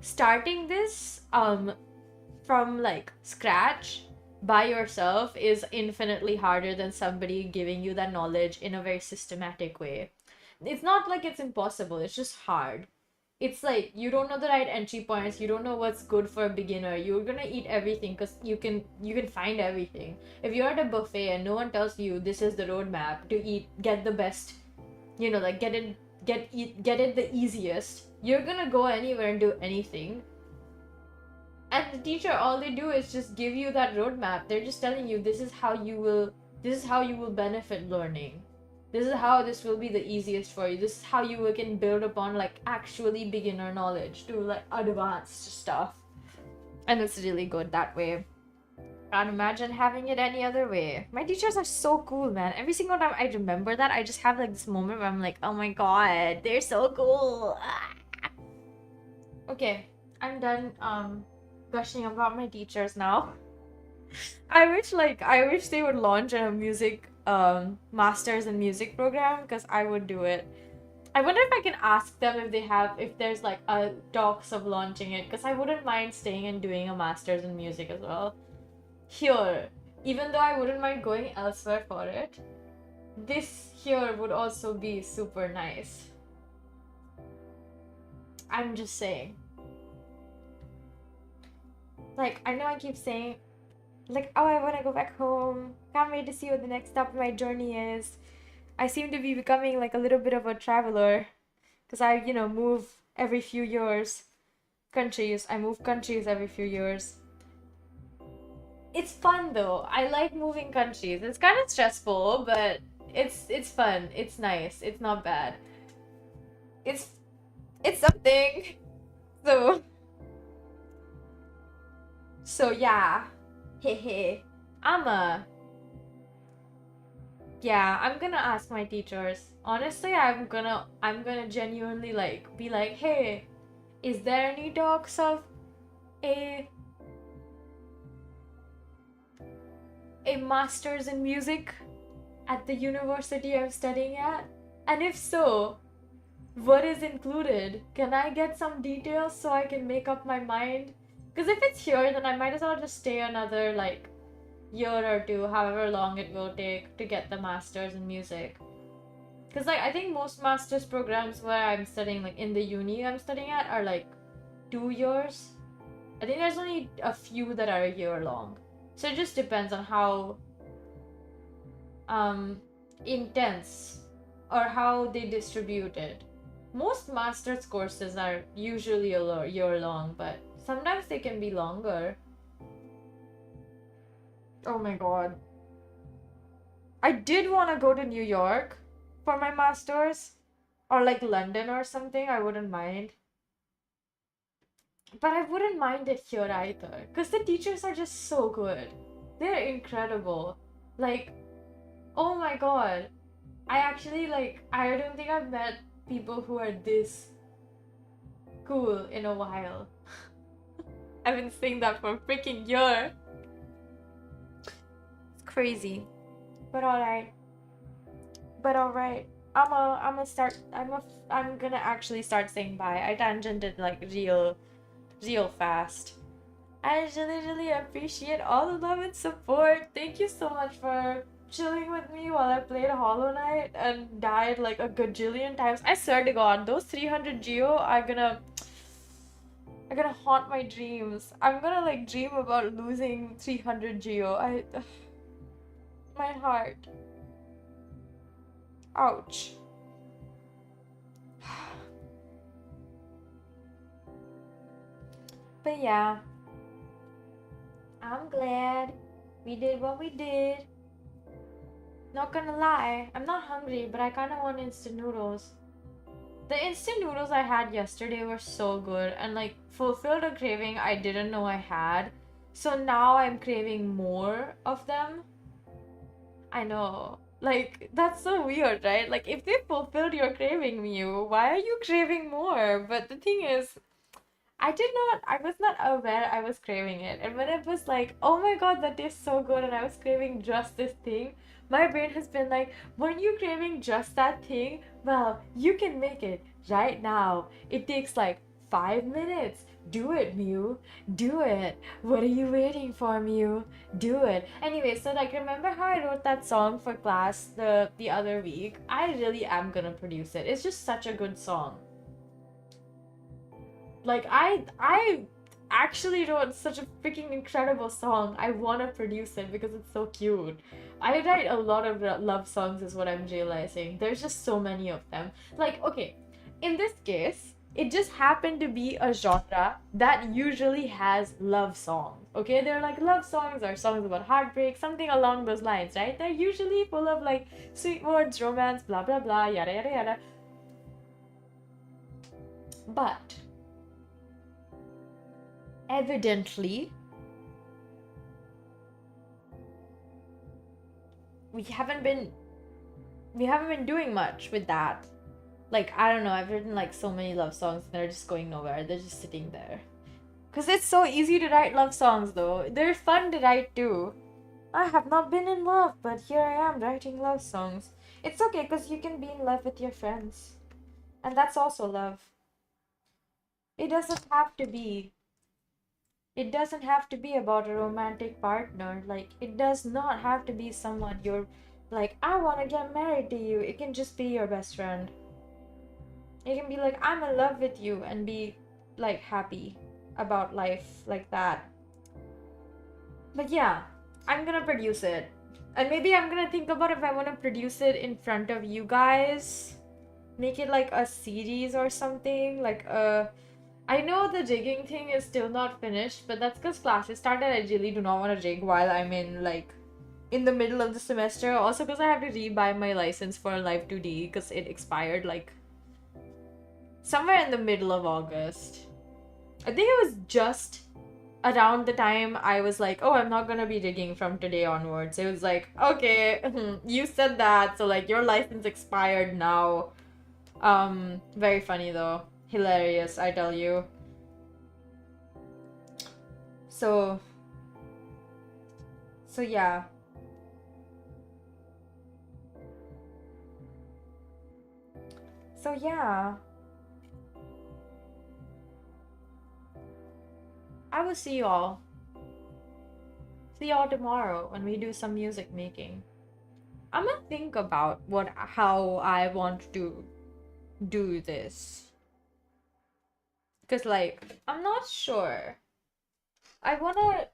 starting this from like scratch by yourself is infinitely harder than somebody giving you that knowledge in a very systematic way. It's not like it's impossible, it's just hard. It's like you don't know the right entry points, you don't know what's good for a beginner. You're gonna eat everything because you can find everything. If you're at a buffet and no one tells you this is the roadmap to eat, get the best, like get it the easiest, you're gonna go anywhere and do anything. And the teacher, all they do is just give you that roadmap. They're just telling you this is how you will benefit learning. This is how this will be the easiest for you. This is how you can build upon like actually beginner knowledge to like advanced stuff. And it's really good that way. Can't imagine having it any other way. My teachers are so cool, man. Every single time I remember that, I just have like this moment where I'm like, oh my god, they're so cool. Okay, I'm done gushing about my teachers now. I wish they would launch a music masters in music program, because I would do it. I wonder if I can ask them if there's like a talks of launching it, because I wouldn't mind staying and doing a masters in music as well. Here, even though I wouldn't mind going elsewhere for it, this here would also be super nice. I'm just saying. Like, I know I keep saying, like, oh, I want to go back home. Can't wait to see what the next step of my journey is. I seem to be becoming like a little bit of a traveler, because I, move every few years. I move countries every few years. It's fun though. I like moving countries. It's kind of stressful, but it's fun. It's nice. It's not bad. It's something. So yeah. Hehe. I'm gonna ask my teachers. Honestly, I'm gonna genuinely like be like, hey, is there any talks of a master's in music at the university I'm studying at? And if so, what is included? Can I get some details so I can make up my mind? Because if it's here, then I might as well just stay another like year or two, however long it will take to get the master's in music. Because like I think most master's programs where I'm studying, like in the uni I'm studying at, are like 2 years. I think there's only a few that are a year long. So it just depends on how intense or how they distribute it. Most master's courses are usually a year long, but sometimes they can be longer. Oh my god. I did want to go to New York for my master's, or like London or something. I wouldn't mind. But I wouldn't mind it here either, because the teachers are just so good. They're incredible. Like, oh my god. I don't think I've met people who are this cool in a while. I've been saying that for a freaking year. It's crazy. But alright. I'm gonna actually start saying bye. I tangented like real fast. I really appreciate all the love and support. Thank you so much for chilling with me while I played Hollow Knight and died like a gajillion times. I swear to god, those 300 geo are gonna haunt my dreams. I'm gonna like dream about losing 300 geo. My heart. Ouch. But yeah, I'm glad we did what we did. Not gonna lie, I'm not hungry, but I kinda want instant noodles. The instant noodles I had yesterday were so good and like fulfilled a craving I didn't know I had. So now I'm craving more of them. I know. Like, that's so weird, right? Like, if they fulfilled your craving, Mew, why are you craving more? But the thing is, I was not aware I was craving it. And when it was like, oh my god, that tastes so good, and I was craving just this thing, my brain has been like, weren't you craving just that thing? Well, you can make it right now. It takes like 5 minutes. Do it, Mew. Do it. What are you waiting for, Mew? Do it. Anyway, so like, remember how I wrote that song for class the other week? I really am gonna produce it. It's just such a good song. Like, I actually wrote such a freaking incredible song. I want to produce it because it's so cute. I write a lot of love songs is what I'm realizing. There's just so many of them. Like, okay, in this case, it just happened to be a genre that usually has love songs. Okay, they're like love songs or songs about heartbreak, something along those lines, right? They're usually full of like sweet words, romance, blah blah blah, yada yada yada. But evidently we haven't been doing much with that. Like, I don't know, I've written like so many love songs and they're just going nowhere. They're just sitting there. Cause it's so easy to write love songs though. They're fun to write too. I have not been in love, but here I am writing love songs. It's okay because you can be in love with your friends. And that's also love. It doesn't have to be about a romantic partner. Like, it does not have to be someone you're like, I want to get married to you. It can just be your best friend. It can be like, I'm in love with you, and be like happy about life like that. But yeah, I'm gonna produce it. And maybe I'm gonna think about if I want to produce it in front of you guys. Make it like a series or something. Like I know the jigging thing is still not finished, but that's because classes started. I really do not want to jig while I'm in the middle of the semester. Also because I have to re-buy my license for Live 2D because it expired like somewhere in the middle of August. I think it was just around the time I was like, oh, I'm not gonna be jigging from today onwards. It was like, okay, you said that, so like your license expired now. Very funny though. Hilarious, I tell you. So yeah. So yeah. I will see y'all. See y'all tomorrow when we do some music making. I'm gonna think about how I want to do this. Cause like, I'm not sure. I wanna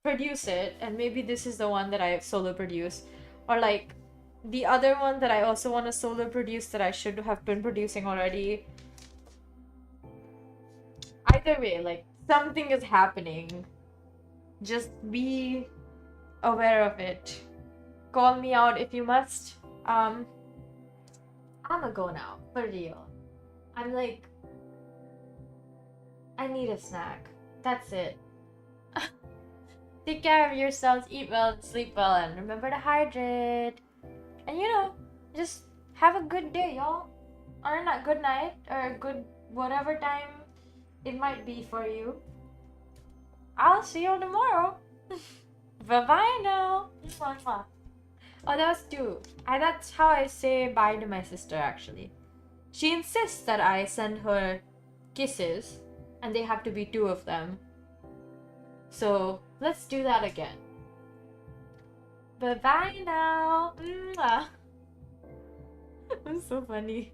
produce it, and maybe this is the one that I solo produce. Or like the other one that I also want to solo produce that I should have been producing already. Either way, like, something is happening. Just be aware of it. Call me out if you must. I'ma go now, for real. I'm like, I need a snack. That's it. Take care of yourselves, eat well, sleep well, and remember to hydrate. And you know, just have a good day, y'all. Or a good night, or a good whatever time it might be for you. I'll see you tomorrow. Bye-bye now. Oh, that was two. That's how I say bye to my sister, actually. She insists that I send her kisses, and they have to be 2 of them. So, let's do that again. Bye-bye now. Mwah. That's so funny.